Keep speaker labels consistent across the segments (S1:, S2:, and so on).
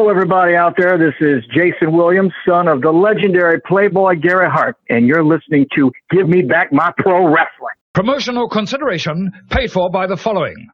S1: Hello, everybody out there. This is Jason Williams, son of the legendary Playboy Gary Hart, and you're listening to Give Me Back My Pro Wrestling.
S2: Promotional consideration paid for by the following.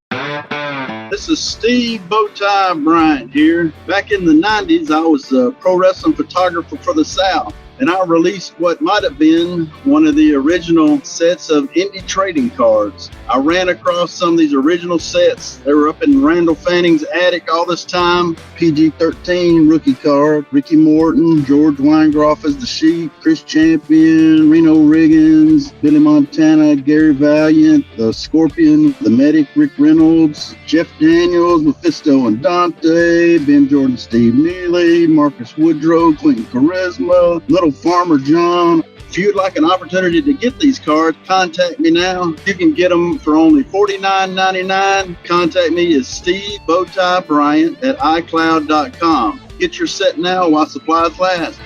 S3: This is Steve Bowtie Bryant here. Back in the 90s, I was a pro wrestling photographer for the South, and I released what might have been one of the original sets of indie trading cards. I ran across some of these original sets. They were up in Randall Fanning's attic all this time. PG-13 rookie card, Ricky Morton, George Weingroff as the Sheik, Chris Champion, Reno Riggins, Billy Montana, Gary Valiant, the Scorpion, the Medic, Rick Reynolds, Jeff Daniels, Mephisto and Dante, Ben Jordan, Steve Neely, Marcus Woodrow, Quinton Quarisma, Little Farmer John. If you'd like an opportunity to get these cards, contact me now. You can get them for only $49.99. Contact me at stevebowtiebryant at iCloud.com. Get your set now while supplies last.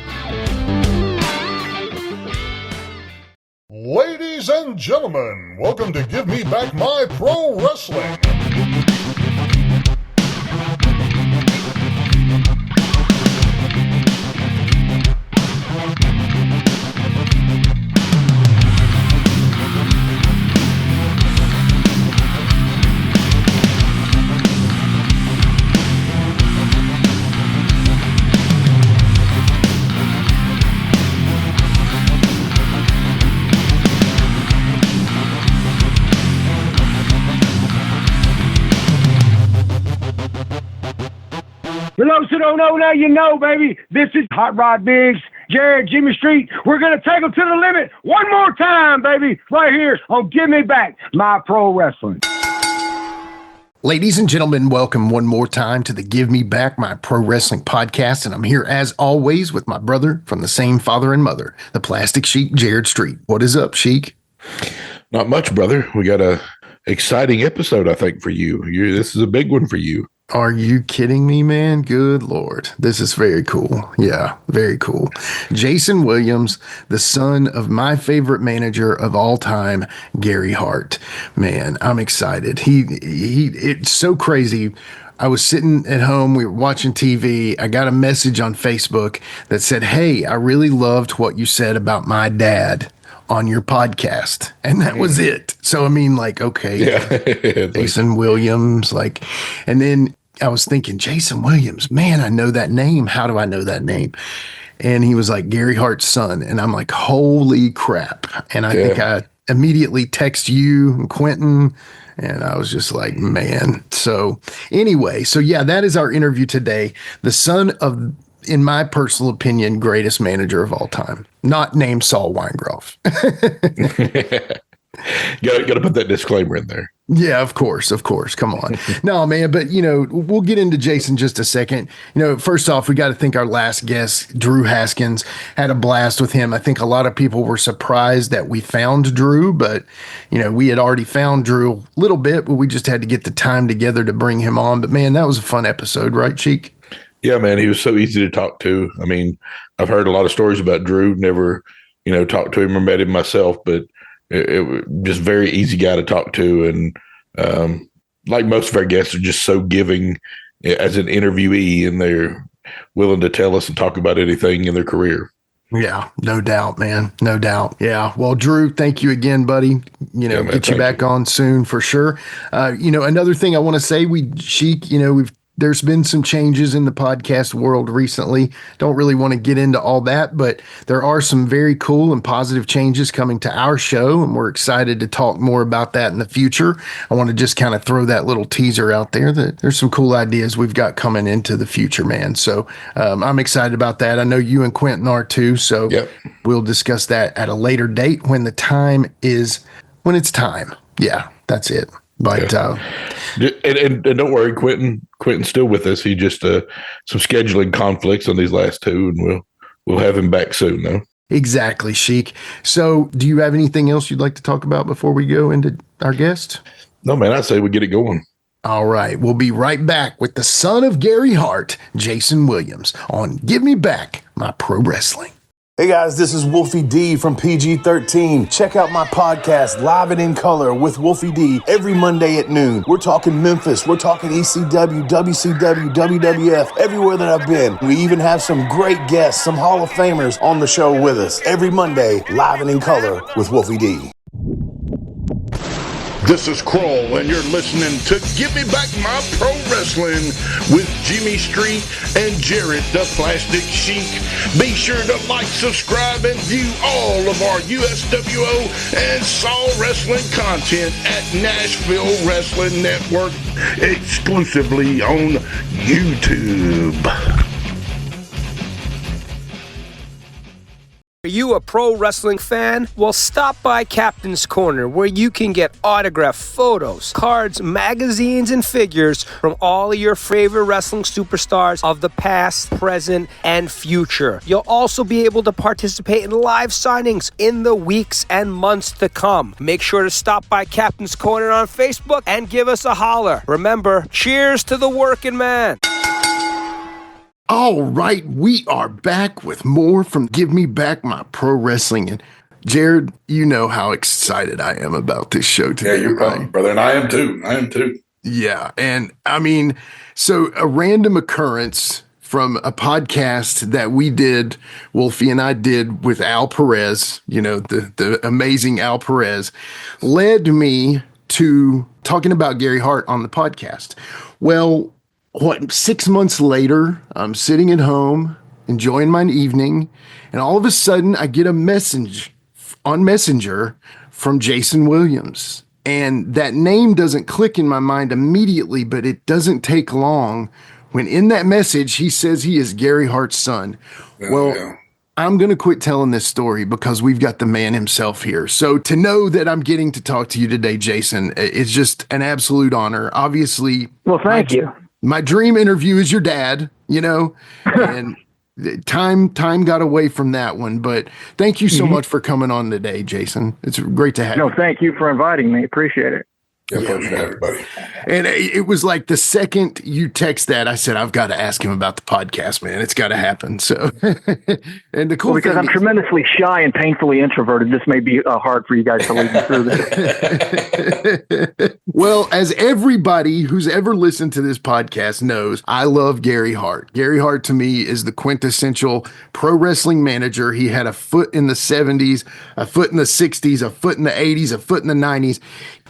S4: Ladies and gentlemen, welcome to Give Me Back My Pro Wrestling.
S1: For those who don't know, now you know, baby. This is Hot Rod Biggs, Jared, Jimmy Street. We're going to take them to the limit one more time, baby, right here on Give Me Back My Pro Wrestling.
S5: Ladies and gentlemen, welcome one more time to the Give Me Back My Pro Wrestling podcast, and I'm here as always with my brother from the same father and mother, the Plastic Sheik, Jared Street. What is up, Sheik?
S6: Not much, brother. We got a exciting episode, I think, for you. This is a big one for you.
S5: Are you kidding me, man? Good Lord. This is very cool. Yeah, very cool. Jason Williams, the son of my favorite manager of all time, Gary Hart. Man, I'm excited. It's so crazy. I was sitting at home, we were watching TV. I got a message on Facebook that said, "Hey, I really loved what you said about my dad on your podcast." And that was it. So, I mean, like, okay, yeah. Jason Williams, like, and then I was thinking, Jason Williams, man, I know that name. How do I know that name? And he was like, Gary Hart's son. And I'm like, holy crap. And I think I immediately text you and Quinton, and I was just like, man. So anyway, so yeah, that is our interview today. The son of, in my personal opinion, greatest manager of all time, not named Saul Weingroff.
S6: Got to put that disclaimer in there.
S5: Yeah, of course. Come on. No, man, but, you know, we'll get into Jason just a second. You know, first off, we got to thank our last guest, Drew Haskins. Had a blast with him. I think a lot of people were surprised that we found Drew, but, you know, we had already found Drew a little bit, but we just had to get the time together to bring him on. But, man, that was a fun episode, right, Cheek?
S6: Yeah, man, he was so easy to talk to. I mean, I've heard a lot of stories about Drew, never, you know, talked to him or met him myself, but it was just very easy guy to talk to. And like most of our guests are just so giving as an interviewee, and they're willing to tell us and talk about anything in their career. Yeah,
S5: no doubt, man. No doubt. Yeah. Well, Drew, thank you again, buddy. You know, get you back on soon for sure. You know, another thing I want to say, Sheik, you know, there's been some changes in the podcast world recently. Don't really want to get into all that, but there are some very cool and positive changes coming to our show, and we're excited to talk more about that in the future. I want to just kind of throw that little teaser out there that there's some cool ideas we've got coming into the future, man. So I'm excited about that. I know you and Quinton are too, so we'll discuss that at a later date when it's time. Yeah, that's it. But
S6: and don't worry, Quinton's still with us. He just some scheduling conflicts on these last two, and we'll have him back soon, though.
S5: Exactly, Sheik. So, do you have anything else you'd like to talk about before we go into our guest?
S6: No, man. I say we get it going.
S5: All right, we'll be right back with the son of Gary Hart, Jason Williams, on Give Me Back My Pro Wrestling.
S7: Hey guys, this is Wolfie D from PG-13. Check out my podcast, Live and in Color with Wolfie D, every Monday at noon. We're talking Memphis, we're talking ECW, WCW, WWF, everywhere that I've been. We even have some great guests, some Hall of Famers on the show with us. Every Monday, Live and in Color with Wolfie D.
S4: This is Kroll, and you're listening to Give Me Back My Pro Wrestling with Jimmy Street and Jared the Plastic Sheik. Be sure to like, subscribe, and view all of our USWO and Saw Wrestling content at Nashville Wrestling Network, exclusively on YouTube.
S8: Are you a pro wrestling fan? Well, stop by Captain's Corner, where you can get autographed photos, cards, magazines, and figures from all of your favorite wrestling superstars of the past, present, and future. You'll also be able to participate in live signings in the weeks and months to come. Make sure to stop by Captain's Corner on Facebook and give us a holler. Remember, cheers to the working man.
S5: All right, we are back with more from Give Me Back My Pro Wrestling. And Jared, you know how excited I am about this show today.
S6: Yeah, you're right, brother, and I am too.
S5: Yeah, and I mean, so a random occurrence from a podcast that we did, Wolfie and I did with Al Perez, you know, the amazing Al Perez, led me to talking about Gary Hart on the podcast. Well, 6 months later, I'm sitting at home, enjoying my evening, and all of a sudden I get a message on Messenger from Jason Williams. And that name doesn't click in my mind immediately, but it doesn't take long when in that message he says he is Gary Hart's son. I'm going to quit telling this story because we've got the man himself here. So to know that I'm getting to talk to you today, Jason, it's just an absolute honor. Obviously.
S1: Well, thank you.
S5: My dream interview is your dad, you know, and time got away from that one. But thank you so much for coming on today, Jason. It's great to have you.
S1: No, thank you for inviting me. Appreciate it.
S6: Yeah, pleasure to have everybody.
S5: And it was like the second you text that, I said, I've got to ask him about the podcast, man. It's got to happen. So, and the cool
S1: because I'm tremendously shy and painfully introverted, this may be hard for you guys to lead me through this.
S5: Well, as everybody who's ever listened to this podcast knows, I love Gary Hart. Gary Hart to me is the quintessential pro wrestling manager. He had a foot in the 70s, a foot in the 60s, a foot in the 80s, a foot in the 90s.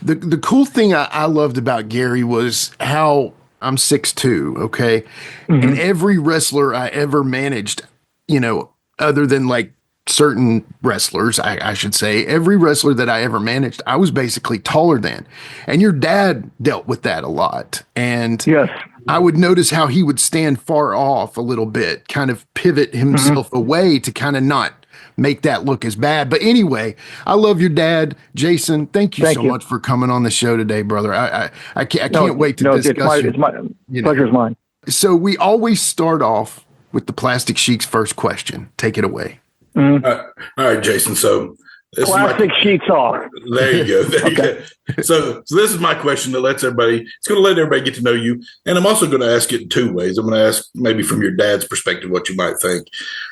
S5: The cool thing I loved about Gary was how I'm 6'2", okay? And every wrestler I ever managed, you know, other than like certain wrestlers, I should say, every wrestler that I ever managed, I was basically taller than. And your dad dealt with that a lot. And
S1: yes,
S5: I would notice how he would stand far off a little bit, kind of pivot himself away to kind of not make that look as bad. But anyway, I love your dad, Jason. Thank you so much for coming on the show today, brother. I can't wait to discuss
S1: it's my pleasure is mine.
S5: So we always start off with the Plastic Sheik's first question. Take it away.
S6: All right, Jason. So
S1: Plastic Sheik's off.
S6: There you go. There you go. So this is my question that lets everybody, it's going to let everybody get to know you. And I'm also going to ask it in two ways. I'm going to ask maybe from your dad's perspective what you might think.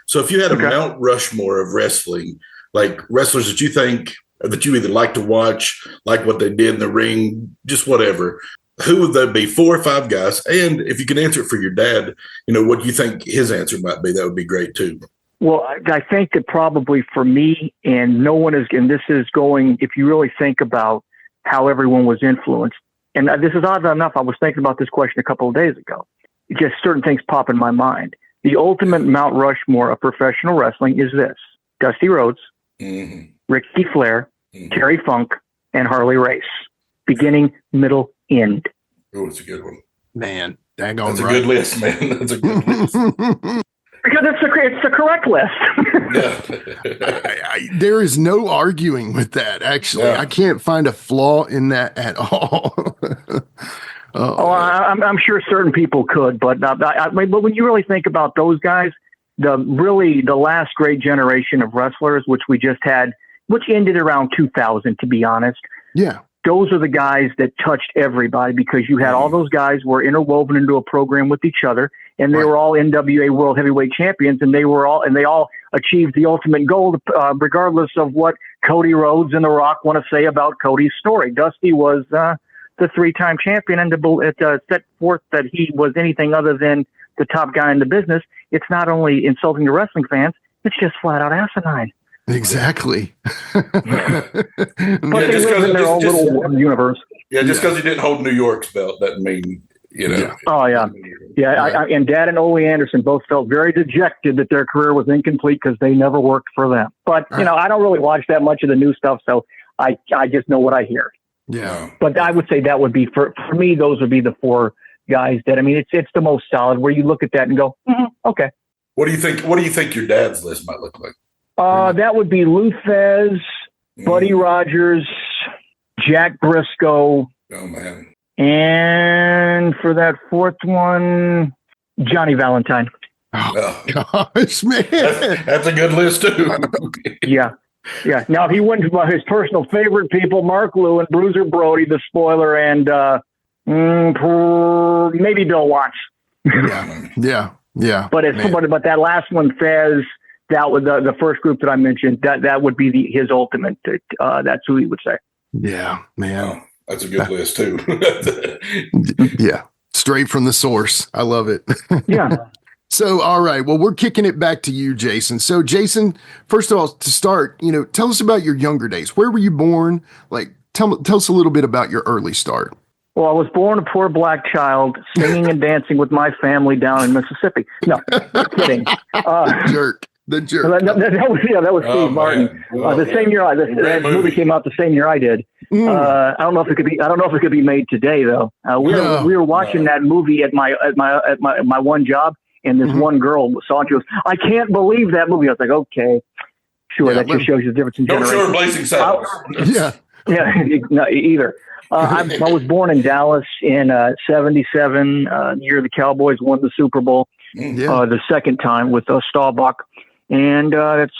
S6: So if you had a Mount Rushmore of wrestling, like wrestlers that you think that you either like to watch, like what they did in the ring, just whatever, who would that be? 4 or 5 guys? And if you can answer it for your dad, you know, what you think his answer might be, that would be great too.
S1: Well, I think that probably for me, and no one is, and this is going, if you really think about how everyone was influenced, and this is odd enough, I was thinking about this question a couple of days ago. Just certain things pop in my mind. The ultimate Mount Rushmore of professional wrestling is this: Dusty Rhodes, Ricky Flair, Terry Funk, and Harley Race. Beginning, middle, end.
S6: Oh, it's a good one.
S5: Man,
S6: that's a good list, man. That's a good list.
S1: Because it's the correct list.
S5: There is no arguing with that, actually. Yeah. I can't find a flaw in that at all.
S1: I'm sure certain people could, but but when you really think about those guys, the last great generation of wrestlers, which we just had, which ended around 2000, to be honest.
S5: Yeah.
S1: Those are the guys that touched everybody, because you had all those guys were interwoven into a program with each other.
S9: and they were all NWA World Heavyweight Champions, and they all achieved the ultimate goal, regardless of what Cody Rhodes and The Rock want to say about Cody's story. Dusty was the 3-time champion, and to set forth that he was anything other than the top guy in the business, it's not only insulting to wrestling fans, it's just flat out asinine.
S5: Exactly.
S9: But they live in their own little universe.
S6: Yeah, just because he didn't hold New York's belt doesn't mean,
S5: Yeah.
S9: Oh, yeah. Yeah, and Dad and Ole Anderson both felt very dejected that their career was incomplete because they never worked for them. But, I don't really watch that much of the new stuff, so I just know what I hear.
S5: Yeah.
S9: But I would say that would be, for me, those would be the 4 guys that, it's the most solid, where you look at that and go, okay.
S6: What do you think your dad's list might look like?
S9: That would be Lou Thez, Buddy Rogers, Jack Briscoe.
S6: Oh, man.
S9: And for that 4th one, Johnny Valentine.
S5: Oh, gosh, man.
S6: That's a good list, too.
S9: Yeah. Now, if he went to his personal favorite people, Mark Lewin, Bruiser Brody, the Spoiler, and maybe Bill Watts.
S5: Yeah.
S9: But but that last one, Fez, that was the first group that I mentioned. That would be his ultimate. That's who he would say.
S5: Yeah, man.
S6: Oh, that's a good list too.
S5: Yeah, straight from the source. I love it.
S9: Yeah.
S5: So, all right. Well, we're kicking it back to you, Jason. So, Jason, first of all, to start, tell us about your younger days. Where were you born? Like, tell us a little bit about your early start.
S9: Well, I was born a poor black child, singing and dancing with my family down in Mississippi. No, kidding.
S5: The jerk.
S9: That was Steve Martin. The same year that movie came out, the same year I did. I don't know if it could be made today though. We were watching that movie at my one job, and this one girl saw it. She goes, "I can't believe that movie." I was like, "Okay, sure." That just shows you the difference in generations.
S6: Don't show her Blazing Saddles.
S9: No, either. I was born in Dallas in '77, the year the Cowboys won the Super Bowl, the second time with Staubach. And that's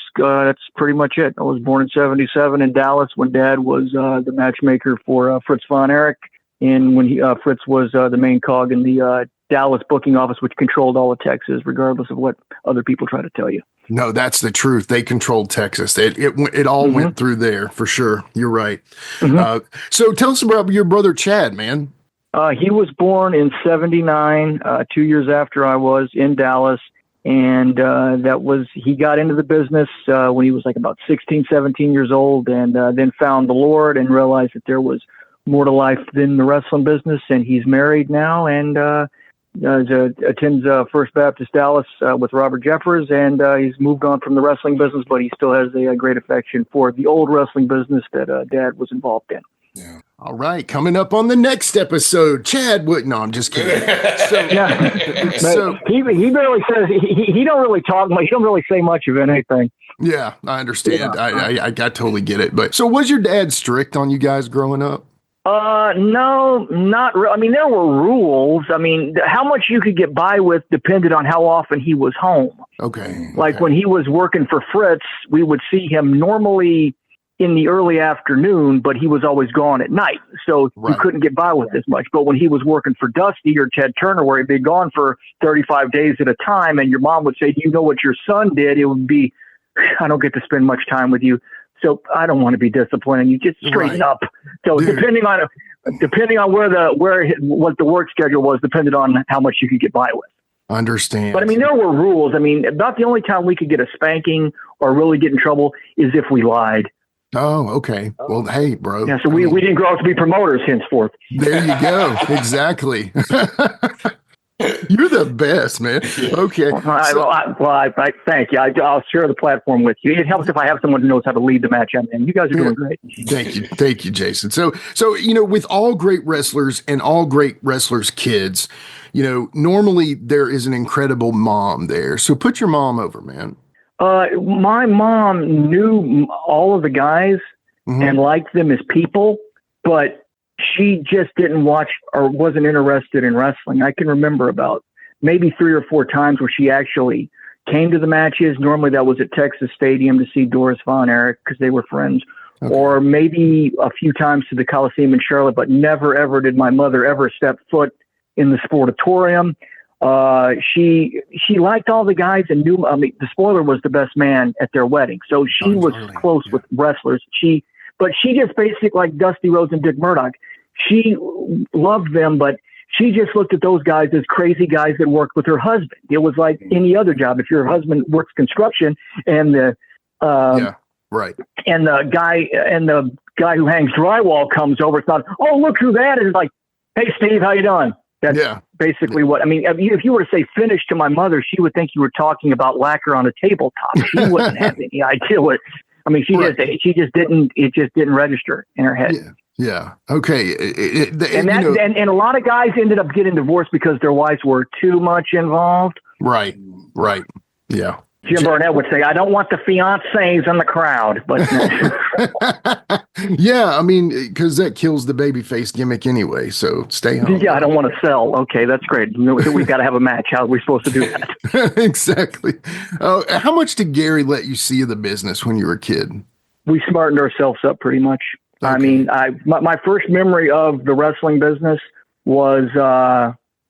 S9: pretty much it. I was born in '77 in Dallas when Dad was the matchmaker for Fritz von Erich, and when Fritz was the main cog in the Dallas booking office, which controlled all of Texas, regardless of what other people try to tell you.
S5: No, that's the truth. They controlled Texas. It all went through there for sure. You're right. So tell us about your brother Chad, man.
S9: He was born in '79, 2 years after I was in Dallas. And he got into the business when he was like about 16, 17 years old, and then found the Lord and realized that there was more to life than the wrestling business. And he's married now and attends First Baptist Dallas with Robert Jeffers, and he's moved on from the wrestling business, but he still has a great affection for the old wrestling business that Dad was involved in.
S5: Yeah. All right, coming up on the next episode, Chad Wood. No, I'm just kidding.
S9: So he barely says he don't really talk much. He don't really say much of anything.
S5: Yeah, I understand. Yeah. I totally get it. But so, was your dad strict on you guys growing up?
S9: No, not really. I mean, there were rules. I mean, how much you could get by with depended on how often he was home.
S5: Okay.
S9: Like when he was working for Fritz, we would see him normally in the early afternoon, but he was always gone at night. So you couldn't get by with as much. But when he was working for Dusty or Ted Turner, where he'd be gone for 35 days at a time, and your mom would say, "Do you know what your son did?" It would be, "I don't get to spend much time with you, so I don't want to be disciplining you. Just straighten up." So depending on what the work schedule was, depended on how much you could get by with.
S5: Understand.
S9: But I mean, there were rules. I mean, about the only time we could get a spanking or really get in trouble is if we lied.
S5: Oh, okay. Well, hey, bro.
S9: Yeah, so we didn't grow up to be promoters henceforth.
S5: There you go. Exactly. You're the best, man. Okay.
S9: I thank you. I'll share the platform with you. It helps if I have someone who knows how to lead the match. And you guys are doing great.
S5: Thank you, Jason. So with all great wrestlers and all great wrestlers' kids, normally there is an incredible mom there. So put your mom over, man.
S9: My mom knew all of the guys and liked them as people, but she just didn't watch or wasn't interested in wrestling. I can remember about maybe 3 or 4 times where she actually came to the matches. Normally that was at Texas Stadium to see Doris Von Erich because they were friends, or maybe a few times to the Coliseum in Charlotte, but never, ever did my mother ever step foot in the Sportatorium. She liked all the guys and knew. I mean, the spoiler was the best man at their wedding, so she was close with wrestlers. But she just basically like Dusty Rhodes and Dick Murdoch. She loved them, but she just looked at those guys as crazy guys that worked with her husband. It was like any other job. If your husband works construction and the and the guy who hangs drywall comes over, it's not, oh, look who that is. It's like, hey, Steve, how you doing? That's basically what, I mean, if you were to say finish to my mother, she would think you were talking about lacquer on a tabletop. She wouldn't have any idea what, I mean, it just didn't register in her head.
S5: Yeah. Okay.
S9: And a lot of guys ended up getting divorced because their wives were too much involved.
S5: Right. Yeah.
S9: Jim Barnett would say, I don't want the fiancés in the crowd, but
S5: yeah, I mean, because that kills the babyface gimmick anyway. So stay home.
S9: Yeah, I don't want to sell. Okay, that's great. We've got to have a match. How are we supposed to do that?
S5: Exactly. How much did Gary let you see of the business when you were a kid?
S9: We smartened ourselves up pretty much. Okay. I mean, my first memory of the wrestling business was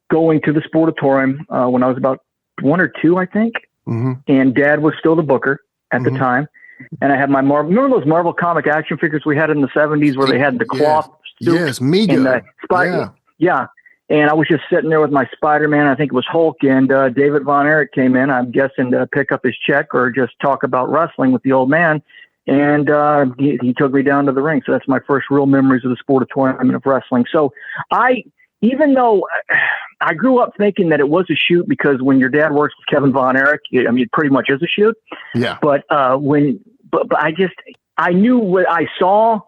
S9: going to the Sportatorium when I was about 1 or 2, I think. Mm-hmm. And Dad was still the booker at the time. And I had my remember those Marvel comic action figures we had in the 70s where they had the cloth suit?
S5: Yes, Mega.
S9: And the Spider. Yeah. And I was just sitting there with my Spider-Man. I think it was Hulk, and David Von Erich came in, I'm guessing, to pick up his check or just talk about wrestling with the old man. And he took me down to the ring. So that's my first real memories of the Sportatorium of wrestling. So even though I grew up thinking that it was a shoot, because when your dad works with Kevin Von Erich, I mean, it pretty much is a shoot. Yeah. But I knew what I saw,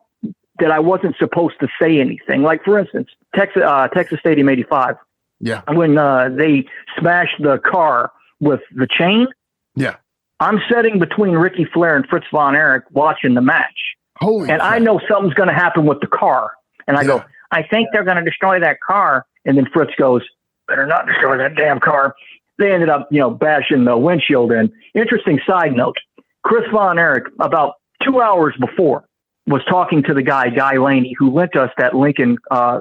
S9: that I wasn't supposed to say anything. Like, for instance, Texas Stadium 85. Yeah. When they smashed the car with the chain. Yeah. I'm sitting between Ricky Flair and Fritz Von Erich watching the match. And I know something's going to happen with the car. And I go, I think they're going to destroy that car. And then Fritz goes, better not destroy that damn car. They ended up, bashing the windshield in. Interesting side note. Chris Von Erich, about 2 hours before, was talking to the Guy Laney, who lent us that Lincoln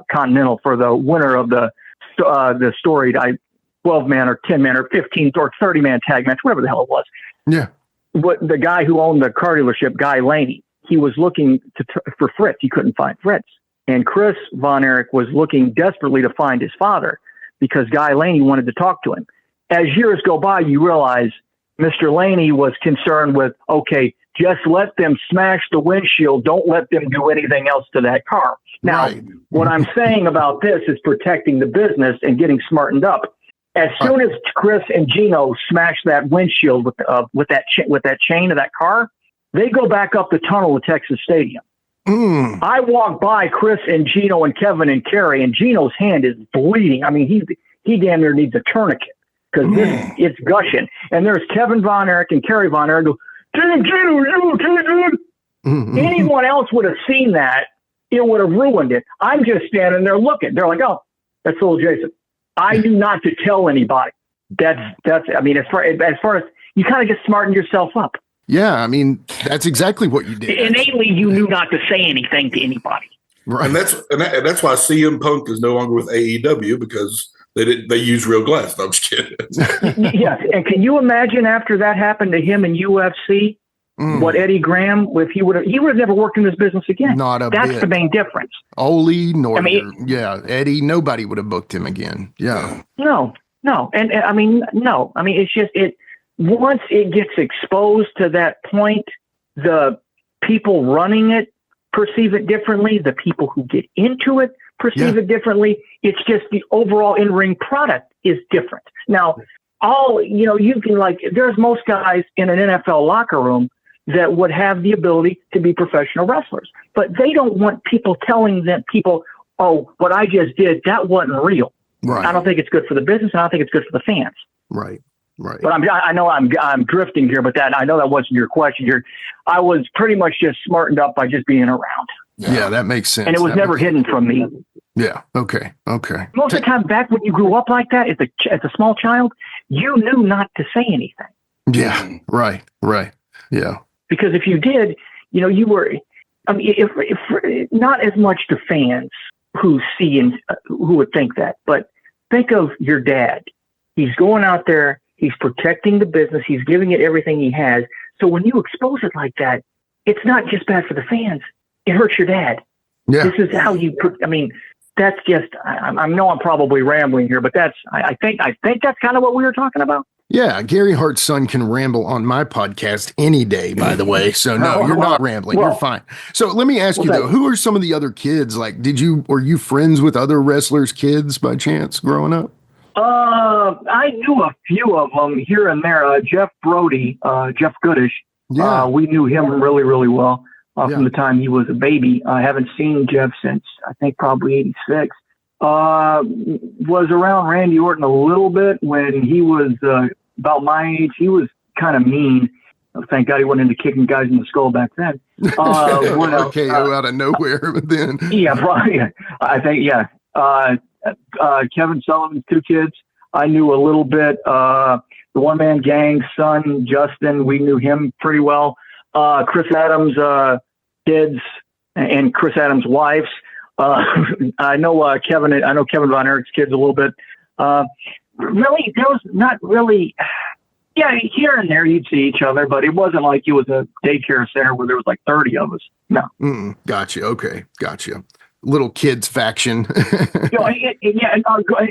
S9: Continental for the winner of the storied 12-man or 10-man or 15 or 30-man tag match, whatever the hell it was. Yeah. But the guy who owned the car dealership, Guy Laney, he was looking for Fritz. He couldn't find Fritz. And Chris Von Erich was looking desperately to find his father because Guy Laney wanted to talk to him. As years go by, you realize Mr. Laney was concerned with, okay, just let them smash the windshield. Don't let them do anything else to that car. Now, what I'm saying about this is protecting the business and getting smartened up. As soon as Chris and Gino smashed that windshield with that chain of that car, they go back up the tunnel to Texas Stadium. I walk by Chris and Gino and Kevin and Kerry, and Gino's hand is bleeding. I mean, he damn near needs a tourniquet because it's gushing. And there's Kevin Von Erich and Kerry Von Erich. Damn, Gino, are you okay, dude? Anyone else would have seen that, it would have ruined it. I'm just standing there looking. They're like, oh, that's little Jason. I knew not to tell anybody. That's. I mean, as far as you kind of just smarten yourself up.
S5: Yeah, I mean, that's exactly what you did.
S9: Innately, you knew not to say anything to anybody.
S6: Right. And that's why CM Punk is no longer with AEW, because they use real glass. No, I'm just kidding.
S9: Yes, and can you imagine after that happened to him in UFC, what Eddie Graham, if he would have never worked in this business again. That's the main difference.
S5: Ole, Eddie, nobody would have booked him again. Yeah.
S9: No, and I mean, no. I mean, it's just once it gets exposed to that point, the people running it perceive it differently. The people who get into it perceive it differently. It's just the overall in-ring product is different. Now, you can there's most guys in an NFL locker room that would have the ability to be professional wrestlers, but they don't want people telling them oh, what I just did, that wasn't real. Right. I don't think it's good for the business. And I don't think it's good for the fans.
S5: Right.
S9: But I know I'm drifting here, but I know that wasn't your question. I was pretty much just smartened up by just being around.
S5: Yeah, that makes sense.
S9: And it was never hidden from me.
S5: Yeah. Okay.
S9: Most of the time back when you grew up like that, as a small child, you knew not to say anything.
S5: Yeah. Right. Yeah.
S9: Because if you did, you were, I mean, if not as much to fans who see and who would think that, but think of your dad. He's going out there. He's protecting the business. He's giving it everything he has. So when you expose it like that, it's not just bad for the fans. It hurts your dad.
S5: Yeah.
S9: This is how you put, I mean, that's just, I know I'm probably rambling here, but I think that's kind of what we were talking about.
S5: Yeah, Gary Hart's son can ramble on my podcast any day, by the way. So no, you're not rambling. You're fine. So let me ask you though, who are some of the other kids? Like, were you friends with other wrestlers' kids by chance growing up?
S9: I knew a few of them here and there. Jeff Brody, Jeff Goodish.
S5: Yeah.
S9: We knew him really, really well from the time he was a baby. I haven't seen Jeff since I think probably 86. Was around Randy Orton a little bit when he was about my age. He was kind of mean. Thank God he went into kicking guys in the skull back then.
S5: Out of nowhere, but then.
S9: Yeah, probably. I think, yeah. Kevin Sullivan's two kids, I knew a little bit. The one-man gang's son, Justin, we knew him pretty well. Chris Adams' kids and Chris Adams' wives. I know Kevin Von Erich's kids a little bit. Really, there was not really. Yeah, here and there you'd see each other, but it wasn't like it was a daycare center where there was like 30 of us. No.
S5: Gotcha. Okay, gotcha. Little kids faction.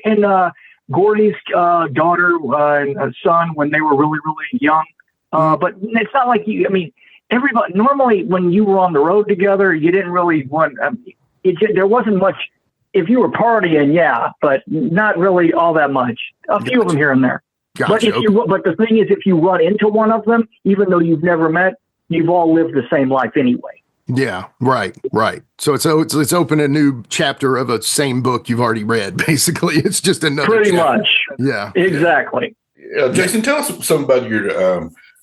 S9: And Gordy's daughter and son when they were really, really young. But it's not like you. I mean, everybody. Normally, when you were on the road together, you didn't really want. There wasn't much. If you were partying, yeah, but not really all that much. A few of them here and there.
S5: Gotcha.
S9: But the thing is, if you run into one of them, even though you've never met, you've all lived the same life anyway.
S5: Yeah, right. So it's open a new chapter of a same book you've already read. Basically, it's just another.
S9: Pretty
S5: chapter.
S9: much.
S5: Yeah.
S9: Exactly.
S6: Jason, tell us something about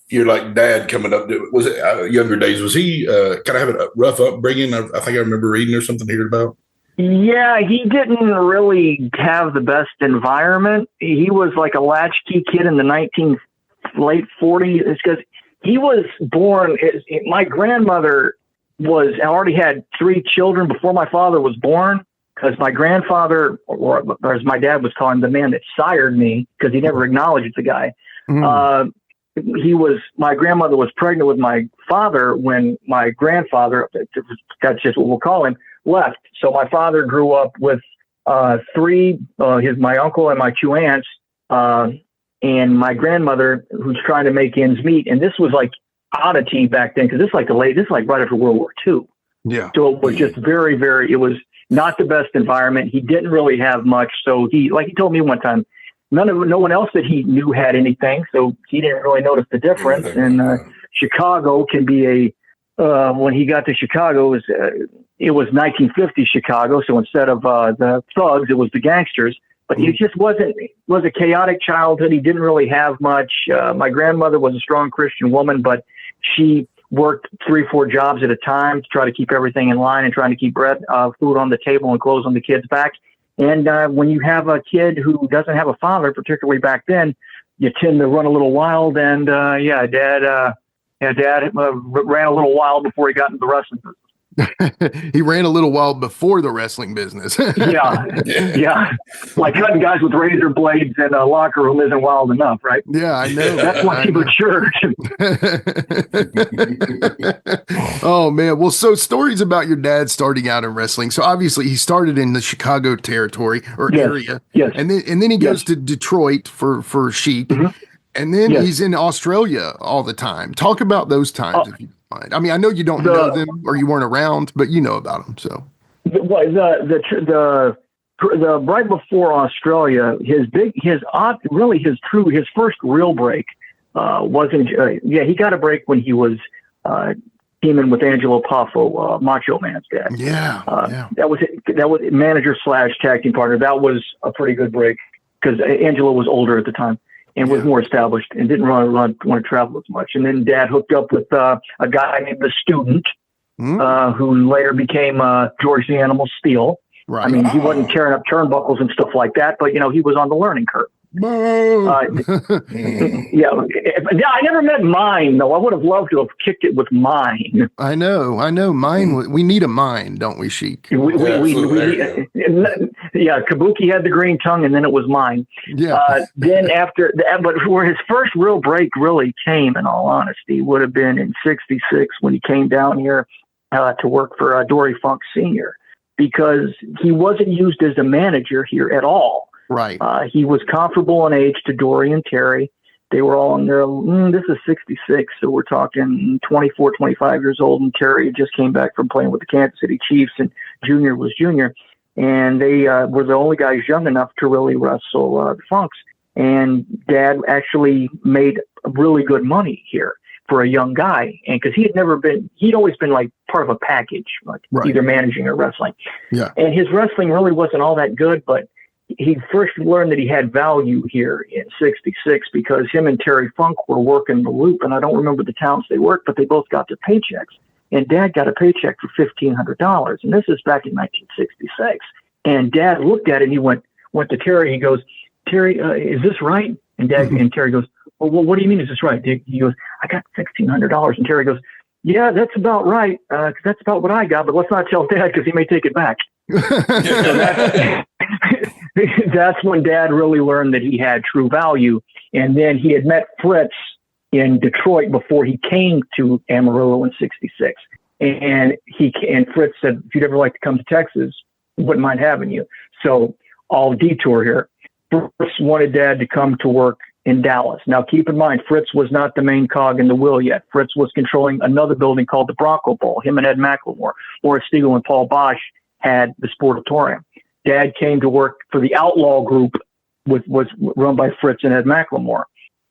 S6: your like dad coming up. Was it younger days? Was he kind of having a rough upbringing? I think I remember reading or something here about.
S9: Yeah, he didn't really have the best environment. He was like a latchkey kid in the late 40s. It's because he was born. My grandmother already had 3 children before my father was born. Because my grandfather, or as my dad was calling him, the man that sired me, because he never acknowledged the guy. My grandmother was pregnant with my father when my grandfather, that's just what we'll call him, left. So my father grew up with 3, my uncle and my 2 aunts, and my grandmother, who's trying to make ends meet. And this was like oddity back then, because this is like right after World War II.
S5: Yeah.
S9: So it was just very, very. It was not the best environment. He didn't really have much. So he told me one time, no one else that he knew had anything. So he didn't really notice the difference. And Chicago can be when he got to Chicago, it was 1950 Chicago. So instead of the thugs, it was the gangsters. But he just was a chaotic childhood. He didn't really have much. My grandmother was a strong Christian woman, but she worked 3-4 jobs at a time to try to keep everything in line and trying to keep food on the table and clothes on the kids' backs. And when you have a kid who doesn't have a father, particularly back then, you tend to run a little wild. And Dad ran a little wild before he got into the wrestling business.
S5: He ran a little wild before the wrestling business.
S9: Yeah. Like cutting guys with razor blades in a locker room isn't wild enough, right?
S5: Yeah, I know.
S9: That's why he matured.
S5: Oh, man. Well, so stories about your dad starting out in wrestling. So obviously he started in the Chicago territory or area. Yes. And then he goes to Detroit for Sheik. Mm-hmm. And then he's in Australia all the time. Talk about those times if you mind. I mean, I know you don't know them or you weren't around, but you know about them. So the right before Australia, his first real break wasn't. He got a break when he was teaming with Angelo Poffo, Macho Man's dad. That was manager / tag team partner. That was a pretty good break because Angelo was older at the time and was more established and didn't want to travel as much. And then Dad hooked up with a guy named The Student, who later became George the Animal Steele. Right. I mean, he wasn't tearing up turnbuckles and stuff like that, but, he was on the learning curve.
S9: Yeah, I never met Mine though. I would have loved to have kicked it with Mine.
S5: I know. Mine. We need a mine, don't we, Sheik?
S9: Yeah, Kabuki had the green tongue, and then it was Mine.
S5: Yeah.
S9: Then after that, but where his first real break really came, in all honesty, would have been in '66 when he came down here to work for Dory Funk Sr. because he wasn't used as a manager here at all.
S5: Right.
S9: He was comparable in age to Dory and Terry. They were all in their, this is 66, so we're talking 24, 25 years old, and Terry just came back from playing with the Kansas City Chiefs, and Junior was junior. And they were the only guys young enough to really wrestle the Funks. And Dad actually made really good money here for a young guy. And because he'd always been like part of a package, like either managing or wrestling.
S5: Yeah.
S9: And his wrestling really wasn't all that good, but he first learned that he had value here in '66 because him and Terry Funk were working the loop, and I don't remember the towns they worked, but they both got their paychecks. And Dad got a paycheck for $1,500, and this is back in 1966. And Dad looked at it, and he went to Terry. He goes, "Terry, is this right?" And Dad and Terry goes, "Well, what do you mean is this right?" He goes, "I got $1,600." And Terry goes, "Yeah, that's about right. That's about what I got, but let's not tell Dad because he may take it back." That's when Dad really learned that he had true value. And then he had met Fritz in Detroit before he came to Amarillo in '66. And Fritz said, "If you'd ever like to come to Texas, wouldn't mind having you." So I'll detour here. Fritz wanted Dad to come to work in Dallas. Now, keep in mind, Fritz was not the main cog in the wheel yet. Fritz was controlling another building called the Bronco Bowl. Him and Ed McLemore, Morris Stiegel and Paul Bosch had the Sportatorium. Dad came to work for the Outlaw Group, was run by Fritz and Ed McLemore.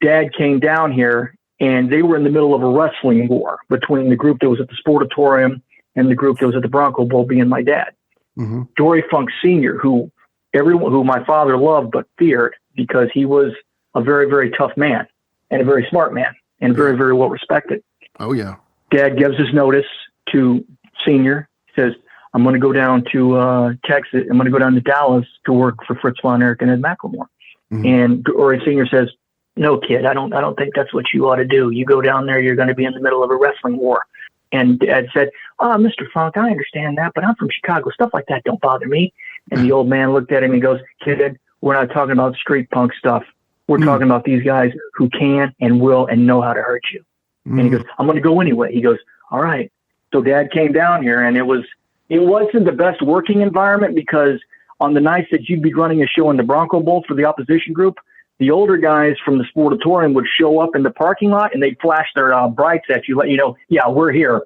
S9: Dad came down here, and they were in the middle of a wrestling war between the group that was at the Sportatorium and the group that was at the Bronco Bowl, being my dad. Mm-hmm. Dory Funk Sr., who my father loved but feared because he was a very, very tough man and a very smart man and very, very well respected.
S5: Oh, yeah.
S9: Dad gives his notice to Senior, says, "I'm going to go down to Texas. I'm going to go down to Dallas to work for Fritz Von Erich and Ed McLemore." Mm-hmm. And Dory Senior says, "No, kid, I don't think that's what you ought to do. You go down there, you're going to be in the middle of a wrestling war." And Dad said, "Mr. Funk, I understand that, but I'm from Chicago. Stuff like that don't bother me." And the old man looked at him and goes, "Kid, we're not talking about street punk stuff. We're talking about these guys who can and will and know how to hurt you." And he goes, "I'm going to go anyway." He goes, "All right." So Dad came down here, and it wasn't the best working environment because on the nights that you'd be running a show in the Bronco Bowl for the opposition group, the older guys from the Sportatorium would show up in the parking lot and they'd flash their brights at you, let you know, "Yeah, we're here."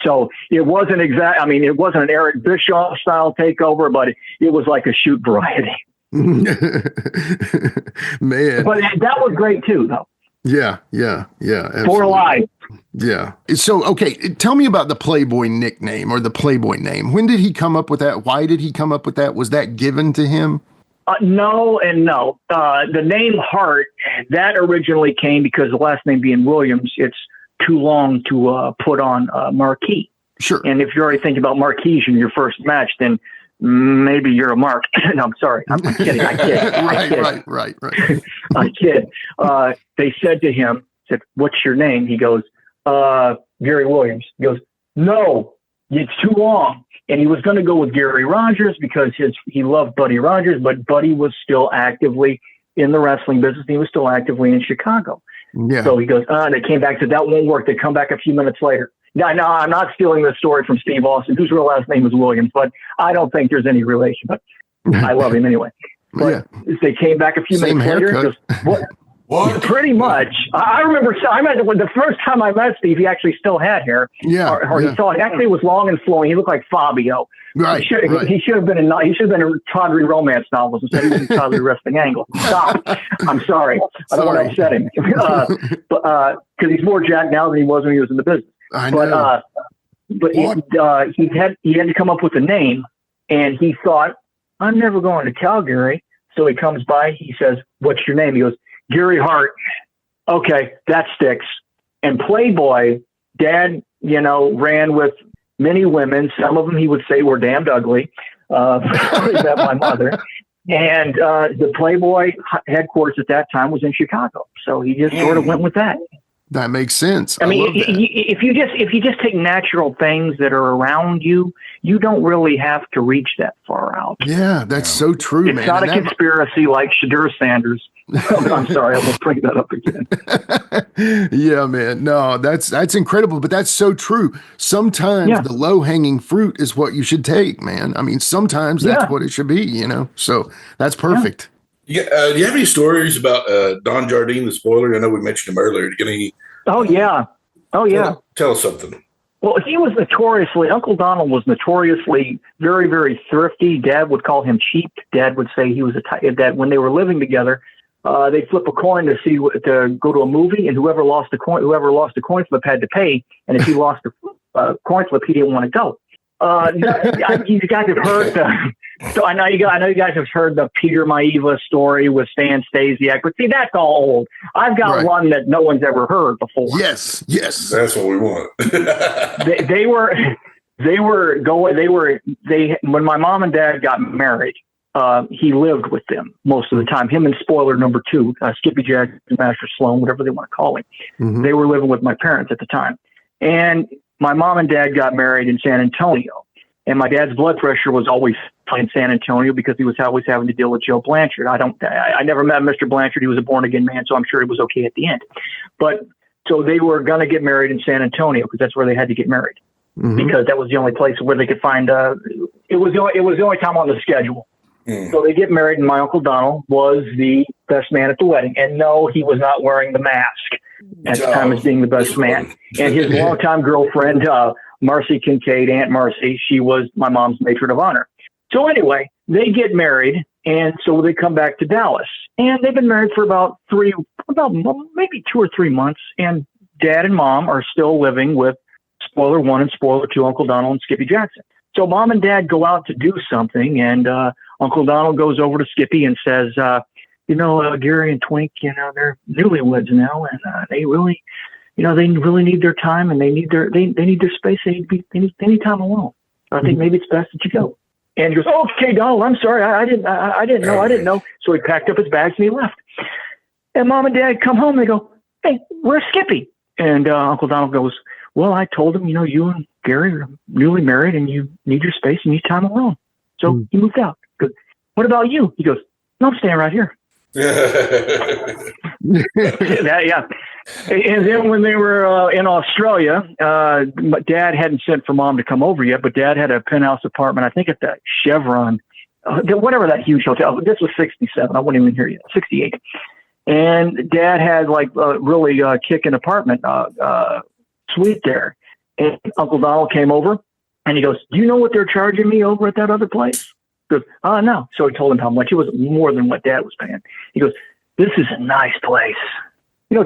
S9: So it wasn't it wasn't an Eric Bischoff style takeover, but it was like a shoot variety.
S5: Man.
S9: But that was great too, though.
S5: Yeah. Absolutely.
S9: For life.
S5: Yeah. So, okay, tell me about the Playboy nickname or the Playboy name. When did he come up with that? Why did he come up with that? Was that given to him?
S9: No and no. The name Hart, that originally came because the last name being Williams, it's too long to put on Marquis.
S5: Sure.
S9: And if you're already thinking about Marquis in your first match, then maybe you're a mark. No, I'm sorry. I'm kidding. I kid.
S5: Right.
S9: I kid. They said to him, "What's your name?" He goes, "Gary Williams." He goes, "No, it's too long." And he was going to go with Gary Rogers because he loved Buddy Rogers, but Buddy was still actively in the wrestling business. And he was still actively in Chicago. Yeah. So he goes, they came back to that won't work. They come back a few minutes later. Now, I'm not stealing this story from Steve Austin, whose real last name is Williams, but I don't think there's any relation, but I love him anyway. But they came back a few minutes later. Goes, what? Pretty much. I remember when the first time I met Steve, he actually still had hair.
S5: Yeah.
S9: Or he saw it. Actually, it was long and flowing. He looked like Fabio.
S5: Right.
S9: He should have been in tawdry romance novels instead he was in tawdry wrestling angle. Stop. I'm sorry. I don't want to upset him. But because he's more jacked now than he was when he was in the business.
S5: I know.
S9: But he had to come up with a name, and he thought, "I'm never going to Calgary." So he comes by. He says, "What's your name?" He goes, "Gary Hart." Okay, that sticks. And Playboy, Dad, ran with many women. Some of them he would say were damned ugly. That my mother. And the Playboy headquarters at that time was in Chicago, so he just sort of went with that.
S5: That makes sense.
S9: I mean,
S5: love that.
S9: if you just take natural things that are around you, you don't really have to reach that far out.
S5: Yeah, that's so true,
S9: It's
S5: man.
S9: not
S5: And
S9: a conspiracy like Shadur Sanders. I'm sorry, I will bring that up again.
S5: Yeah, man. No, that's incredible, but that's so true. Sometimes the low-hanging fruit is what you should take, man. I mean, sometimes that's what it should be, you know? So that's perfect.
S6: Yeah. Do you have any stories about Don Jardine, the spoiler? I know we mentioned him earlier. Do you get any?
S9: Oh, yeah.
S6: Tell us something.
S9: Well, he was Uncle Donald was notoriously very, very thrifty. Dad would call him cheap. Dad would say he was that when they were living together, they'd flip a coin to go to a movie, and whoever lost the coin flip had to pay. And if he lost the coin flip, he didn't want to go. You guys have heard so I know you guys have heard the Peter Maeva story with Stan Stasiak, but see, that's all old. I've got one that no one's ever heard before.
S5: Yes,
S6: that's what we want.
S9: When my mom and dad got married, he lived with them most of the time. Him and spoiler number 2, Skippy Jackson, Master Sloan, whatever they want to call him. Mm-hmm. They were living with my parents at the time, and my mom and dad got married in San Antonio. And my dad's blood pressure was always high in San Antonio because he was always having to deal with Joe Blanchard. I never met Mr. Blanchard. He was a born again man, so I'm sure he was okay at the end. But so they were going to get married in San Antonio because that's where they had to get married, because that was the only place where they could find. It was the only time on the schedule. So they get married, and my Uncle Donald was the best man at the wedding. And no, he was not wearing the mask at the time as being the best man. And his longtime girlfriend, Marcy Kincaid, Aunt Marcy, she was my mom's matron of honor. So anyway, they get married, and so they come back to Dallas. And they've been married for about maybe 2 or 3 months. And Dad and Mom are still living with spoiler 1 and spoiler 2, Uncle Donald and Skippy Jackson. So Mom and Dad go out to do something, and Uncle Donald goes over to Skippy and says, Gary and Twink, they're newlyweds now, and they really need their time, and they need their space. They need time alone. So I think maybe it's best that you go. And he goes, "Okay, Donald, I'm sorry, I didn't know." So he packed up his bags and he left. And Mom and Dad come home. They go, "Hey, where's Skippy?" And Uncle Donald goes, "Well, I told him, you and Gary are newly married, and you need your space and need time alone. So he moved out." Good. "What about you?" He goes, "No, I'm staying right here." Yeah. And then when they were in Australia, Dad hadn't sent for Mom to come over yet, but Dad had a penthouse apartment, I think at the Chevron, whatever that huge hotel. This was 67. I wouldn't even hear you. 68. And Dad had really kicking apartment suite there. And Uncle Donald came over, and he goes, "Do you know what they're charging me over at that other place?" He goes, "No." So he told him how much. It was more than what Dad was paying. He goes, "This is a nice place.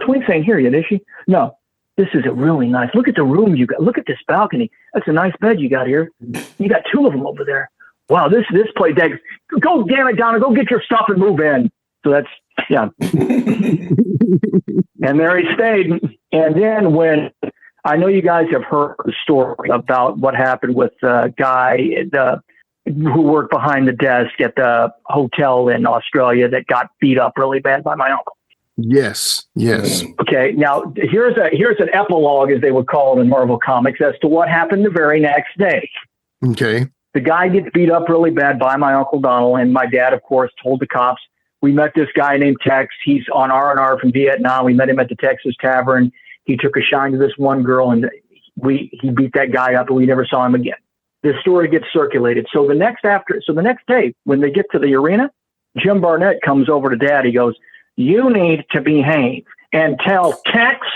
S9: Twink ain't here yet, is she?" "No, this is a really nice. Look at the room you got. Look at this balcony. That's a nice bed you got here. You got 2 of them over there. Wow, this place, Dad. Go, damn it, Donna, go get your stuff and move in." So that's, yeah. And there he stayed. And then when, I know you guys have heard the story about what happened with the guy who worked behind the desk at the hotel in Australia that got beat up really bad by my uncle.
S5: Yes.
S9: Okay, now here's an epilogue, as they would call it in Marvel Comics, as to what happened the very next day.
S5: Okay.
S9: The guy gets beat up really bad by my Uncle Donald, and my dad, of course, told the cops. We met this guy named Tex. He's on R&R from Vietnam. We met him at the Texas Tavern. He took a shine to this one girl, and he beat that guy up, and we never saw him again. This story gets circulated. So the next day, when they get to the arena, Jim Barnett comes over to Dad. He goes, "You need to behave and tell Tex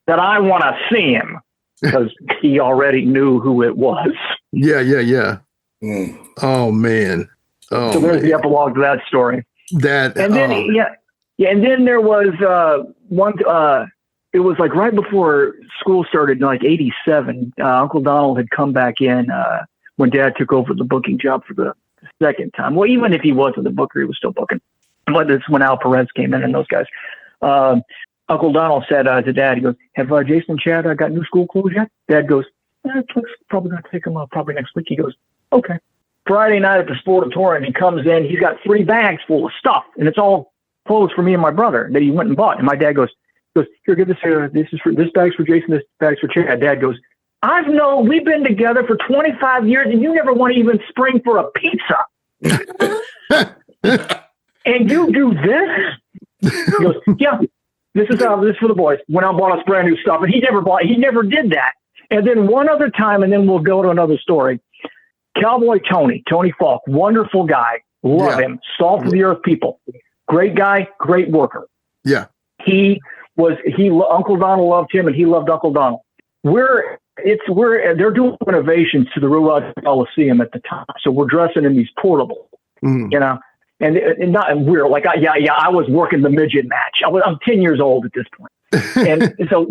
S9: that I want to see him," because he already knew who it was.
S5: Yeah. Oh man.
S9: So there's the epilogue to that story. And then and then there was one. It was right before school started, in 87. Uncle Donald had come back in when Dad took over the booking job for the second time. Well, even if he wasn't the booker, he was still booking. But it's when Al Perez came in and those guys. Uncle Donald said to Dad, he goes, "Have Jason and Chad got new school clothes yet?" Dad goes, "It's probably going to take them probably next week." He goes, "Okay." Friday night at the Sportatorium, he comes in, he's got 3 bags full of stuff, and it's all clothes for me and my brother that he went and bought. And my dad goes, here, give this here. This bag's for Jason, this bag's for Chad. Dad goes, we've been together for 25 years, and you never want to even spring for a pizza. And you do this? He goes, yeah, this is for the boys. Went out and bought us brand new stuff. And he never did that. And then one other time, and then we'll go to another story. Cowboy Tony Falk, wonderful guy. Love him. Salt of the earth people. Great guy, great worker.
S5: Yeah.
S9: Uncle Donald loved him, and he loved Uncle Donald. They're doing renovations to the Rural Coliseum at the time, so we're dressing in these portables, you know, and we're like, I was working the midget match. I'm 10 years old at this point, and so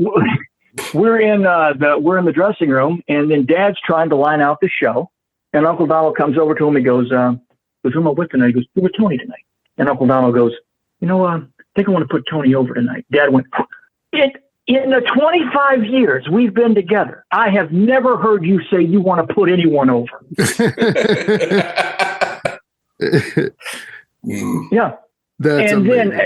S9: we're in the dressing room, and then Dad's trying to line out the show, and Uncle Donald comes over to him. He goes, "Who am I with tonight?" He goes, "We're with Tony tonight." And Uncle Donald goes, I think I want to put Tony over tonight. Dad went, in the 25 years we've been together, I have never heard you say you want to put anyone over. Yeah.
S5: That's amazing.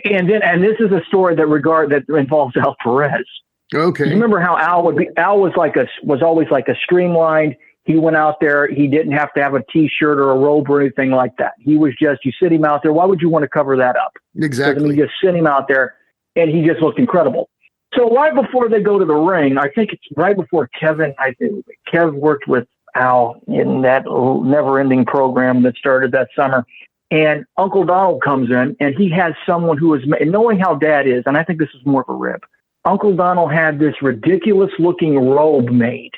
S9: And this is a story that involves Al Perez.
S5: Okay.
S9: You remember how Al was always like a streamlined. He went out there. He didn't have to have a T-shirt or a robe or anything like that. He was just, you sit him out there. Why would you want to cover that up?
S5: Exactly.
S9: Just sit him out there, and he just looked incredible. So right before they go to the ring, I think it's right before Kev worked with Al in that never-ending program that started that summer. And Uncle Donald comes in, and he has someone who is, knowing how Dad is, and I think this is more of a rib, Uncle Donald had this ridiculous-looking robe made.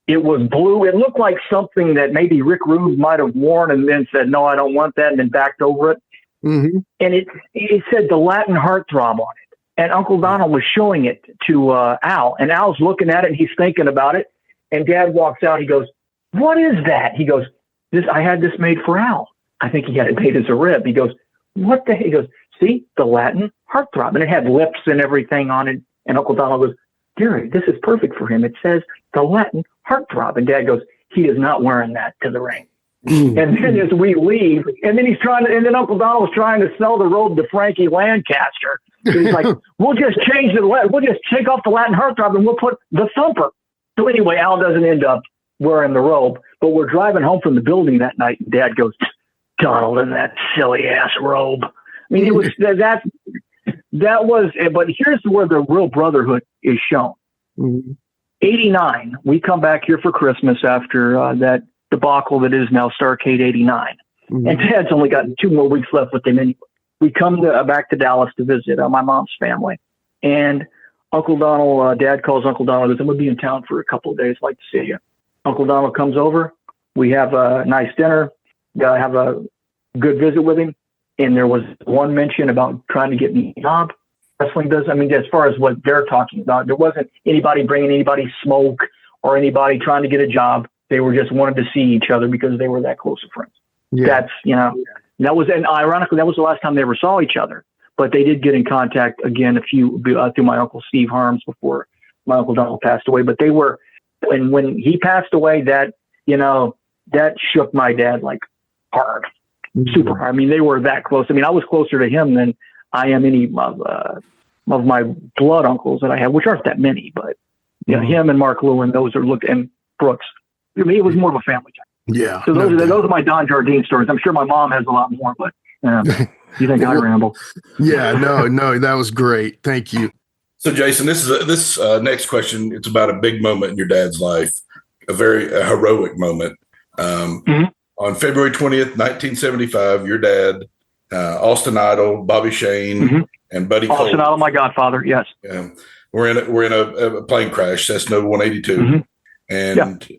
S9: It was blue. It looked like something that maybe Rick Rude might have worn and then said, no, I don't want that, and then backed over it. Mm-hmm. And it said the Latin Heartthrob on it. And Uncle Donald was showing it to Al. And Al's looking at it, and he's thinking about it. And Dad walks out. He goes, what is that? He goes, I had this made for Al. I think he had it made as a rib. He goes, what the heck? He goes, see, the Latin Heartthrob. And it had lips and everything on it. And Uncle Donald goes, Gary, this is perfect for him. It says the Latin Heartthrob. And Dad goes, he is not wearing that to the ring. And then as we leave, and then Uncle Donald's trying to sell the robe to Frankie Lancaster. He's like, we'll just take off the Latin Heartthrob and we'll put the Thumper. So anyway, Al doesn't end up wearing the robe, but we're driving home from the building that night. And Dad goes, Donald in that silly ass robe. I mean, it was that was, but here's where the real brotherhood is shown. Mm-hmm. 89, we come back here for Christmas after that debacle that is now Starrcade 89. Mm-hmm. And Dad's only got 2 more weeks left with him anyway. We come back to Dallas to visit my mom's family. And Uncle Donald, Dad calls Uncle Donald, goes, I'm going to be in town for a couple of days. I'd like to see you. Uncle Donald comes over. We have a nice dinner. Have a good visit with him. And there was one mention about trying to get me a job. Wrestling does. I mean, as far as what they're talking about, there wasn't anybody bringing anybody smoke or anybody trying to get a job. They were just wanted to see each other because they were that close of friends. Yeah. That's, and ironically, that was the last time they ever saw each other. But they did get in contact again through my Uncle Steve Harms before my Uncle Donald passed away. But they were, and when he passed away, that shook my dad like hard, super hard. I mean, they were that close. I mean, I was closer to him than I am any of my blood uncles that I have, which aren't that many, but him and Mark Lewin, those are and Brooks. I mean, it was more of a family time.
S5: Yeah.
S9: So those are my Don Jardine stories. I'm sure my mom has a lot more, but you think I ramble?
S5: Yeah, no, that was great. Thank you.
S6: So, Jason, this next question, it's about a big moment in your dad's life, a very heroic moment. On February 20th, 1975, your dad, Austin Idol, Bobby Shane, and Buddy Cole.
S9: Austin Idol, my godfather, yes.
S6: We're in a plane crash, Cessna 182. And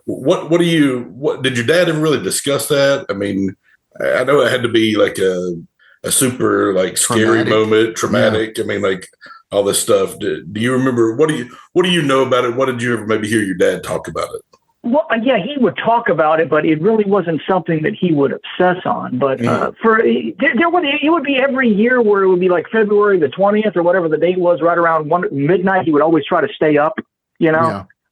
S6: what did your dad ever really discuss that? I mean, I know it had to be like a super like scary moment, traumatic. I mean, like all this stuff. Do you remember, what do you know about it? What did you ever maybe hear your dad talk about it?
S9: Well, yeah, he would talk about it, but it really wasn't something that he would obsess on. But it would be every year where it would be like February the 20th or whatever the date was, right around midnight. He would always try to stay up,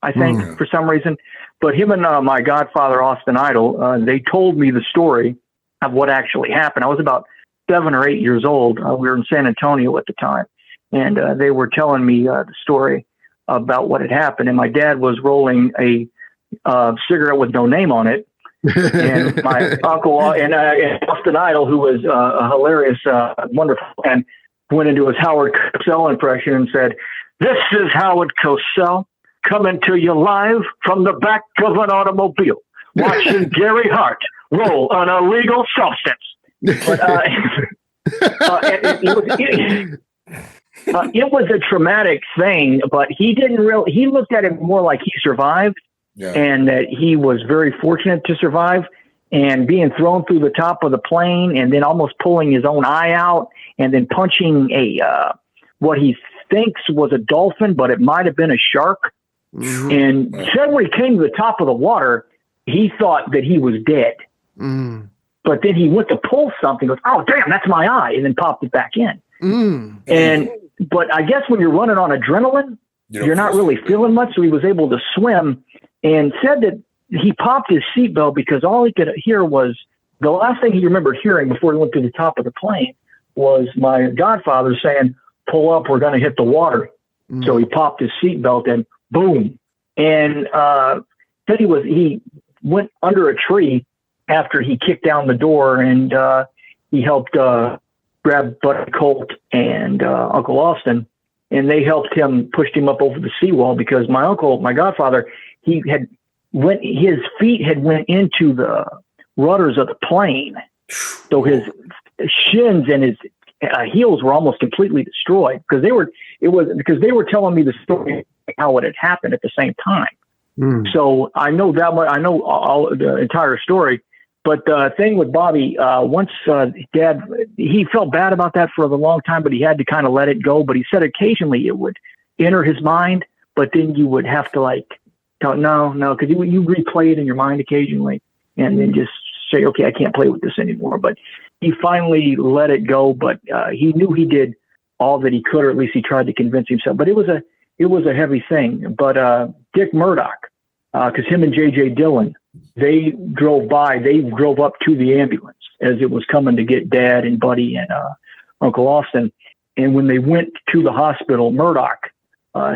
S9: I think, for some reason. But him and my godfather, Austin Idol, they told me the story of what actually happened. I was about 7 or 8 years old. We were in San Antonio at the time, and they were telling me the story about what had happened. And my dad was rolling a cigarette with no name on it. And my uncle and Austin Idol, who was a hilarious, wonderful man, went into his Howard Cosell impression and said, "This is Howard Cosell coming to you live from the back of an automobile, watching Gary Hart roll an illegal substance." But, it was a traumatic thing, but he looked at it more like he survived. Yeah. And that he was very fortunate to survive, and being thrown through the top of the plane and then almost pulling his own eye out and then punching what he thinks was a dolphin, but it might have been a shark. Mm-hmm. And said when he came to the top of the water, he thought that he was dead. Mm. But then he went to pull something, goes, "Oh, damn, that's my eye," and then popped it back in. Mm. But I guess when you're running on adrenaline, you're not really feeling much. So he was able to swim. And said that he popped his seatbelt because all he could hear was, the last thing he remembered hearing before he went to the top of the plane was my godfather saying, "Pull up, we're going to hit the water." Mm. So he popped his seatbelt and boom. And said he went under a tree after he kicked down the door, and he helped grab Buddy Colt and Uncle Austin, and they helped him, pushed him up over the seawall because my godfather, his feet had went into the rudders of the plane. So his shins and his heels were almost completely destroyed because they were telling me the story how it had happened at the same time. Mm. So I know that much. I know all the entire story. But the thing with Bobby, once Dad, he felt bad about that for a long time, but he had to kind of let it go. But he said occasionally it would enter his mind, but then you would have to no, because you replay it in your mind occasionally and then just say, "Okay, I can't play with this anymore." But he finally let it go, but he knew he did all that he could, or at least he tried to convince himself. But it was a heavy thing. But Dick Murdoch, because him and J.J. Dillon, they drove up to the ambulance as it was coming to get Dad and Buddy and Uncle Austin. And when they went to the hospital, Murdoch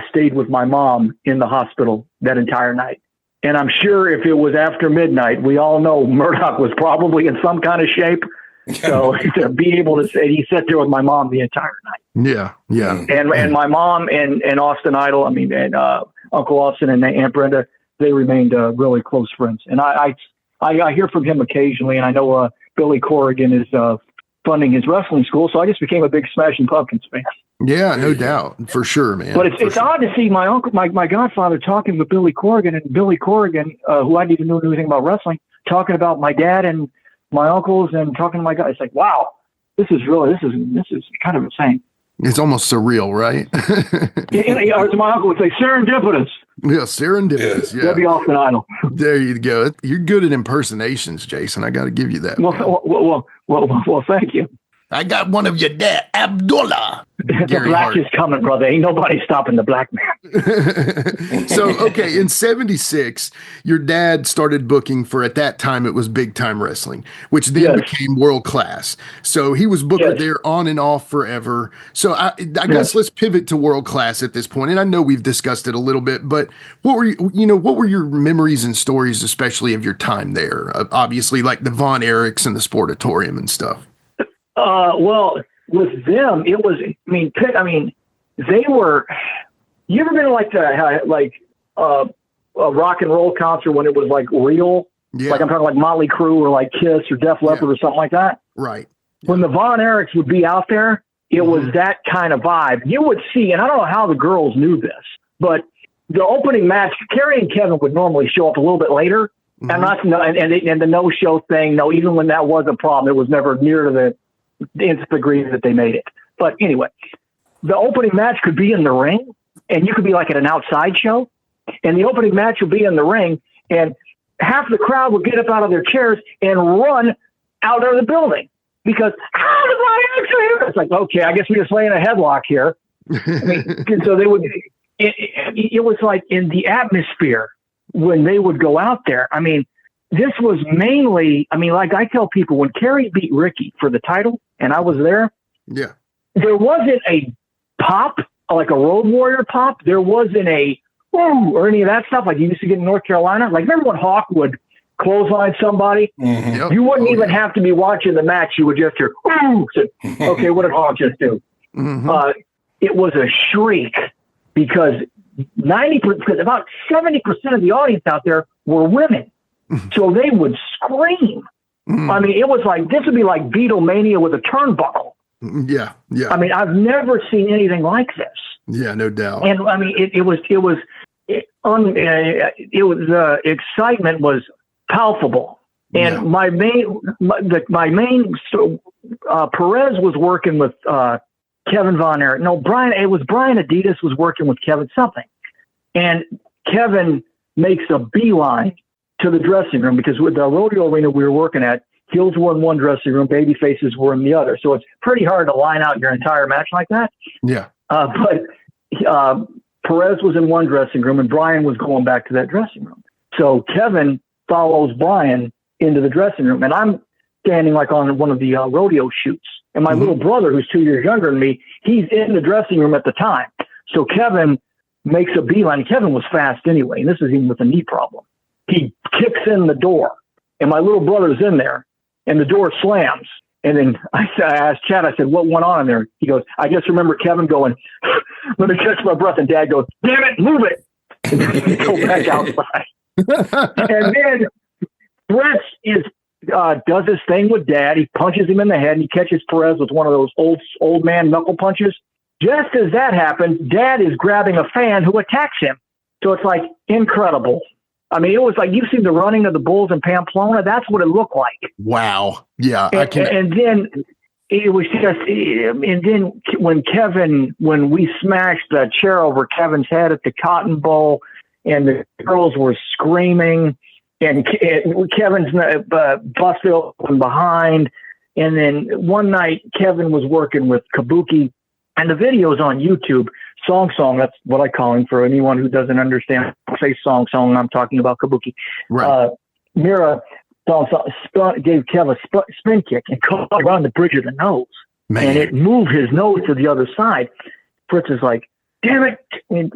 S9: stayed with my mom in the hospital that entire night. And I'm sure if it was after midnight, we all know Murdoch was probably in some kind of shape. So to be able to say, he sat there with my mom the entire night. Yeah. Yeah. And my mom and Austin Idol, and Uncle Austin and Aunt Brenda, they remained really close friends. And I hear from him occasionally, and I know Billy Corrigan is funding his wrestling school, so I just became a big Smashing Pumpkins fan.
S5: Yeah, no doubt, for sure, man.
S9: But it's odd to see my uncle, my godfather, talking with Billy Corrigan, and Billy Corrigan, who I didn't even know anything about wrestling, talking about my dad and my uncles, and talking to my guy. It's like, wow, this is kind of insane.
S5: It's almost surreal, right?
S9: As my uncle would say, serendipitous.
S5: Yeah, serendipitous. Yeah.
S9: That'd be Austin Idol.
S5: There you go. You're good at impersonations, Jason. I got to give you that.
S9: Well, thank you.
S5: I got one of your dad, Abdullah.
S9: The black is coming, brother. Ain't nobody stopping the black man.
S5: So, okay, in 76, your dad started booking for, at that time, it was Big Time Wrestling, which then became World Class. So he was booker there on and off forever. So I guess let's pivot to World Class at this point. And I know we've discussed it a little bit, but what were your memories and stories, especially of your time there? Obviously, like the Von Erichs and the Sportatorium and stuff.
S9: Well, with them, it was, they were, you ever been to a rock and roll concert when it was like real? Yeah. Like I'm talking like Motley Crue or like Kiss or Def Leppard or something like that?
S5: Right.
S9: Yeah. When the Von Erichs would be out there, it was that kind of vibe. You would see, and I don't know how the girls knew this, but the opening match, Kerry and Kevin would normally show up a little bit later. Mm-hmm. And the no-show thing, even when that was a problem, it was never near to the nth degree that they made it. But anyway, the opening match could be in the ring, and you could be like at an outside show, and the opening match would be in the ring, and half the crowd would get up out of their chairs and run out of the building because it's like, okay, I guess we just lay in a headlock here. So they would, it was like in the atmosphere when they would go out there. I mean, this was mainly, I mean, like I tell people, when Kerry beat Ricky for the title and I was there,
S5: yeah,
S9: there wasn't a pop, like a Road Warrior pop. There wasn't a, ooh, or any of that stuff like you used to get in North Carolina. Like, remember when Hawk would clothesline somebody?
S5: Mm-hmm. Yep.
S9: You wouldn't even have to be watching the match. You would just hear, ooh. So, okay, what did Hawk just do?
S5: Mm-hmm.
S9: It was a shriek because because about 70% of the audience out there were women. So they would scream. I mean, it was like, this would be like Beatlemania with a turnbuckle.
S5: Yeah, yeah.
S9: I mean, I've never seen anything like this.
S5: Yeah, no doubt.
S9: And I mean, excitement was palpable. And my main Perez was working with Kevin Von Erich. No, Brian Adidas was working with Kevin something. And Kevin makes a beeline to the dressing room because with the rodeo arena we were working at, heels were in one dressing room, baby faces were in the other. So it's pretty hard to line out your entire match like that.
S5: Yeah.
S9: But Perez was in one dressing room and Brian was going back to that dressing room. So Kevin follows Brian into the dressing room and I'm standing like on one of the rodeo shoots. And my little brother, who's 2 years younger than me, he's in the dressing room at the time. So Kevin makes a beeline. Kevin was fast anyway, and this is even with a knee problem. He kicks in the door, and my little brother's in there, and the door slams. And then I asked Chad, I said, what went on in there? He goes, I just remember Kevin going, let me catch my breath. And Dad goes, damn it, move it. And then we go back outside. And then Brett does his thing with Dad. He punches him in the head, and he catches Perez with one of those old man knuckle punches. Just as that happens, Dad is grabbing a fan who attacks him. So it's like incredible. I mean, it was like, you've seen the running of the bulls in Pamplona. That's what it looked like.
S5: Wow. Yeah.
S9: And then it was just, and then when we smashed the chair over Kevin's head at the Cotton Bowl and the girls were screaming and Kevin's busted open behind. And then one night Kevin was working with Kabuki. And the video's on YouTube. Song, that's what I call him for anyone who doesn't understand. I say song, I'm talking about Kabuki.
S5: Right.
S9: Mira gave Kev a spin kick and caught around the bridge of the nose. Man. And it moved his nose to the other side. Fritz is like, damn it. And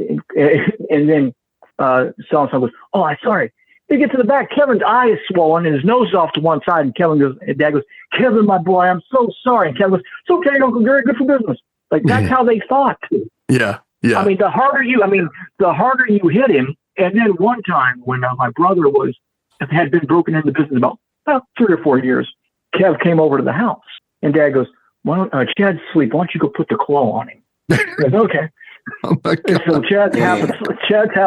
S9: then Song goes, oh, I'm sorry. They get to the back. Kevin's eye is swollen and his nose is off to one side. And Dad goes, Kevin, my boy, I'm so sorry. And Kevin goes, it's okay, Uncle Gary, good for business. Like, that's how they thought.
S5: Yeah, yeah.
S9: I mean, the harder you hit him. And then one time when my brother had been broken into business about 3 or 4 years, Kev came over to the house. And Dad goes, Chad's asleep. Why don't you go put the claw on him? He goes, okay.
S5: Oh my God.
S9: So Chad's half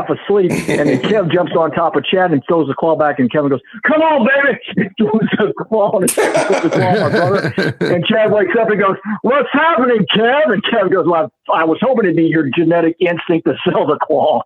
S9: asleep, and then Kev jumps on top of Chad and throws the claw back, and Kevin goes, come on, baby! He throws the claw on my brother. And Chad wakes up and goes, what's happening, Kev? And Kev goes, well, I was hoping it'd be your genetic instinct to sell the claw.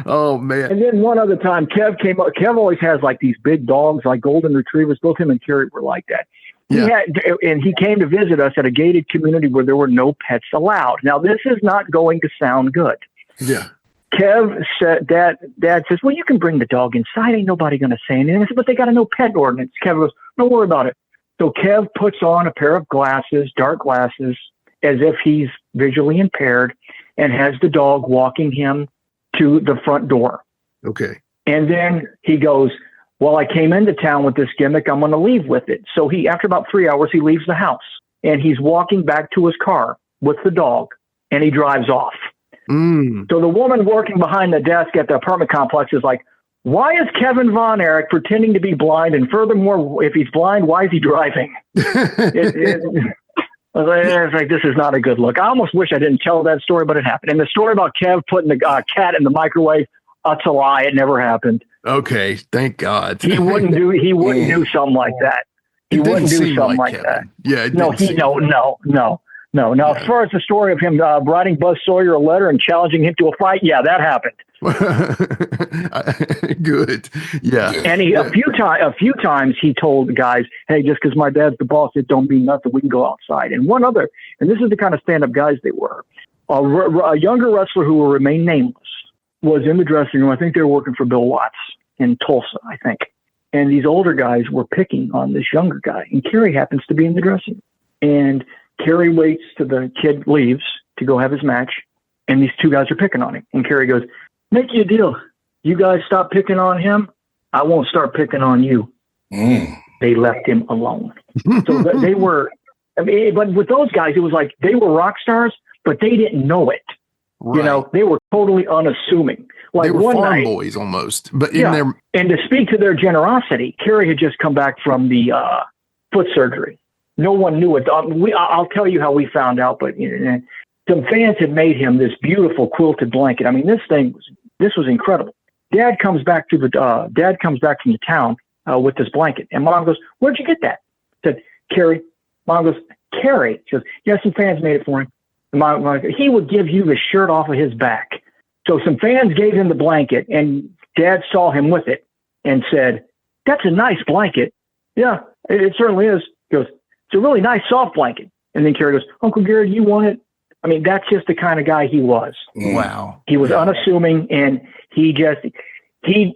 S5: Oh, man.
S9: And then one other time, Kev came up. Kev always has like these big dogs, like golden retrievers. Both him and Kerry were like that.
S5: Yeah.
S9: He came to visit us at a gated community where there were no pets allowed. Now, this is not going to sound good.
S5: Yeah.
S9: Kev said, Dad says, well, you can bring the dog inside. Ain't nobody going to say anything. I said, but they got a no pet ordinance. Kev goes, don't worry about it. So Kev puts on a pair of glasses, dark glasses, as if he's visually impaired, and has the dog walking him to the front door.
S5: Okay.
S9: And then he goes, well, I came into town with this gimmick. I'm going to leave with it. So after about 3 hours, he leaves the house and he's walking back to his car with the dog and he drives off. So the woman working behind the desk at the apartment complex is like, why is Kevin Von Erich pretending to be blind? And furthermore, if he's blind, why is he driving? It's like, this is not a good look. I almost wish I didn't tell that story, but it happened. And the story about Kev putting the cat in the microwave, that's a lie. It never happened.
S5: Okay, thank God.
S9: He wouldn't do something like that. He wouldn't do something like that.
S5: Yeah.
S9: No. Now, as far as the story of him writing Buzz Sawyer a letter and challenging him to a fight, yeah, that happened.
S5: Good. Yeah.
S9: And a few times he told the guys, "Hey, just because my dad's the boss, it don't mean nothing. We can go outside." And one other, and this is the kind of stand-up guys they were. A younger wrestler who will remain nameless was in the dressing room. I think they were working for Bill Watts in Tulsa, I think. And these older guys were picking on this younger guy. And Kerry happens to be in the dressing room. And Kerry waits till the kid leaves to go have his match. And these two guys are picking on him. And Kerry goes, "Make you a deal. You guys stop picking on him, I won't start picking on you." They left him alone. So they were, I mean, but with those guys, it was like they were rock stars, but they didn't know it. Right. You know, they were totally unassuming. Like
S5: they were
S9: one
S5: farm
S9: night,
S5: boys almost. But in their
S9: and to speak to their generosity, Kerry had just come back from the foot surgery. No one knew it. I'll tell you how we found out, but some fans had made him this beautiful quilted blanket. I mean, this was incredible. Dad comes back from the town with this blanket, and Mom goes, "Where'd you get that?" I said, "Kerry." Mom goes, "Kerry?" She goes, "Yeah, some fans made it for him." And Mom goes, "He would give you the shirt off of his back." So some fans gave him the blanket, and Dad saw him with it and said, "That's a nice blanket." "Yeah, it certainly is." He goes, "It's a really nice soft blanket." And then Kerry goes, "Uncle Gary, you want it?" I mean, that's just the kind of guy he was.
S5: Wow.
S9: He was unassuming, and I mean,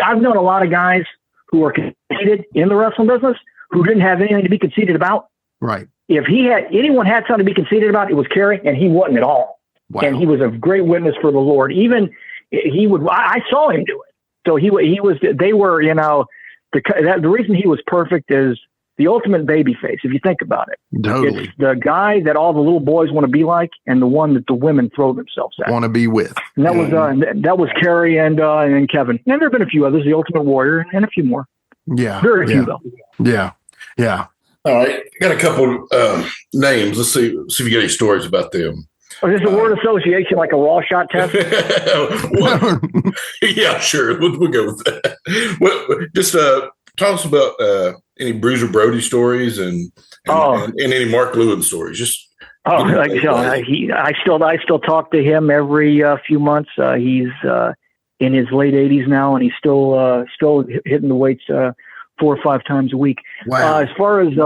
S9: I've known a lot of guys who were conceited in the wrestling business who didn't have anything to be conceited about.
S5: Right.
S9: If anyone had something to be conceited about, it was Kerry, and he wasn't at all. Wow. And he was a great witness for the Lord. Even I saw him do it. So he was, they were, you know, the reason he was perfect is the ultimate baby face, if you think about it.
S5: Totally.
S9: It's the guy that all the little boys want to be like, and the one that the women throw themselves at.
S5: Want to be with.
S9: And that was Kerry and Kevin. And there have been a few others, the Ultimate Warrior, and a few more.
S5: Yeah.
S9: Very few, though.
S5: Yeah. Yeah.
S6: All right. Got a couple names. Let's see if you got any stories about them.
S9: Oh, is this a word association like a raw shot test?
S6: Yeah, sure. We'll go with that. Well, just talk us about any Bruiser Brody stories and any Mark Lewin stories. Just
S9: I still talk to him every few months. He's in his late 80s now, and he's still hitting the weights 4 or 5 times a week.
S5: Wow.
S9: As far as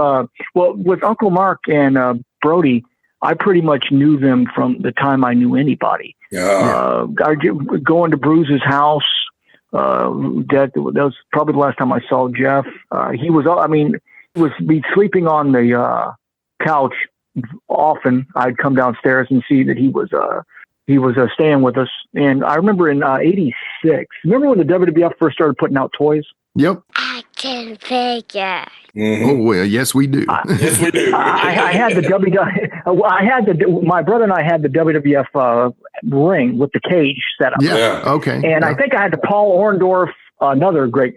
S9: with Uncle Mark and Brody, I pretty much knew them from the time I knew anybody.
S6: Yeah.
S9: Going to Bruiser's house. That was probably the last time I saw Jeff. He was sleeping on the couch often. I'd come downstairs and see that he was staying with us. And I remember in '86. Remember when the WWF first started putting out toys?
S5: Yep.
S10: Action figure.
S5: Mm-hmm. Oh well, yes we do.
S6: Yes we do.
S9: I had the my brother and I had the WWF ring with the cage set up.
S5: Yeah. Okay.
S9: And I think I had the Paul Orndorff, another great,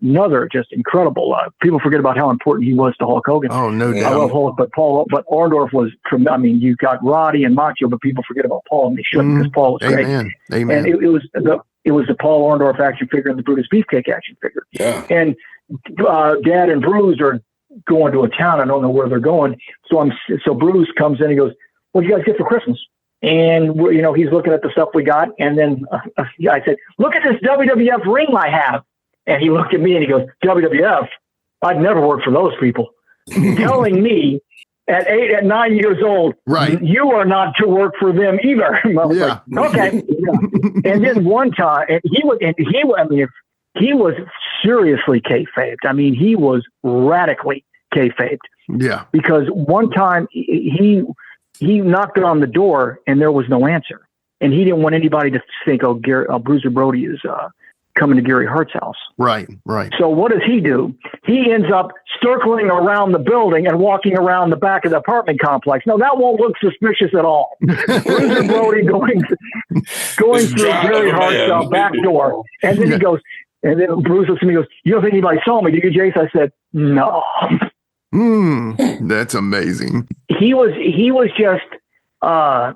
S9: another just incredible. People forget about how important he was to Hulk Hogan.
S5: Oh no doubt.
S9: I love Hulk, but Orndorff was tremendous. I mean, you got Roddy and Macho, but people forget about Paul, and they shouldn't because Paul was great.
S5: Amen.
S9: And it was the Paul Orndorff action figure and the Brutus Beefcake action figure.
S6: Yeah.
S9: And Dad and Bruce are going to a town. I don't know where they're going. So Bruce comes in and goes, "What did you guys get for Christmas?" And he's looking at the stuff we got. And then I said, "Look at this WWF ring I have." And he looked at me and he goes, "WWF? I'd never work for those people." Telling me at 9 years old,
S5: right,
S9: you are not to work for them either. I was like, okay. Yeah. And then one time, he was seriously kayfabed. I mean, he was radically kayfabed.
S5: Yeah.
S9: Because one time he knocked on the door and there was no answer, and he didn't want anybody to think, Bruiser Brody is coming to Gary Hart's house.
S5: Right.
S9: So what does he do? He ends up circling around the building and walking around the back of the apartment complex. No, that won't look suspicious at all. Bruiser Brody going through Gary Hart's back door, and then he goes, and then Bruce looks at me and goes, "You don't think anybody saw me, do you, Jace?" I said, "No."
S5: That's amazing.
S9: He was just, I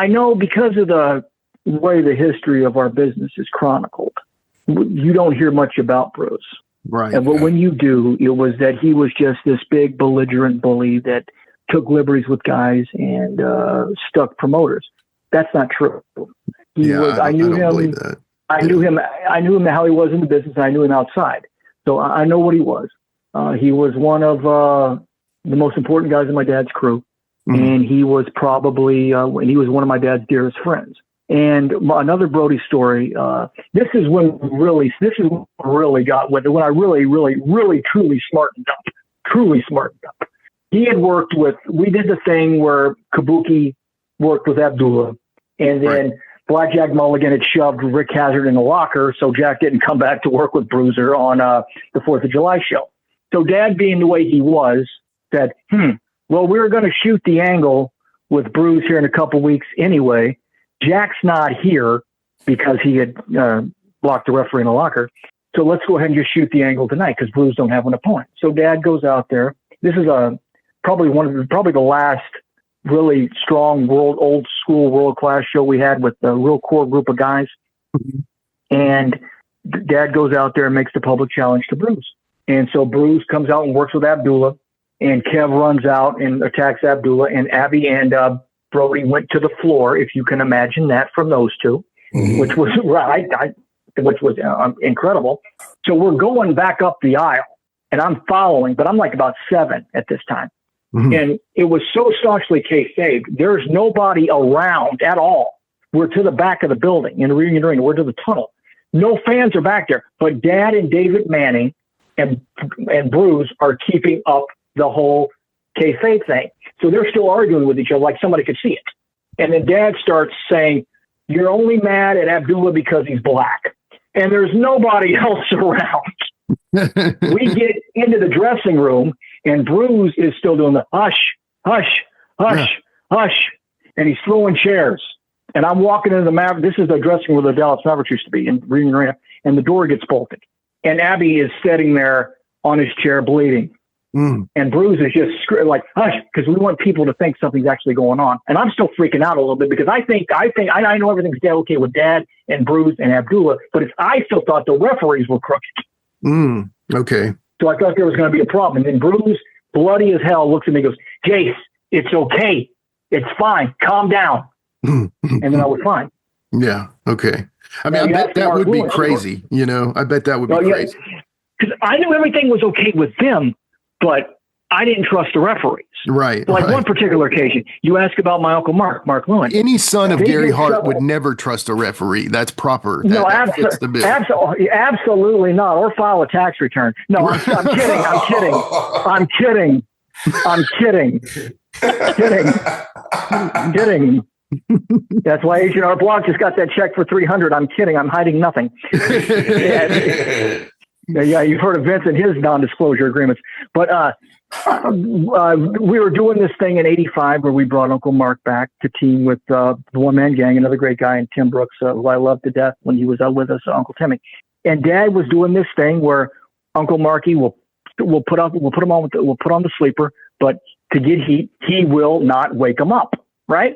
S9: know because of the way the history of our business is chronicled, you don't hear much about Bruce.
S5: Right.
S9: But when you do, it was that he was just this big belligerent bully that took liberties with guys and stuck promoters. That's not true.
S5: I don't believe that.
S9: I knew him how he was in the business, and I knew him outside. So I know what he was. He was one of the most important guys in my dad's crew. And he was probably, he was one of my dad's dearest friends. And another Brody story, this is when really got with it, when I really, truly smartened up. He had worked with, we did the thing where Kabuki worked with Abdullah, and then Blackjack Mulligan had shoved Rick Hazard in the locker, so Jack didn't come back to work with Bruiser on the 4th of July show. So Dad, being the way he was, said, well, we're going to shoot the angle with Bruce here in a couple weeks anyway. Jack's not here because he had blocked the referee in the locker. So let's go ahead and just shoot the angle tonight because Bruce don't have an opponent. So Dad goes out there. This is probably the last really strong old school world-class show we had with a real core group of guys. And Dad goes out there and makes the public challenge to Bruce. And so Bruce comes out and works with Abdullah, and Kev runs out and attacks Abdullah, and Abby and Brody went to the floor, if you can imagine that, from those two, which was incredible. So we're going back up the aisle, and I'm following, but I'm like about 7 at this time. And it was so staunchly kayfabe. There's nobody around at all. We're to the back of the building in the Reunion Arena. We're to the tunnel. No fans are back there, but Dad and David Manning and Bruce are keeping up the whole kayfabe thing. So they're still arguing with each other like somebody could see it. And then Dad starts saying, you're only mad at Abdullah because he's black. And there's nobody else around. We get into the dressing room, and Bruce is still doing the hush, hush, hush, hush. And he's throwing chairs. And I'm walking into the Maverick. This is the dressing room where the Dallas Mavericks used to be in Reunion Arena. And the door gets bolted. And Abby is sitting there on his chair bleeding. And Bruce is just like, hush, because we want people to think something's actually going on. And I'm still freaking out a little bit because I know everything's okay with Dad and Bruce and Abdullah, but I still thought the referees were crooked.
S5: Okay.
S9: So I thought there was going to be a problem. And then Bruce, bloody as hell, looks at me and goes, Jace, it's okay. It's fine. Calm down. And then I was fine.
S5: Yeah. Okay. I mean, I bet that would be crazy. You know, I bet that would be crazy.
S9: Because I knew everything was okay with them, but I didn't trust the referees.
S5: Right.
S9: Like one particular occasion, you ask about my Uncle Mark Lewin.
S5: Any son of Gary Hart would never trust a referee. That's proper. That fits the bill.
S9: Absolutely not. Or file a tax return. No, I'm kidding. That's why H&R Block just got that check for $300. I'm kidding. I'm hiding nothing. Yeah, you've heard of Vince and his non-disclosure agreements. But we were doing this thing in '85 where we brought Uncle Mark back to team with the One Man Gang, another great guy, and Tim Brooks, who I loved to death when he was out with us, Uncle Timmy. And Dad was doing this thing where Uncle Marky will put on the sleeper, but to get heat, he will not wake him up, right?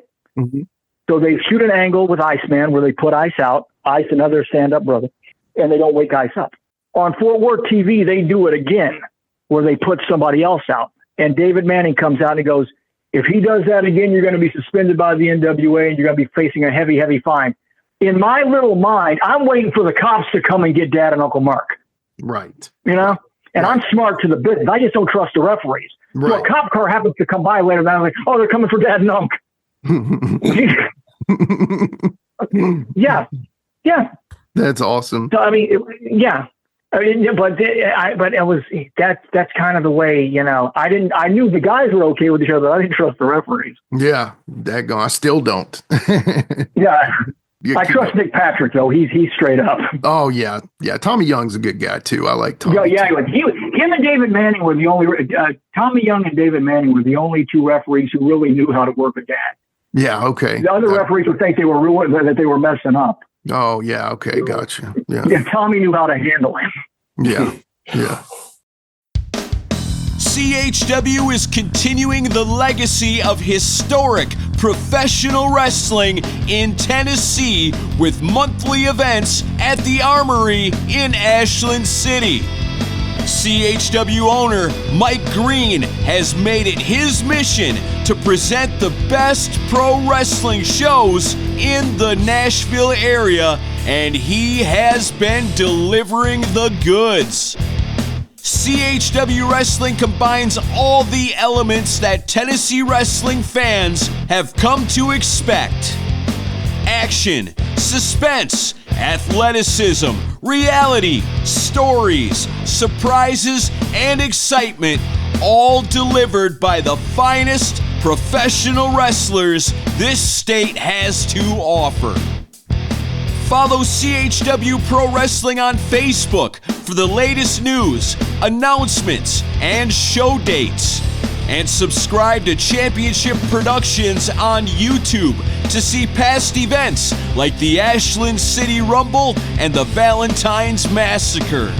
S9: So they shoot an angle with Iceman where they put Ice out, Ice another stand-up brother, and they don't wake Ice up. On Fort Worth TV, they do it again, where they put somebody else out. And David Manning comes out and he goes, if he does that again, you're going to be suspended by the NWA and you're going to be facing a heavy, heavy fine. In my little mind, I'm waiting for the cops to come and get Dad and Uncle Mark.
S5: Right.
S9: You know? And I'm smart to the business. I just don't trust the referees. Right. So a cop car happens to come by later, and I'm like, oh, they're coming for Dad and Unc. Yeah.
S5: That's awesome.
S9: So, I mean, but it was that's kind of the way, you know. I knew the guys were okay with each other. I didn't trust the referees.
S5: Yeah, daggone, I still don't.
S9: Yeah, I trust Nick Patrick though. He's straight up.
S5: Oh yeah. Tommy Young's a good guy too. I like Tommy.
S9: Him and David Manning were the only. Tommy Young and David Manning were the only two referees who really knew how to work with Dad.
S5: Yeah. Okay.
S9: The other referees would think they were that they were messing up.
S5: Oh yeah, okay, gotcha. Yeah,
S9: Tommy knew how to handle him.
S5: Yeah.
S11: CHW is continuing the legacy of historic professional wrestling in Tennessee with monthly events at the Armory in Ashland City. CHW owner Mike Green has made it his mission to present the best pro wrestling shows in the Nashville area, and he has been delivering the goods. CHW Wrestling combines all the elements that Tennessee wrestling fans have come to expect. Action, suspense, athleticism, reality, stories, surprises, and excitement, all delivered by the finest professional wrestlers this state has to offer. Follow CHW Pro Wrestling on Facebook for the latest news, announcements, and show dates. And subscribe to Championship Productions on YouTube to see past events like the Ashland City Rumble and the Valentine's Massacre.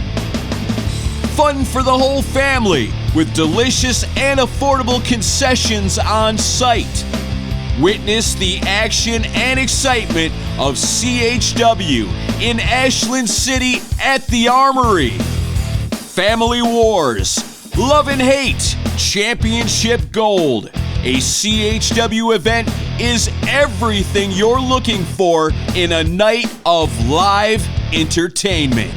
S11: Fun for the whole family with delicious and affordable concessions on site. Witness the action and excitement of CHW in Ashland City at the Armory. Family Wars, Love and Hate, Championship Gold. A CHW event is everything you're looking for in a night of live entertainment.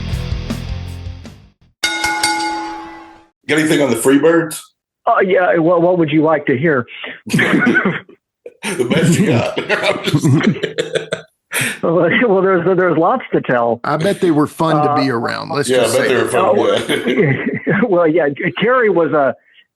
S6: Got anything on the Freebirds?
S9: Yeah. Well, what would you like to hear?
S6: The best you got.
S9: Well, there's lots to tell.
S5: I bet they were fun to be around. Let's just say.
S6: I bet they were fun.
S9: Well, yeah.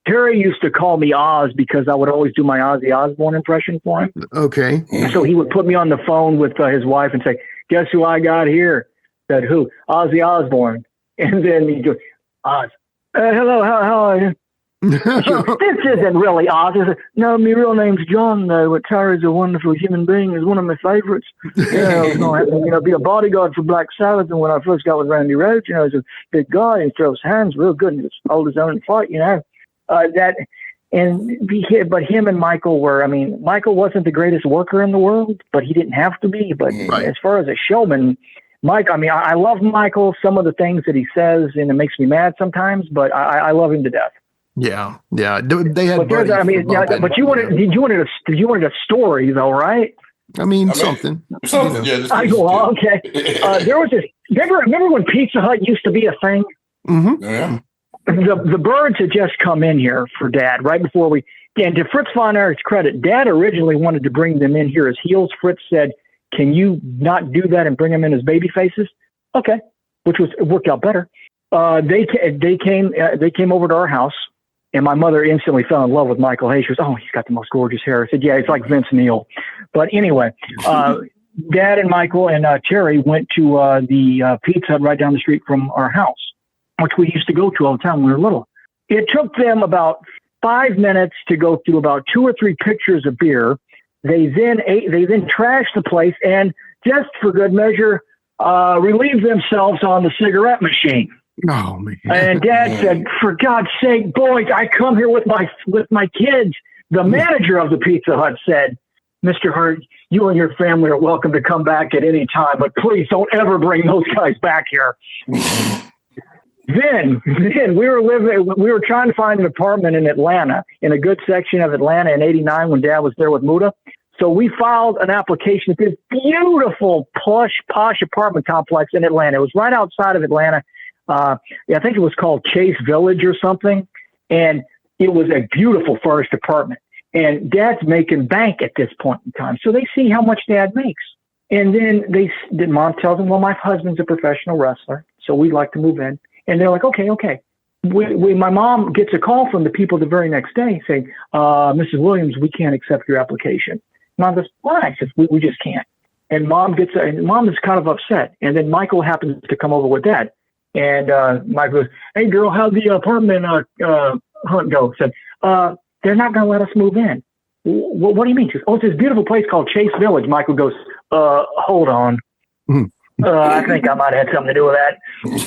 S9: Terry used to call me Oz because I would always do my Ozzy Osbourne impression for him.
S5: Okay.
S9: So he would put me on the phone with his wife and say, "Guess who I got here?" Said, "Who?" "Ozzy Osbourne." And then he'd go, "Oz, hello, how are you?" This isn't really Oz. No, my real name's John, though, but Terry's a wonderful human being. He's one of my favorites. I was going to have to, be a bodyguard for Black Sabbath. And when I first got with Randy Rhoads, he's a big guy and throws hands real good and just hold his own fight, but him and Michael were, Michael wasn't the greatest worker in the world, but he didn't have to be. But as far as a showman, Mike, I love Michael, some of the things that he says, and it makes me mad sometimes, but I love him to death.
S5: Yeah. They had.
S9: But you wanted a story, though, right?
S5: Something.
S6: Something. Yeah.
S9: Okay. There was this. Remember when Pizza Hut used to be a thing?
S5: Mm-hmm.
S6: Yeah.
S9: The Birds had just come in here for Dad right before we. And to Fritz von Erich's credit, Dad originally wanted to bring them in here as heels. Fritz said, "Can you not do that and bring them in as baby faces?" Okay, it worked out better. They came over to our house. And my mother instantly fell in love with Michael Hayes. She goes, "Oh, he's got the most gorgeous hair." I said, "Yeah, it's like Vince Neil." But anyway, Dad and Michael and Terry went to the Pizza Hut right down the street from our house, which we used to go to all the time when we were little. It took them about 5 minutes to go through about 2 or 3 pictures of beer. They then trashed the place and, just for good measure, relieved themselves on the cigarette machine.
S5: Oh, man.
S9: And Dad said, "For God's sake, boys, I come here with my kids." The manager of the Pizza Hut said, "Mr. Hart, you and your family are welcome to come back at any time, but please don't ever bring those guys back here." Then we were trying to find an apartment in Atlanta, in a good section of Atlanta in '89 when Dad was there with Muta. So we filed an application at this beautiful, posh apartment complex in Atlanta. It was right outside of Atlanta. I think it was called Chase Village or something. And it was a beautiful furnished apartment. And Dad's making bank at this point in time. So they see how much Dad makes. And then Mom tells them, "Well, my husband's a professional wrestler, so we'd like to move in." And they're like, okay. My mom gets a call from the people the very next day saying, "Mrs. Williams, we can't accept your application." Mom goes, "Why?" I said, we just can't. And Mom is kind of upset. And then Michael happens to come over with Dad. And Michael goes, "Hey, girl, how'd the apartment hunt go?" I said, "They're not going to let us move in." What do you mean? She goes, "Oh, it's this beautiful place called Chase Village." Michael goes, "Hold on. I think I might have had something to do with that."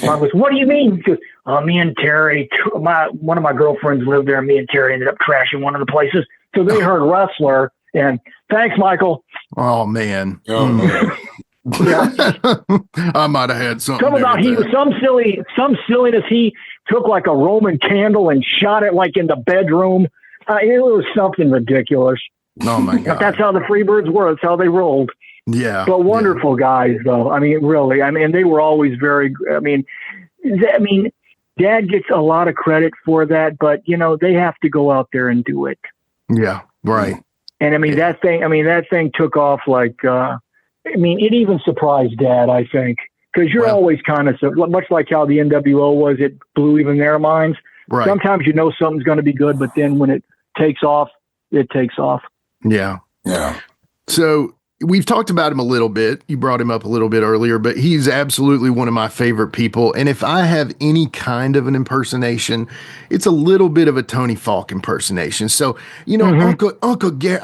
S9: Mom goes, "What do you mean?" She goes, "Me and Terry, one of my girlfriends lived there. Me and Terry ended up trashing one of the places. So they heard wrestler. And thanks, Michael."
S5: Oh, man.
S9: Yeah.
S5: I might have had something.
S9: Some silliness. took like a Roman candle and shot it like in the bedroom. It was something ridiculous.
S5: Oh my God.
S9: But that's how the Freebirds were. That's how they rolled.
S5: Yeah.
S9: But wonderful guys, though. I mean, really. I mean, they were always very. I mean, Dad gets a lot of credit for that, but they have to go out there and do it.
S5: Yeah. Right.
S9: And I mean, that thing took off like. It even surprised Dad, I think, because you're always kind of much like how the NWO was. It blew even their minds.
S5: Right.
S9: Sometimes something's going to be good, but then when it takes off, it takes off.
S5: Yeah.
S4: Yeah.
S5: So we've talked about him a little bit. You brought him up a little bit earlier, but he's absolutely one of my favorite people. And if I have any kind of an impersonation, it's a little bit of a Tony Falk impersonation. So, Uncle Gary,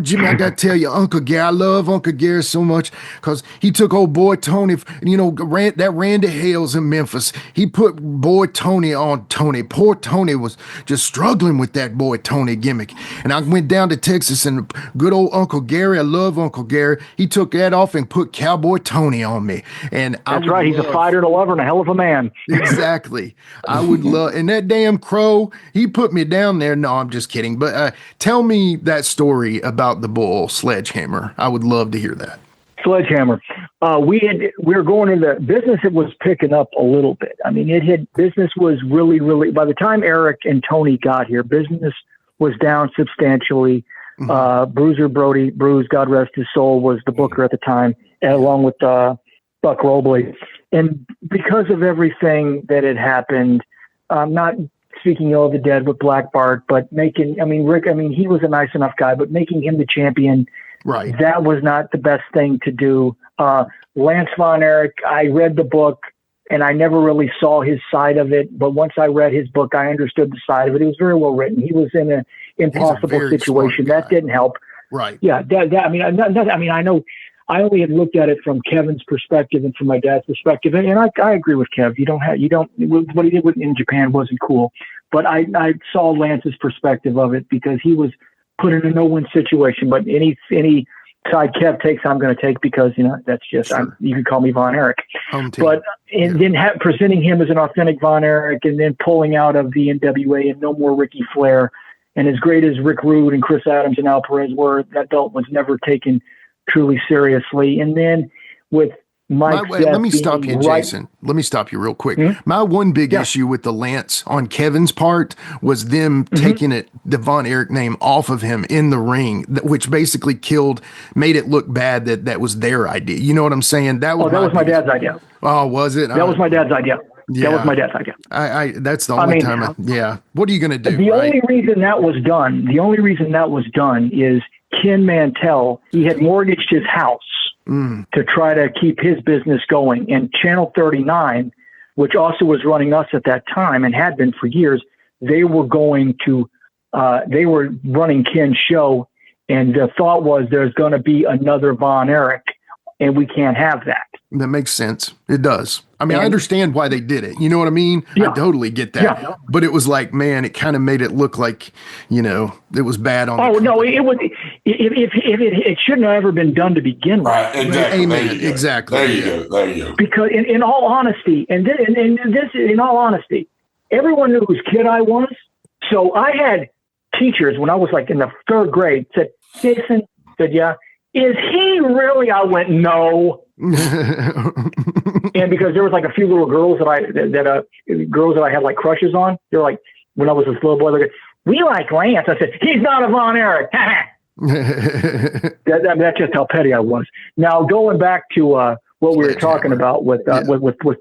S5: Jimmy, I got to tell you, Uncle Gary, I love Uncle Gary so much because he took old boy Tony, ran to Hales in Memphis. He put boy Tony on Tony. Poor Tony was just struggling with that boy Tony gimmick. And I went down to Texas and good old Uncle Gary, I love Uncle Gary, he took that off and put Cowboy Tony on me. And
S9: that's right. He's a fighter and a lover and a hell of a man.
S5: Exactly. I would love, and that damn crow, he put me down there. No, I'm just kidding. But tell me that story about the bull Sledgehammer. I would love to hear that.
S9: Sledgehammer. We were going into business. It was picking up a little bit. I mean, business was really, really, by the time Erich and Tony got here, business was down substantially. Bruiser Brody, Bruce, God rest his soul, was the booker at the time, along with Buck Robley. And because of everything that had happened, not speaking of the dead with Black Bart, but Rick, he was a nice enough guy, but making him the champion,
S5: right?
S9: That was not the best thing to do. Lance Von Erich, I read the book and I never really saw his side of it. But once I read his book, I understood the side of it. It was very well written. He was in an impossible situation. That didn't help.
S5: Right.
S9: Yeah. I know I only had looked at it from Kevin's perspective and from my dad's perspective. And I agree with Kev. What he did in Japan wasn't cool, but I saw Lance's perspective of it because he was put in a no-win situation, but any side Kev takes, I'm going to take because, that's just, sure. You can call me Von Erich. But then presenting him as an authentic Von Erich and then pulling out of the NWA and no more Ricky Flair. And as great as Rick Rude and Chris Adams and Al Perez were, that belt was never taken truly seriously. And then with
S5: let me stop you, Jason. Let me stop you real quick. Mm-hmm. My one big issue with the Lance on Kevin's part was them taking the Von Erich name off of him in the ring, which basically made it look bad that was their idea. You know what I'm saying? That was
S9: my dad's idea.
S5: Oh, was it?
S9: That was my dad's idea. Yeah. That was my dad's idea.
S5: That's the only time. What are you going to do?
S9: The only reason that was done is Ken Mantell. He had mortgaged his house to try to keep his business going. And Channel 39, which also was running us at that time and had been for years, they were running Ken's show. And the thought was there's going to be another Von Erich, and we can't have that.
S5: That makes sense. It does. I mean, I understand why they did it. You know what I mean? Yeah. I totally get that. Yeah. But it was like, man, it kind of made it look like, it was bad on.
S9: Oh, no, it would. It shouldn't have ever been done to begin with.
S4: Right. Exactly.
S5: Amen. Exactly.
S4: There you go.
S9: Because in all honesty, in all honesty, everyone knew whose kid I was. So I had teachers when I was like in the third grade said, Jason, yeah, is he really? I went, no. And because there was like a few little girls that I had like crushes on. They're like, when I was this little boy, like, we like Lance. I said, he's not a Von Erich. That's just how petty I was. Now going back to what we were talking about with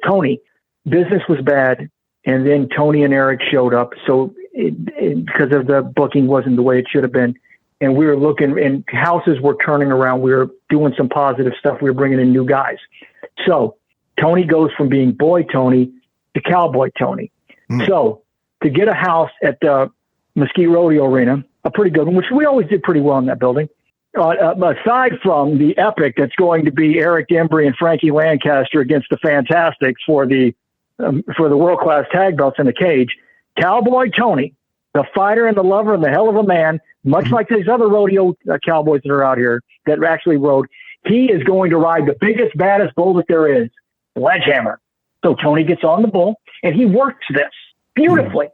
S9: Tony, business was bad, and then Tony and Erich showed up. So because of the booking wasn't the way it should have been. And we were looking, and houses were turning around. We were doing some positive stuff. We were bringing in new guys. So Tony goes from being boy Tony to cowboy Tony. So to get a house at the Mesquite Rodeo Arena, a pretty good one, which we always did pretty well in that building. Aside from the epic that's going to be Eric Embry and Frankie Lancaster against the Fantastics for the world-class tag belts in the cage, Cowboy Tony, the fighter and the lover and the hell of a man, much like these other rodeo cowboys that are out here that actually rode, he is going to ride the biggest, baddest bull that there is, Sledgehammer. So Tony gets on the bull, and he works this. beautifully.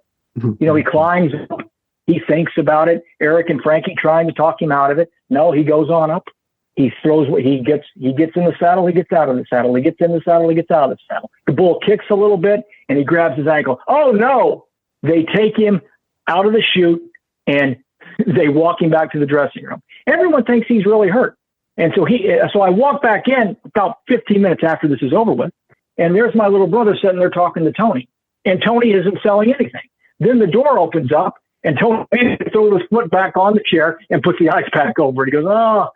S9: He climbs up. He thinks about it. Erich and Frankie trying to talk him out of it. No, he goes on up. He gets in the saddle. He gets out of the saddle. He gets in the saddle. He gets out of the saddle. The bull kicks a little bit and he grabs his ankle. Oh no! They take him out of the chute and they walk him back to the dressing room. Everyone thinks he's really hurt. And so I walk back in about 15 minutes after this is over with. And there's my little brother sitting there talking to Tony. And Tony isn't selling anything. Then the door opens up and Tony throws his foot back on the chair and puts the ice pack over it. He goes, oh,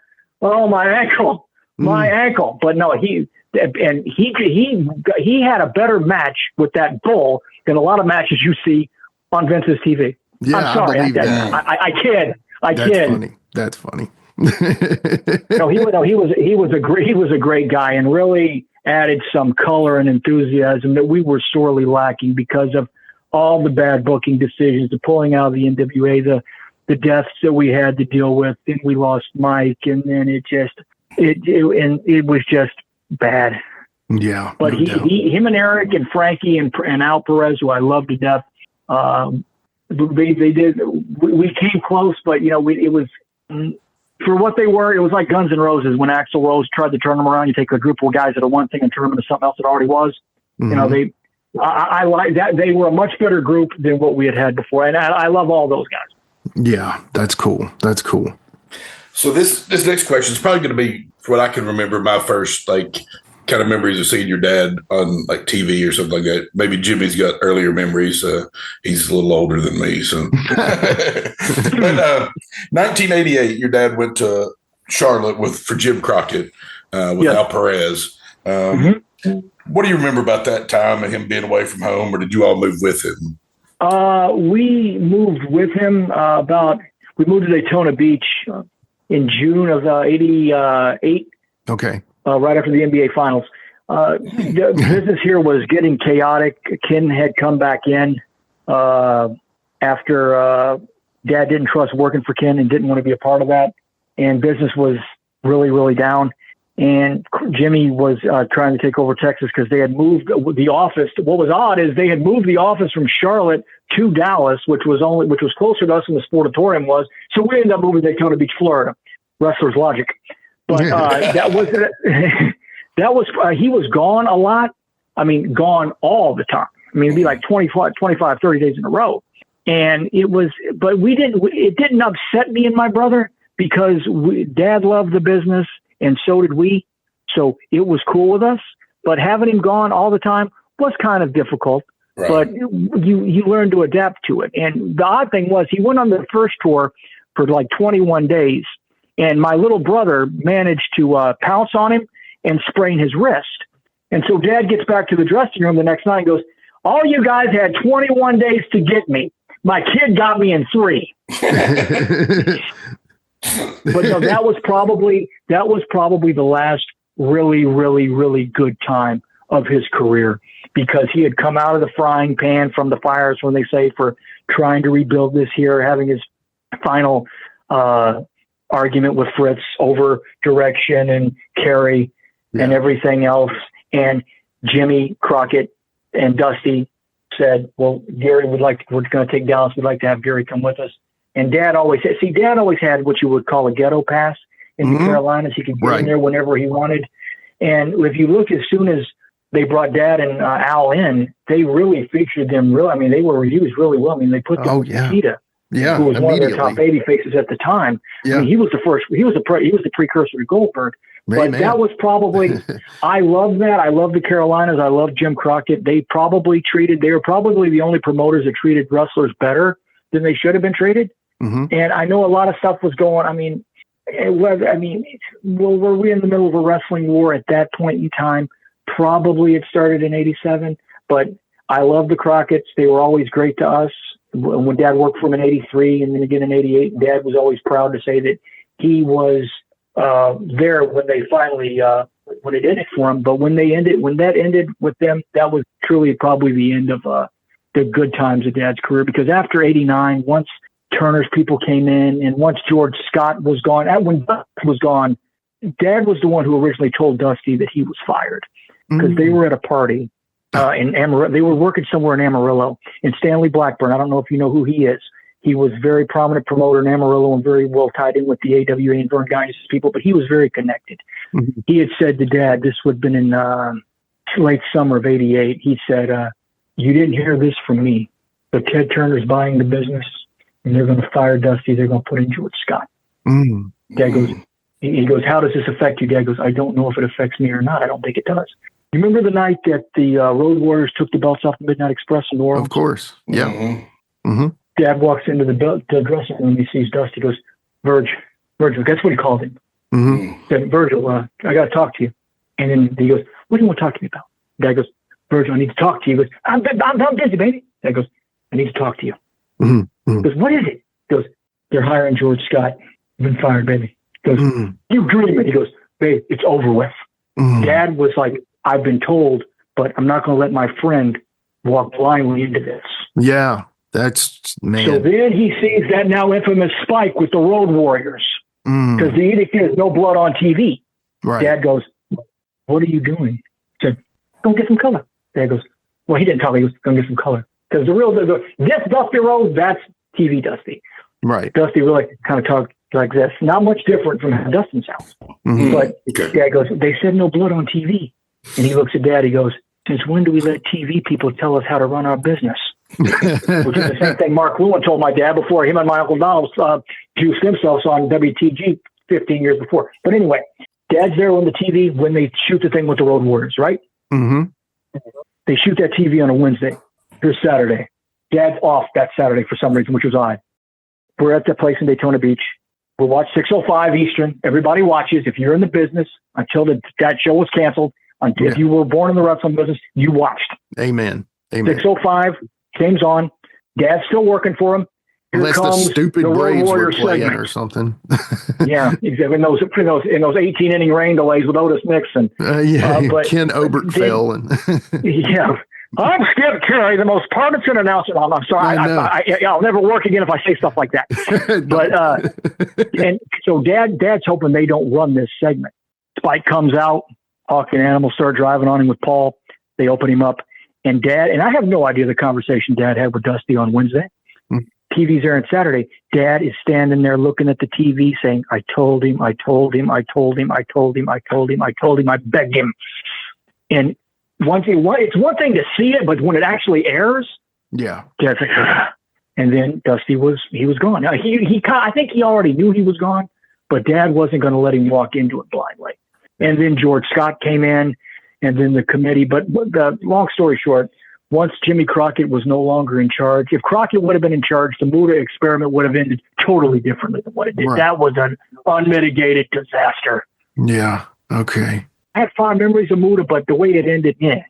S9: my ankle. But no, he had a better match with that bull than a lot of matches you see on Vince's TV.
S5: Yeah,
S9: I'm sorry. I kid.
S5: That's funny.
S9: No, he was a great guy and really added some color and enthusiasm that we were sorely lacking because of all the bad booking decisions, the pulling out of the NWA, the deaths that we had to deal with. Then we lost Mike, and then it was just bad.
S5: Yeah,
S9: but him and Erich and Frankie and Al Perez, who I love to death, they did. We came close, but it was. For what they were, it was like Guns N' Roses when Axl Rose tried to turn them around. You take a group of guys that are one thing and turn them into something else that already was. I like that. They were a much better group than what we had before. And I love all those guys.
S5: Yeah, that's cool.
S6: So this next question is probably going to be what I can remember my first kind of memories of seeing your dad on TV or something like that. Maybe Jimmy's got earlier memories. He's a little older than me. So, but 1988, your dad went to Charlotte for Jim Crockett with Al Perez. What do you remember about that time and him being away from home, or did you all move with him?
S9: We moved with him we moved to Daytona Beach in June of 88.
S5: Okay.
S9: Right after the NBA Finals. The business here was getting chaotic. Ken had come back in after Dad didn't trust working for Ken and didn't want to be a part of that. And business was really, really down. And Jimmy was trying to take over Texas because they had moved the office. What was odd is they had moved the office from Charlotte to Dallas, which was closer to us than the Sportatorium was. So we ended up moving to Daytona Beach, Florida. Wrestler's logic. But he was gone a lot. I mean, gone all the time. I mean, it'd be like 25, 30 days in a row. And it didn't upset me and my brother because Dad loved the business and so did we. So it was cool with us, but having him gone all the time was kind of difficult, but you learn to adapt to it. And the odd thing was he went on the first tour for like 21 days. And my little brother managed to pounce on him and sprain his wrist. And so Dad gets back to the dressing room the next night and goes, all you guys had 21 days to get me. My kid got me in 3. But no, that was probably the last really, really, really good time of his career because he had come out of the frying pan from the fires, when they say, for trying to rebuild this here, having his final argument with Fritz over direction and Kerry and everything else. And Jimmy Crockett and Dusty said, well, Gary we're going to take Dallas. We'd like to have Gary come with us. And Dad always had what you would call a ghetto pass in the Carolinas. He could get in there whenever he wanted. And if you look, as soon as they brought Dad and Al in, they really featured them. I mean, they were used really well. I mean, they put them with Nikita.
S5: Yeah,
S9: who was one of their top baby faces at the time. Yeah. I mean, he was the first. He was the precursor to Goldberg. That was probably. I love that. I love the Carolinas. I love Jim Crockett. They were probably the only promoters that treated wrestlers better than they should have been treated. Mm-hmm. And I know a lot of stuff was going. I mean, were we in the middle of a wrestling war at that point in time? Probably it started in '87. But I love the Crockett's. They were always great to us. When Dad worked for him in '83 and then again in '88, Dad was always proud to say that he was there when they finally when it ended for him. But when that ended with them, that was truly probably the end of the good times of Dad's career. Because after '89, once Turner's people came in and once George Scott was gone, when Dusty was gone, Dad was the one who originally told Dusty that he was fired because they were at a party in Amarillo. They were working somewhere in Amarillo. And Stanley Blackburn, I don't know if you know who he is. He was a very prominent promoter in Amarillo and very well tied in with the AWA and Vern Guy's people, but he was very connected. Mm-hmm. He had said to Dad, this would have been in late summer of '88. He said, you didn't hear this from me, but Ted Turner's buying the business and they're going to fire Dusty. They're going to put in George Scott. Mm-hmm. Dad goes, he goes, how does this affect you? Dad goes, I don't know if it affects me or not. I don't think it does. You remember the night that the Road Warriors took the belts off the Midnight Express in New Orleans?
S5: Of course. Yeah. Mm-hmm. Mm-hmm.
S9: Dad walks into the dressing room. He sees Dusty. He goes, Virgil, that's what he called him. Mm-hmm. He said, Virgil, I got to talk to you. And then he goes, what do you want to talk to me about? Dad goes, Virgil, I need to talk to you. He goes, I'm busy, baby. Dad goes, I need to talk to you. Mm-hmm. He goes, what is it? He goes, they're hiring George Scott. You've been fired, baby. He goes, you dreaming. He goes, babe, it's over with. Dad was like, I've been told, but I'm not going to let my friend walk blindly into this.
S5: Yeah. That's, man.
S9: So then he sees that now infamous spike with the Road Warriors because the edict is no blood on TV.
S5: Right.
S9: Dad goes, what are you doing? He said, go get some color. Dad goes, well, he didn't tell me. He was going to get some color because this Dusty Rhodes, that's TV Dusty.
S5: Right.
S9: Dusty really kind of talked like this. Not much different from how Dustin sounds. Mm-hmm. But Dad goes, they said no blood on TV. And he looks at Dad. He goes, since when do we let TV people tell us how to run our business? Which is the same thing Mark Lewin told my dad before him and my Uncle Donald juiced themselves on WTG 15 years before. But anyway, Dad's there on the TV when they shoot the thing with the Road Warriors, right? Mm-hmm. They shoot that TV on a Wednesday. Here's Saturday. Dad's off that Saturday for some reason, which was odd. We're at the place in Daytona Beach. We'll watch 6:05 Eastern. Everybody watches. If you're in the business, until that show was canceled, if you were born in the wrestling business, you watched.
S5: Amen. Amen.
S9: 6:05 game's on. Dad's still working for him. Here
S5: Unless
S9: comes
S5: the stupid
S9: the
S5: Braves
S9: Warrior
S5: were playing
S9: segment.
S5: or something.
S9: Yeah, exactly. In those 18-inning rain delays with Otis Nixon.
S5: But Ken Obergfell and
S9: yeah. I'm Skip Carey, the most partisan announcer. I'm sorry. I'll never work again if I say stuff like that. But and so Dad's hoping they don't run this segment. Spike comes out. Hawk and Animal start driving on him with Paul. They open him up. And Dad, and I have no idea the conversation Dad had with Dusty on Wednesday. TV's airing Saturday. Dad is standing there looking at the TV saying, I told him, I told him, I told him, I told him, I told him, I told him, I begged him. And it's one thing to see it, but when it actually airs, Dad's like, ugh. And then Dusty was gone. Now, I think he already knew he was gone, but Dad wasn't going to let him walk into it blindly. And then George Scott came in, and then the committee. But the long story short, once Jimmy Crockett was no longer in charge, if Crockett would have been in charge, the Muta experiment would have ended totally differently than what it did. Right. That was an unmitigated disaster.
S5: Yeah. Okay.
S9: I have fond memories of Muta, but the way it ended,
S5: Yeah.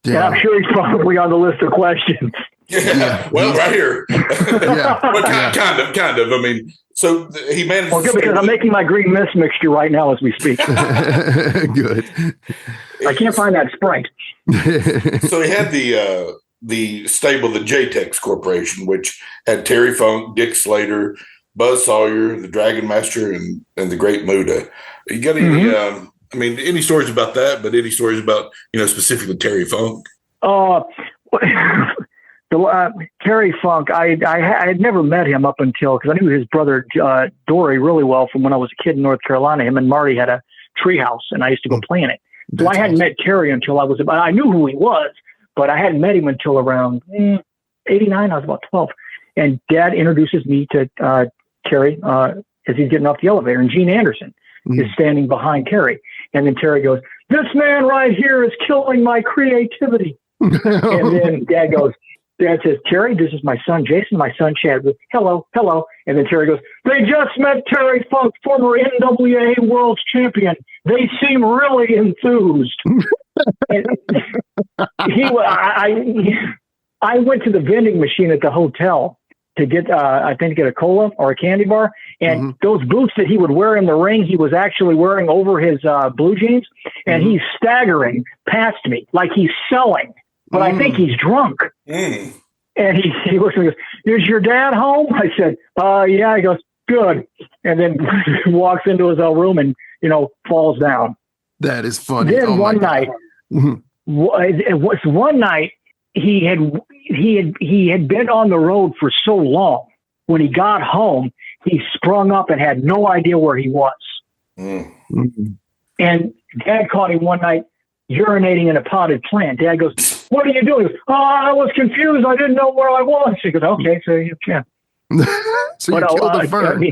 S9: And I'm sure he's probably on the list of questions.
S6: Yeah. Well, right here. Well, kind of. I mean, so he managed.
S9: Well, good, because I'm making my green mist mixture right now as we speak.
S5: Good.
S9: I can't find that Sprite.
S6: So he had the stable, the JTEX Corporation, which had Terry Funk, Dick Slater, Buzz Sawyer, the Dragon Master, and the Great Muta. You got any? Any stories about that? But any stories about specifically Terry Funk?
S9: Terry Funk, I had never met him up until, because I knew his brother Dory really well from when I was a kid in North Carolina. Him and Marty had a treehouse, and I used to go play in it. So I hadn't met Terry until I knew who he was, but I hadn't met him until around 89. I was about 12. And Dad introduces me to Terry as he's getting off the elevator, and Gene Anderson is standing behind Terry. And then Terry goes, "This man right here is killing my creativity." And then Dad says, "Terry, this is my son Jason, my son Chad." Hello. And then Terry goes, "They just met Terry Funk, former NWA World Champion. They seem really enthused." I went to the vending machine at the hotel to get, a cola or a candy bar. And those boots that he would wear in the ring, he was actually wearing over his blue jeans. And he's staggering past me like he's selling. But I think he's drunk. And he looks at me and goes, "Is your dad home?" I said, "Yeah." He goes, "Good." And then walks into his own room and, falls down.
S5: That is funny.
S9: Then one night, it was one night he had been on the road for so long. When he got home, he sprung up and had no idea where he was. Mm-hmm. And Dad caught him one night urinating in a potted plant. Dad goes, "What are you doing?" He goes, "Oh, I was confused. I didn't know where I was." He goes, "Okay, so you can."
S5: So you killed a fern.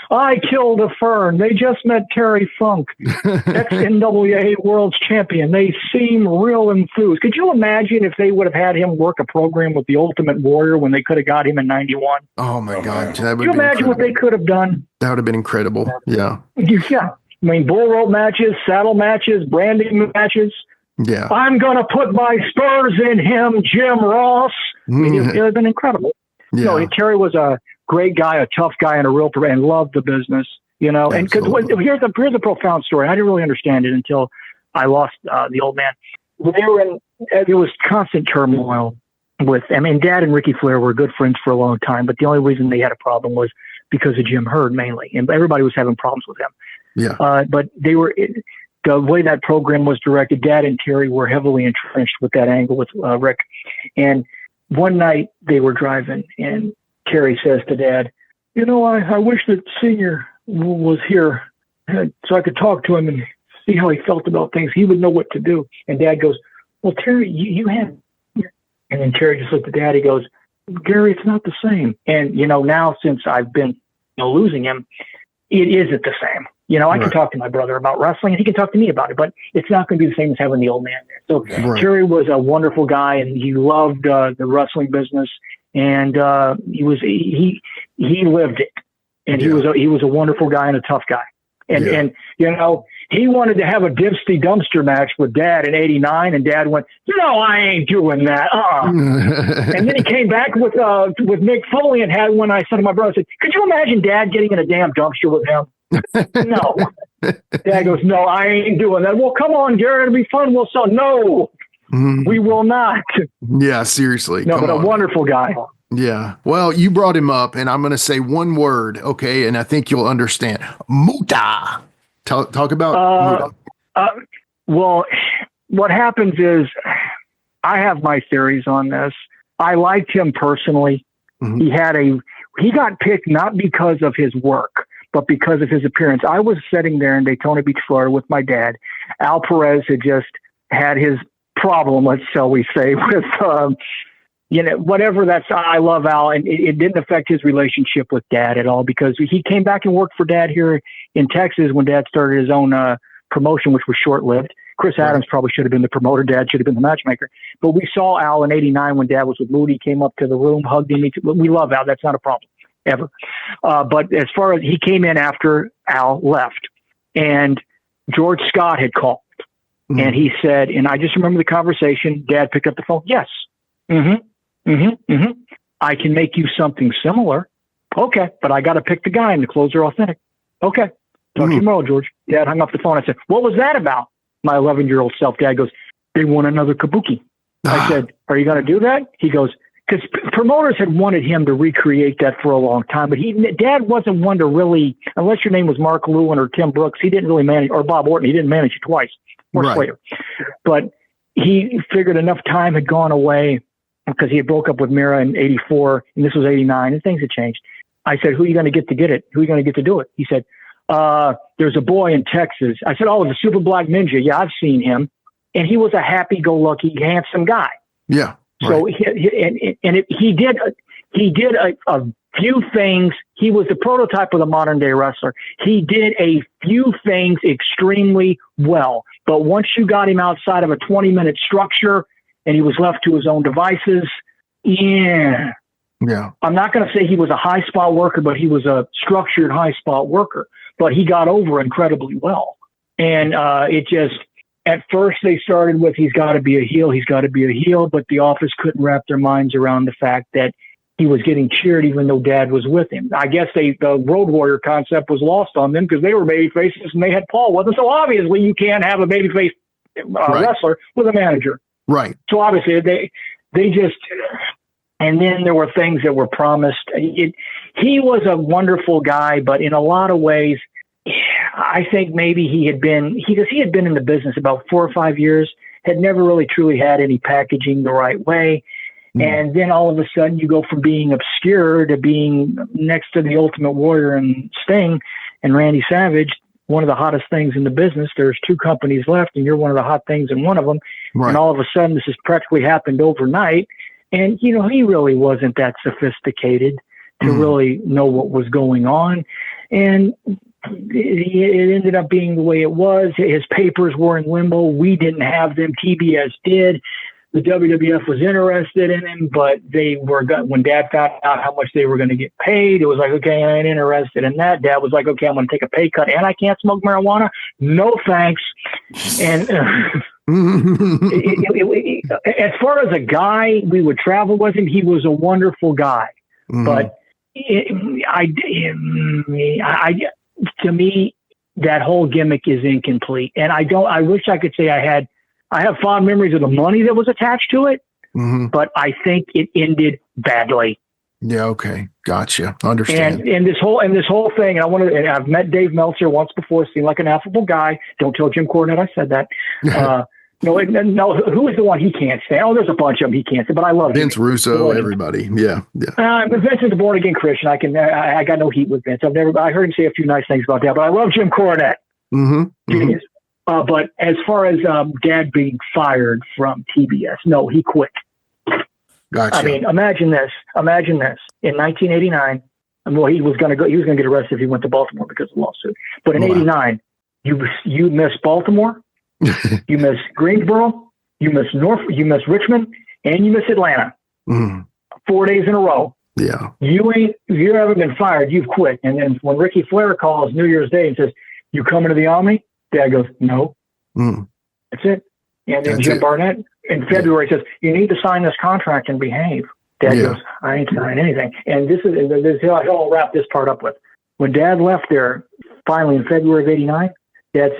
S9: I killed a fern. They just met Terry Funk, ex-NWA World Champion. They seem real enthused. Could you imagine if they would have had him work a program with the Ultimate Warrior when they could have got him in 91?
S5: Oh, my God.
S9: Can you imagine what they could have done?
S5: That would have been incredible. Yeah.
S9: Yeah. I mean, bull rope matches, saddle matches, branding matches.
S5: Yeah.
S9: I'm going to put my spurs in him, Jim Ross. I mean, it would have been incredible. Yeah. No, Terry was a great guy, a tough guy, and a real and loved the business. You know, and because here's a profound story. I didn't really understand it until I lost the old man. There was constant turmoil with. I mean, Dad and Ricky Flair were good friends for a long time, but the only reason they had a problem was because of Jim Herd mainly, and everybody was having problems with him. Yeah. But they were. The way that program was directed, Dad and Terry were heavily entrenched with that angle with Rick. And one night they were driving, and Terry says to Dad, "You know, I wish that Senior was here so I could talk to him and see how he felt about things. He would know what to do." And Dad goes, "Well, Terry, you have..." And then Terry just looked at Dad. He goes, "Gary, it's not the same." And, you know, now since I've been losing him, it isn't the same. You know, I can talk to my brother about wrestling, and he can talk to me about it, but it's not going to be the same as having the old man there. So Terry was a wonderful guy, and he loved the wrestling business, and he lived it, and he was a wonderful guy and a tough guy, and you know, he wanted to have a Dipsty dumpster match with Dad in '89, and Dad went, "No, I ain't doing that." And then he came back with Mick Foley and had one. I said to my brother, I said, "Could you imagine Dad getting in a damn dumpster with him?" No. Dad goes, "No, I ain't doing that." "Well, come on, Gary, it'll be fun." "We'll sell." "No, we will not."
S5: Yeah, seriously.
S9: No, but a wonderful guy.
S5: Yeah. Well, you brought him up, and I'm going to say one word, okay, and I think you'll understand. Muta. Talk about Muta.
S9: Well, what happens is I have my theories on this. I liked him personally. Mm-hmm. He got picked not because of his work, but because of his appearance. I was sitting there in Daytona Beach, Florida with my dad. Al Perez had just had his problem, shall we say, with, you know, whatever that's, I love Al, and it didn't affect his relationship with Dad at all, because he came back and worked for Dad here in Texas when Dad started his own promotion, which was short-lived. Chris Adams probably should have been the promoter. Dad should have been the matchmaker. But we saw Al in '89 when Dad was with Moody, came up to the room, hugged him. We love Al. That's not a problem. Ever. But as far as he came in after Al left, and George Scott had called, and he said, and I just remember the conversation. Dad picked up the phone. "Yes. I can make you something similar." "Okay, but I got to pick the guy and the clothes are authentic." "Okay. Talk to you tomorrow, George." Dad hung up the phone. I said, "What was that about?" My 11-year-old self. Dad goes, "They want another Kabuki." I said, "Are you going to do that?" He goes, because promoters had wanted him to recreate that for a long time, but Dad wasn't one to really, unless your name was Mark Lewin or Tim Brooks, he didn't really manage, or Bob Orton, he didn't manage it twice, or Slater. But he figured enough time had gone away because he had broke up with Mira in '84, and this was '89, and things had changed. I said, "Who are you going to get it? Who are you going to get to do it?" He said, "There's a boy in Texas." I said, "Oh, the Super Black Ninja. Yeah, I've seen him." And he was a happy-go-lucky, handsome guy. Yeah. So he did a few things. He was the prototype of the modern day wrestler. He did a few things extremely well, but once you got him outside of a 20-minute structure and he was left to his own devices, I'm not going to say he was a high spot worker, but he was a structured high spot worker. But he got over incredibly well, and at first, they started with, he's got to be a heel, but the office couldn't wrap their minds around the fact that he was getting cheered even though Dad was with him. I guess the Road Warrior concept was lost on them because they were baby faces and they had Paul with them. So obviously you can't have a baby face wrestler with a manager. Right. So obviously they just, and then there were things that were promised. He was a wonderful guy, but in a lot of ways, I think maybe he had been in the business about 4 or 5 years, had never really truly had any packaging the right way. And then all of a sudden you go from being obscure to being next to the Ultimate Warrior and Sting and Randy Savage, one of the hottest things in the business. There's 2 companies left and you're one of the hot things in one of them.
S5: Right.
S9: And all of a sudden this has practically happened overnight. And, he really wasn't that sophisticated to really know what was going on. And it ended up being the way it was. His papers were in limbo. We didn't have them. TBS did. The WWF was interested in him, but when Dad found out how much they were going to get paid, it was like, okay, I ain't interested in that. Dad was like, okay, I'm going to take a pay cut and I can't smoke marijuana. No, thanks. And as far as a guy, we would travel with him. He was a wonderful guy, but to me, that whole gimmick is incomplete. And I wish I could say I have fond memories of the money that was attached to it, but I think it ended badly.
S5: Yeah. Okay. Gotcha. Understand.
S9: And this whole thing, and I've met Dave Meltzer once before, seemed like an affable guy. Don't tell Jim Cornette I said that. No, who is the one he can't stand? Oh, there's a bunch of them he can't stand, but I love
S5: Vince Russo, everybody. Yeah.
S9: Vince is a born again Christian. I got no heat with Vince. I heard him say a few nice things about that, but I love Jim Cornette. But as far as Dad being fired from TBS, no, he quit.
S5: Gotcha.
S9: I mean, imagine this. In 1989, he was going to get arrested if he went to Baltimore because of the lawsuit. But in '89, you miss Baltimore, you miss Greensboro, you miss Richmond, and you miss Atlanta. 4 days in a row.
S5: Yeah.
S9: You haven't been fired. You've quit. And then when Ricky Flair calls New Year's Day and says, "You coming to the Army?" Dad goes, "No." That's it. And then Jim Barnett in February says, "You need to sign this contract and behave." Dad goes, "I ain't signing anything." And this I'll wrap this part up with. When Dad left there, finally in February of '89, Dad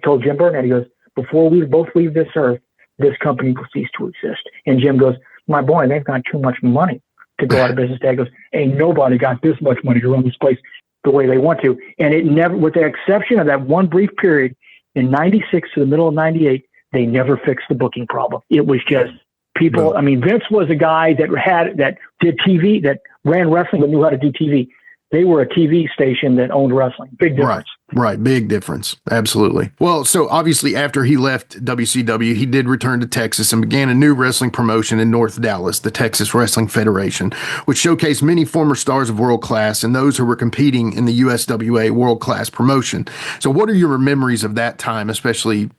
S9: told Jim Barnett, he goes, "Before we both leave this earth, this company will cease to exist." And Jim goes, "My boy, they've got too much money to go out of business." Dad goes, "Ain't nobody got this much money to run this place the way they want to." And it never, with the exception of that one brief period in '96 to the middle of '98, they never fixed the booking problem. It was just people. I mean, Vince was a guy that did TV, that ran wrestling, but knew how to do TV. They were a TV station that owned wrestling. Big difference.
S5: Right. Big difference. Absolutely. Well, so obviously after he left WCW, he did return to Texas and began a new wrestling promotion in North Dallas, the Texas Wrestling Federation, which showcased many former stars of world class and those who were competing in the USWA world class promotion. So what are your memories of that time, especially,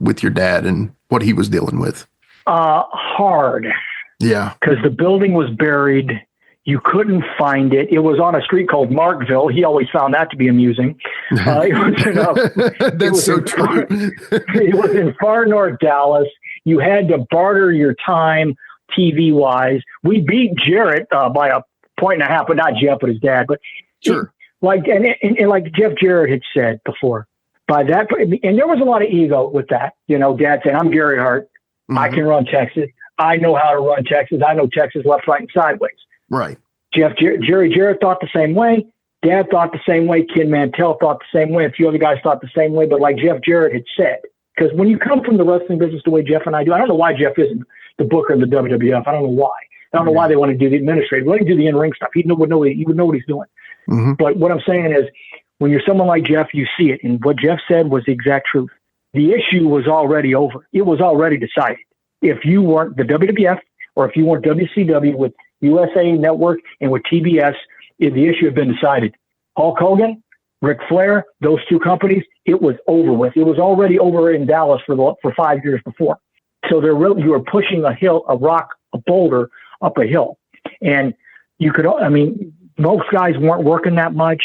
S5: with your dad and what he was dealing with?
S9: Hard.
S5: Yeah.
S9: Because the building was buried. You couldn't find it. It was on a street called Markville. He always found that to be amusing.
S5: That's so true.
S9: It was in far north Dallas. You had to barter your time TV-wise. We beat Jarrett by a point and a half, but not Jeff, but his dad. But
S5: sure,
S9: like Jeff Jarrett had said before, by that, and there was a lot of ego with that. Dad saying, "I'm Gary Hart. I can run Texas. I know how to run Texas. I know Texas left, right, and sideways."
S5: Right.
S9: Jerry Jarrett thought the same way. Dad thought the same way. Ken Mantell thought the same way. A few other guys thought the same way. But like Jeff Jarrett had said, because when you come from the wrestling business the way Jeff and I do, I don't know why Jeff isn't the booker of the WWF. I don't know why. I don't know why they want to do the administrative. Let him do the in-ring stuff. He would know what he's doing. But what I'm saying is, when you're someone like Jeff, you see it. And what Jeff said was the exact truth. The issue was already over. It was already decided. If you weren't the WWF or if you weren't WCW with USA Network and with TBS, the issue had been decided. Hulk Hogan, Ric Flair, those two companies, it was over with. It was already over in Dallas for 5 years before. So you were pushing a boulder up a hill. And most guys weren't working that much.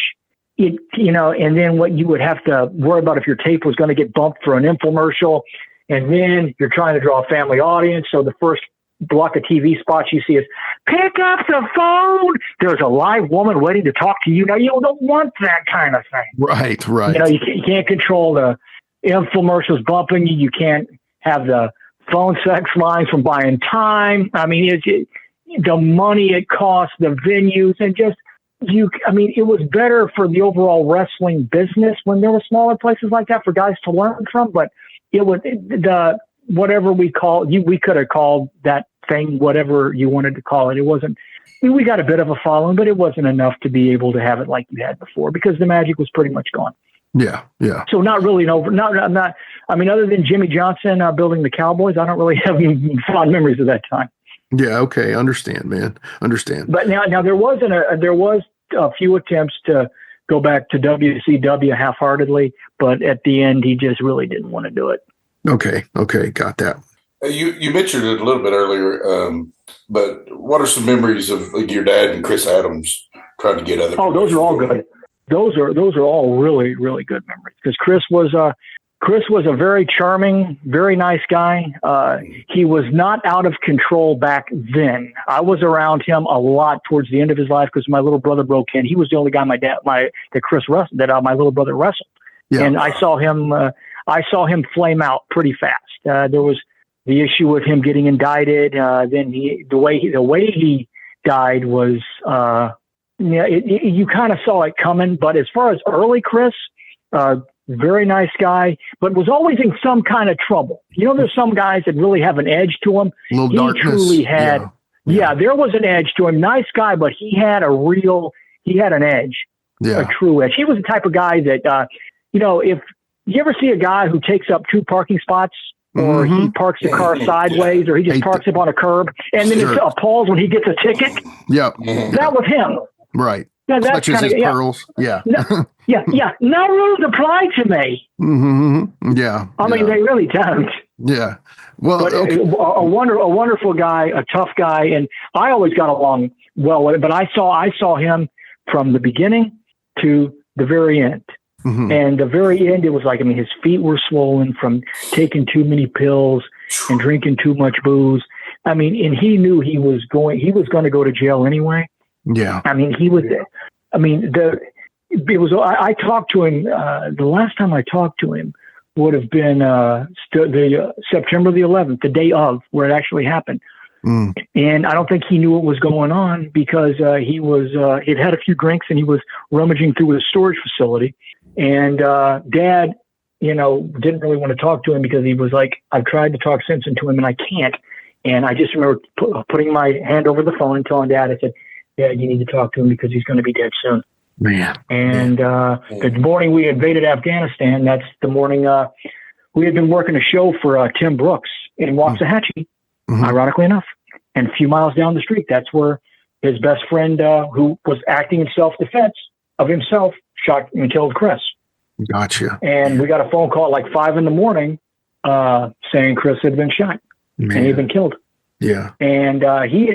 S9: And then what you would have to worry about if your tape was going to get bumped for an infomercial, and then you're trying to draw a family audience. So the first block of TV spots you see is, "Pick up the phone. There's a live woman waiting to talk to you." Now, you don't want that kind of thing.
S5: Right.
S9: You can't control the infomercials bumping you. You can't have the phone sex lines from buying time. I mean, the money it costs, the venues, and it was better for the overall wrestling business when there were smaller places like that for guys to learn from. But whatever we call you, we could have called that thing whatever you wanted to call it. It wasn't. I mean, we got a bit of a following, but it wasn't enough to be able to have it like you had before because the magic was pretty much gone.
S5: Yeah, yeah.
S9: So not really not. I mean, other than Jimmy Johnson building the Cowboys, I don't really have any fond memories of that time.
S5: Yeah. Okay. Understand, man. Understand.
S9: But now there was a few attempts to go back to WCW half-heartedly, but at the end, he just really didn't want to do it.
S5: Okay. Okay. Got that.
S6: You mentioned it a little bit earlier, but what are some memories of your dad and Chris Adams trying to get other?
S9: Oh, those are all good. Those are all really, really good memories because Chris was a very charming, very nice guy. He was not out of control back then. I was around him a lot towards the end of his life because my little brother broke in. He was the only guy my little brother wrestled, and I saw him flame out pretty fast. There was the issue with him getting indicted. Then the way he died was. You kind of saw it coming, but as far as early Chris, very nice guy, but was always in some kind of trouble. You know, there's some guys that really have an edge to him.
S5: He
S9: truly had, there was an edge to him. Nice guy, but he had an edge, a true edge. He was the type of guy that, if you ever see a guy who takes up 2 parking spots, or he parks the car sideways, or he just parks up on a curb, and then it appalls when he gets a ticket.
S5: Yep.
S9: That was him.
S5: Right.
S9: Yeah, that's
S5: Clutches his pearls. Yeah.
S9: No rules apply to me.
S5: Mm-hmm. Yeah.
S9: I mean, they really don't.
S5: Yeah. Well,
S9: but a wonderful guy, a tough guy, and I always got along well with him. But I saw him from the beginning to the very end. Mm-hmm. And the very end, it was like, his feet were swollen from taking too many pills and drinking too much booze. And he knew he was going to go to jail anyway.
S5: Yeah.
S9: I talked to him, the last time I talked to him would have been the September the 11th, the day of where it actually happened. Mm. And I don't think he knew what was going on because he'd had a few drinks and he was rummaging through his storage facility. And Dad, didn't really want to talk to him because he was like, I've tried to talk sense into him and I can't. And I just remember putting my hand over the phone and telling Dad, I said, yeah, you need to talk to him because he's going to be dead soon.
S5: Man.
S9: And the morning we invaded Afghanistan, that's the morning we had been working a show for Tim Brooks in Waxahachie, ironically enough. And a few miles down the street, that's where his best friend, who was acting in self-defense of himself, shot and killed Chris.
S5: Gotcha.
S9: And we got a phone call at like 5 a.m. Saying Chris had been shot and he had been killed.
S5: Yeah.
S9: And he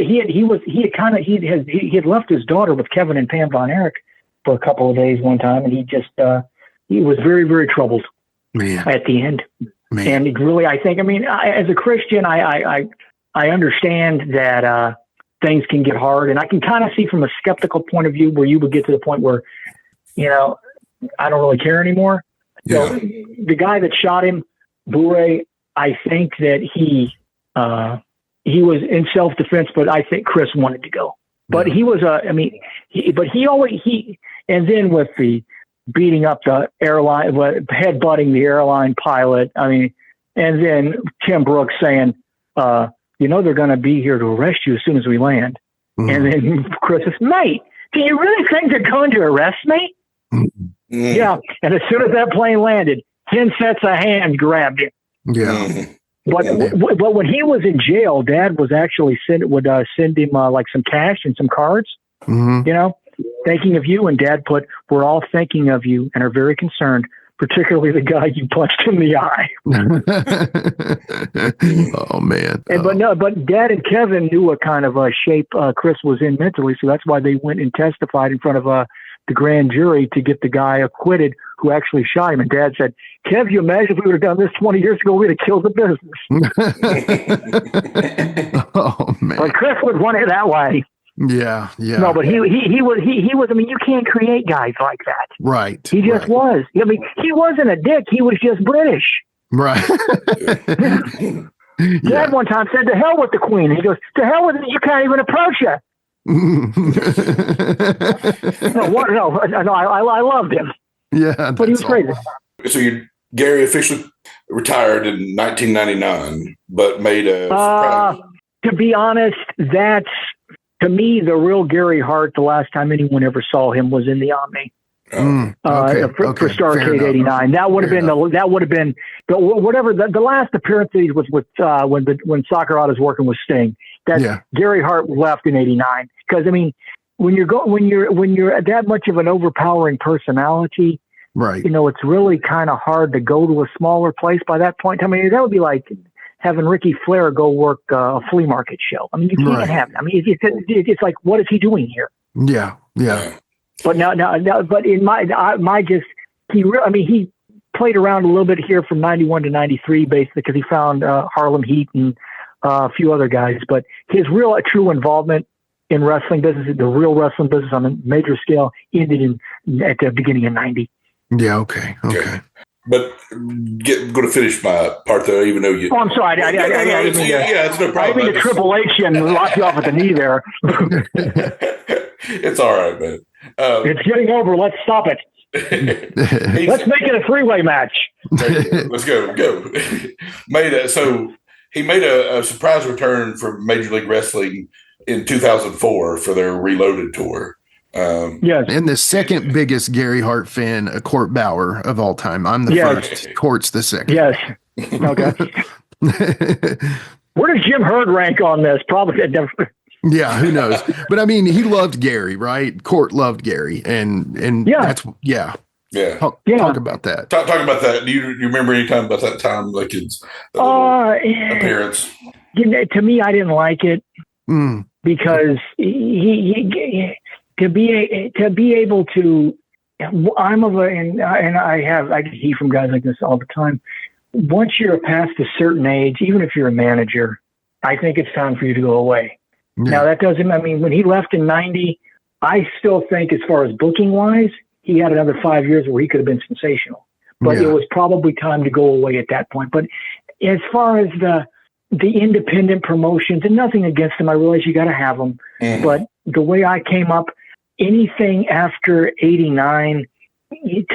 S9: had left his daughter with Kevin and Pam Von Erich for a couple of days one time, and he was very, very troubled at the end. Man. And it really, I think, as a Christian, I understand that things can get hard, and I can kind of see from a skeptical point of view where you would get to the point where, I don't really care anymore. Yeah. So the guy that shot him, Bure, I think that he was in self-defense, but I think Chris wanted to go. But he was and then with the beating up the airline, headbutting the airline pilot, and then Tim Brooks saying, they're going to be here to arrest you as soon as we land. Mm-hmm. And then Chris says, mate, do you really think they're going to arrest me? Mm-hmm. Yeah. And as soon as that plane landed, 10 sets of hands grabbed him.
S5: Yeah.
S9: Mm-hmm. But when he was in jail, Dad was actually send him like some cash and some cards, thinking of you. And Dad put, we're all thinking of you and are very concerned, particularly the guy you punched in the eye.
S5: Oh, man.
S9: But Dad and Kevin knew what kind of shape Chris was in mentally. So that's why they went and testified in front of the grand jury to get the guy acquitted who actually shot him. And Dad said, Kev, you imagine if we would have done this 20 years ago, we'd have killed the business.
S5: Oh, man.
S9: But Chris would run it that way.
S5: Yeah.
S9: No, but he was, you can't create guys like that.
S5: Right.
S9: He just was. He wasn't a dick. He was just British.
S5: Right.
S9: Dad one time said, to hell with the Queen. He goes, to hell with it. You can't even approach her. I loved him.
S5: Yeah.
S9: But he was crazy.
S6: So Gary officially retired in 1999, but made a surprise.
S9: To be honest, that's, to me, the real Gary Hart. The last time anyone ever saw him was in the Omni. For Starrcade '89. That would have been whatever the last appearance was with when Sakura was working with Sting. Gary Hart left in '89 because I mean when you're that much of an overpowering personality,
S5: right?
S9: You know, it's really kind of hard to go to a smaller place by that point. I mean, that would be like having Ricky Flair go work a flea market show. I mean, you can't have it. I mean, it's like, what is he doing here?
S5: Yeah.
S9: But now, but in he played around a little bit here from 91 to 93, basically, because he found Harlem Heat and a few other guys. But his true involvement in wrestling business, the real wrestling business on a major scale, ended at the beginning of 90.
S5: Yeah. Okay.
S6: But going to finish my part though, even though you.
S9: Oh, I'm sorry.
S6: It's no problem.
S9: I didn't mean to Triple H and lock you off at the knee there.
S6: It's all right, man.
S9: It's getting over. Let's stop it. Let's make it a three-way match.
S6: Let's go. He made a surprise return from Major League Wrestling in 2004 for their Reloaded tour.
S9: Yes.
S5: And the second biggest Gary Hart fan, Court Bauer of all time. I'm the first. Court's the second.
S9: Yes. Okay. Where does Jim Herd rank on this? Probably.
S5: Yeah, who knows? But I mean, he loved Gary, right? Court loved Gary, and that's Talk about that.
S6: Talk about that. Do you remember any time about that time, like his appearance?
S9: To me, I didn't like it because he to be able to. I hear from guys like this all the time. Once you're past a certain age, even if you're a manager, I think it's time for you to go away. Yeah. Now, that doesn't, I mean, when he left in 90, I still think as far as booking wise, he had another 5 years where he could have been sensational, but it was probably time to go away at that point. But as far as the independent promotions, and nothing against them, I realize you got to have them, but the way I came up, anything after 89,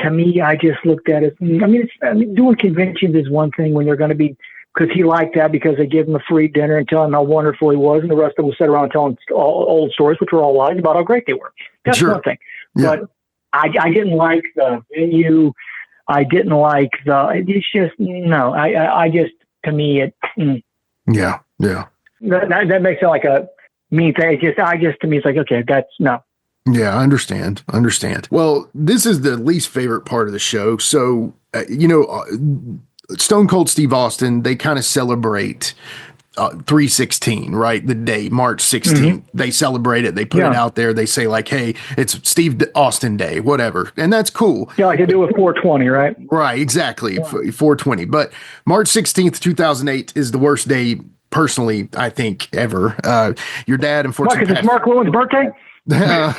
S9: to me, I just looked at it. Doing conventions is one thing when they're going to be, because he liked that because they gave him a free dinner and tell him how wonderful he was, and the rest of them sat around telling old stories, which were all lies about how great they were. That's one thing. Yeah. But I didn't like the venue. I didn't like it's just, no, I just, to me, it.
S5: Yeah.
S9: That makes it like a mean thing. To me, it's like, okay, that's no.
S5: Yeah, I understand. Well, this is the least favorite part of the show. So, Stone Cold Steve Austin, they kind of celebrate 3/16, right? The day, March 16th. Mm-hmm. They celebrate it. They put it out there. They say like, hey, it's Steve Austin Day, whatever. And that's cool.
S9: Yeah, like they do with 420, right?
S5: Right, exactly. 420. But March 16th, 2008 is the worst day, personally, I think, ever. Your dad, unfortunately.
S9: Mark, is it Mark Lewin's birthday?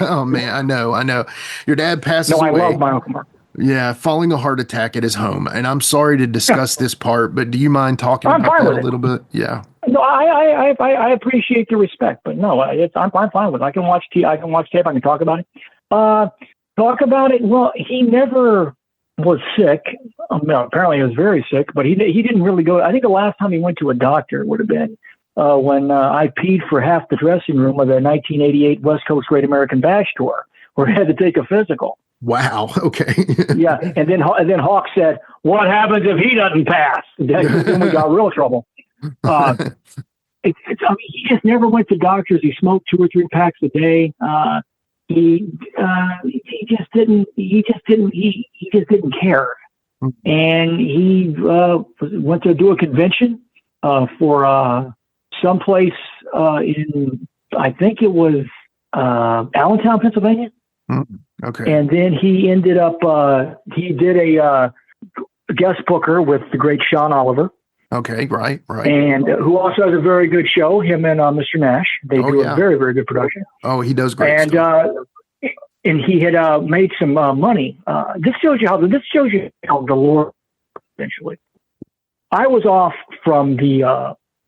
S5: Oh, man, I know. Your dad passes away.
S9: I love my Uncle Mark.
S5: Yeah, following a heart attack at his home. And I'm sorry to discuss this part, but do you mind talking about that a little bit? Yeah.
S9: No, I appreciate the respect, but no, I'm fine with it. I can watch tape. I can talk about it. Well, he never was sick. Apparently he was very sick, but he didn't really go. I think the last time he went to a doctor would have been when I peed for half the dressing room of the 1988 West Coast Great American Bash Tour, where he had to take a physical.
S5: Wow. Okay.
S9: Yeah, and then Hawk said, "What happens if he doesn't pass?" Then we got real trouble. He just never went to doctors. He smoked 2 or 3 packs a day. He just didn't care. And he went to do a convention for someplace in, I think it was Allentown, Pennsylvania.
S5: Okay.
S9: And then he ended up, he did a guest booker with the great Sean Oliver.
S5: Okay, right.
S9: And who also has a very good show, him and Mr. Nash. They do a very, very good production.
S5: Oh, he does great
S9: and,
S5: stuff.
S9: And he had made some money. This shows you how the Lord eventually. I was off from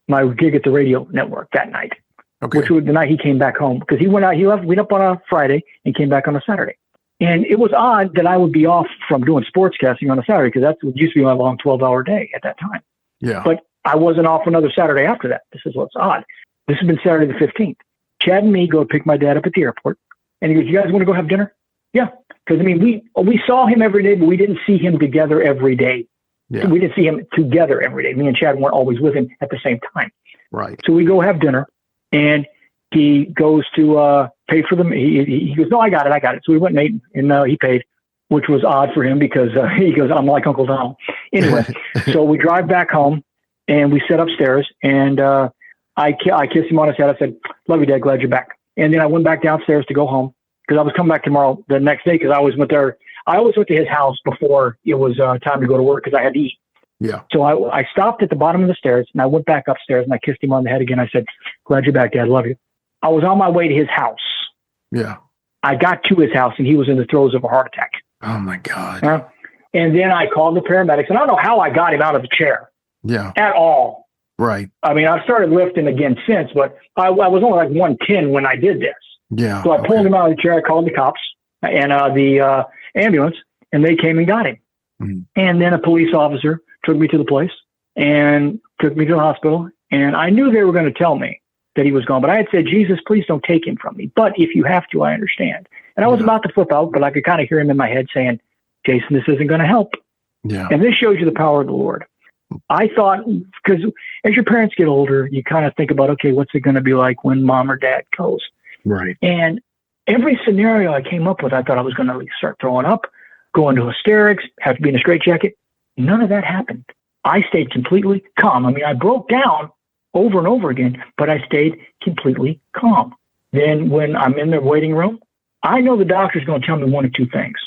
S9: my gig at the radio network that night. Okay. Which was the night he came back home, because he went up on a Friday and came back on a Saturday. And it was odd that I would be off from doing sportscasting on a Saturday because that used to be my long 12-hour day at that time.
S5: Yeah.
S9: But I wasn't off another Saturday after that. This is what's odd. This has been Saturday the 15th. Chad and me go pick my dad up at the airport. And he goes, you guys want to go have dinner? Yeah. Because, I mean, we saw him every day, but we didn't see him together every day.
S5: Yeah.
S9: We didn't see him together every day. Me and Chad weren't always with him at the same time.
S5: Right.
S9: So we go have dinner, and he goes to pay for them. He goes, no, I got it. So we went and ate, and he paid, which was odd for him because he goes, I'm like Uncle Donald. Anyway, so we drive back home, and we sit upstairs, and I kissed him on his head. I said, love you, Dad. Glad you're back. And then I went back downstairs to go home because I was coming back tomorrow the next day because I always went there. I always went to his house before it was time to go to work because I had to eat.
S5: Yeah.
S9: So I stopped at the bottom of the stairs, and I went back upstairs, and I kissed him on the head again. I said, glad you're back, Dad. Love you. I was on my way to his house.
S5: Yeah.
S9: I got to his house, and he was in the throes of a heart attack.
S5: Oh, my God.
S9: And then I called the paramedics, and I don't know how I got him out of the chair.
S5: Yeah.
S9: At all.
S5: Right.
S9: I mean, I've started lifting again since, but I was only like 110 when I did this.
S5: Yeah.
S9: So I pulled him out of the chair. I called the cops and the ambulance, and they came and got him.
S5: Mm.
S9: And then a police officer took me to the place and took me to the hospital. And I knew they were going to tell me that he was gone, but I had said, Jesus, please don't take him from me. But if you have to, I understand. And I was about to flip out, but I could kind of hear him in my head saying, Jason, this isn't going to help.
S5: Yeah.
S9: And this shows you the power of the Lord. I thought, because as your parents get older, you kind of think about, okay, what's it going to be like when mom or dad goes?
S5: Right.
S9: And every scenario I came up with, I thought I was going to start throwing up, go into hysterics, have to be in a straitjacket. None of that happened. I stayed completely calm. I mean, I broke down over and over again, but I stayed completely calm. Then when I'm in the waiting room, I know the doctor's going to tell me one of two things.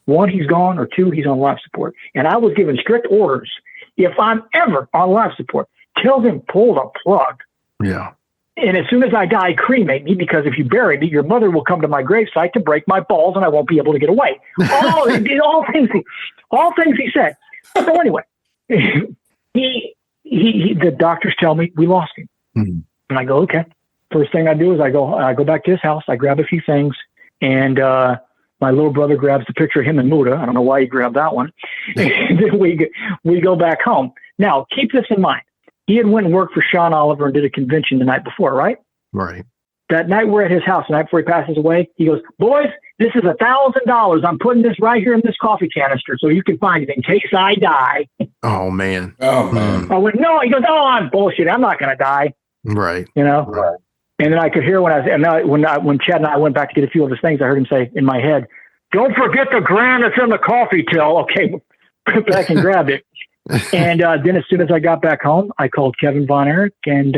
S9: One, he's gone, or two, he's on life support. And I was given strict orders. If I'm ever on life support, tell them pull the plug.
S5: Yeah.
S9: And as soon as I die, cremate me, because if you bury me, your mother will come to my gravesite to break my balls, and I won't be able to get away. All things he said. So anyway, the doctors tell me we lost him, and I go, okay. First thing I do is I go back to his house. I grab a few things, and my little brother grabs the picture of him and Muta. I don't know why he grabbed that one. And then we go back home. Now, keep this in mind. He had went and worked for Sean Oliver and did a convention the night before, right?
S5: Right.
S9: That night we're at his house, the night before he passes away, he goes, boys, this is $1,000. I'm putting this right here in this coffee canister so you can find it in case I die.
S5: Oh, man.
S6: Oh, man.
S9: I went, no. He goes, oh, I'm bullshit. I'm not going to die.
S5: Right.
S9: You know?
S5: Right.
S9: And then I could hear when Chad and I went back to get a few of his things, I heard him say in my head, don't forget the grand that's in the coffee till. Okay, put back and grabbed it. And then as soon as I got back home, I called Kevin Von Erich, and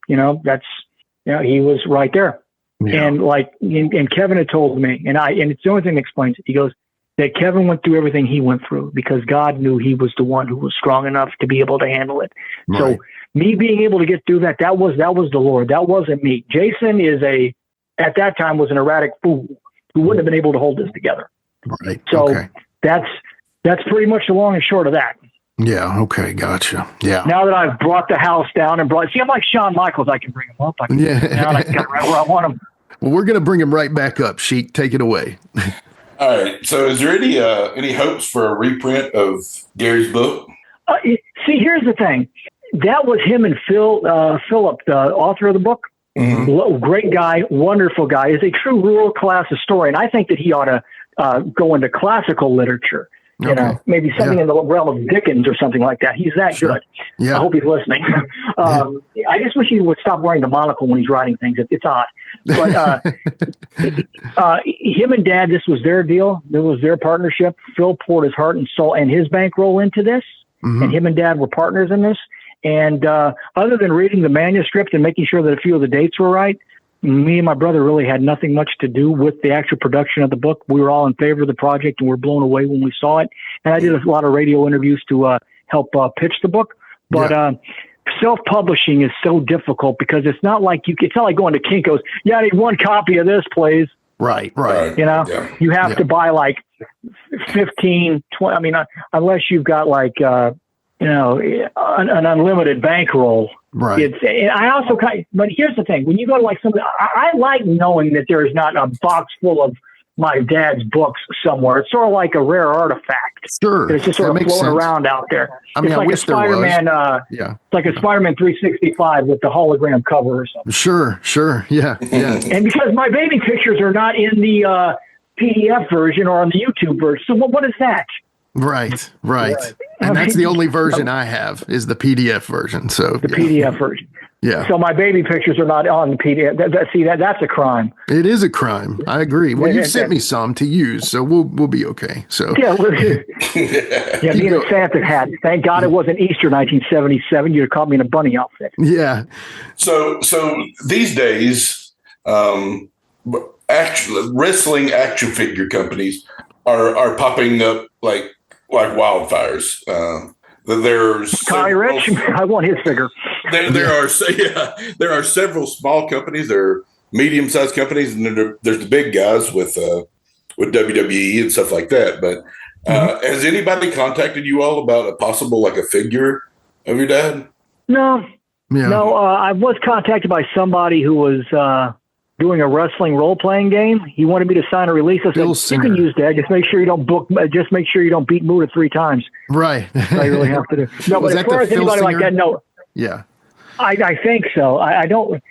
S9: he was right there. Yeah. And Kevin had told me, and it's the only thing that explains it. He goes that Kevin went through everything he went through because God knew he was the one who was strong enough to be able to handle it. Right. So me being able to get through that was the Lord. That wasn't me. Jason at that time was an erratic fool who wouldn't have been able to hold this together.
S5: Right.
S9: So that's pretty much the long and short of that.
S5: Yeah. Okay. Gotcha. Yeah.
S9: Now that I've brought the house down and I'm like Shawn Michaels. I can bring him up. I can got right where I want him.
S5: Well, we're going to bring him right back up. Sheik, take it away.
S6: All right. So is there any hopes for a reprint of Gary's book?
S9: See, here's the thing. That was him and Philip, the author of the book. Mm-hmm. Great guy, wonderful guy. Is a true rural class historian. I think that he ought to go into classical literature. You know, maybe something in the realm of Dickens or something like that. He's that good. Yeah. I hope he's listening. I just wish he would stop wearing the monocle when he's writing things. It's odd. But him and Dad, this was their deal. It was their partnership. Phil poured his heart and soul and his bankroll into this. Mm-hmm. And him and Dad were partners in this. And other than reading the manuscript and making sure that a few of the dates were right, me and my brother really had nothing much to do with the actual production of the book. We were all in favor of the project and were blown away when we saw it. And I did a lot of radio interviews to help pitch the book. But self-publishing is so difficult because it's not like going to Kinko's. Yeah, I need one copy of this, please.
S5: Right.
S9: You know, you have to buy like 15, 20. I mean, unless you've got like, an unlimited bankroll.
S5: Right.
S9: But here's the thing: when you go to like something, I like knowing that there is not a box full of my dad's books somewhere. It's sort of like a rare artifact.
S5: Sure.
S9: It's just sort of floating around out there.
S5: I mean,
S9: it's like
S5: I wish
S9: a Spider-Man,
S5: yeah.
S9: It's like a Spider-Man 365 with the hologram cover or something.
S5: Sure. Yeah.
S9: And because my baby pictures are not in the PDF version or on the YouTube version, so what is that?
S5: Right. And that's the only version I have is the PDF version. So
S9: the PDF version.
S5: Yeah.
S9: So my baby pictures are not on the PDF. That's a crime.
S5: It is a crime. I agree. Well, you've sent me some to use, so we'll be okay. So
S9: yeah, me in a Santa hat. Thank God it wasn't Easter 1977. You'd have caught me in a bunny outfit.
S5: Yeah.
S6: So these days, wrestling action figure companies are popping up like wildfires. There's
S9: Erich. I want his figure.
S6: There are several small companies. There are medium-sized companies, and there's the big guys with WWE and stuff like that. But has anybody contacted you all about a possible a figure of your dad?
S9: No. I was contacted by somebody who was doing a wrestling role-playing game. He wanted me to sign a release. I said, you can use that. Just make sure you don't beat Muta 3 times.
S5: Right.
S9: I really have to do. No, but as far as anybody like that, no.
S5: Yeah.
S9: I think so. I don't.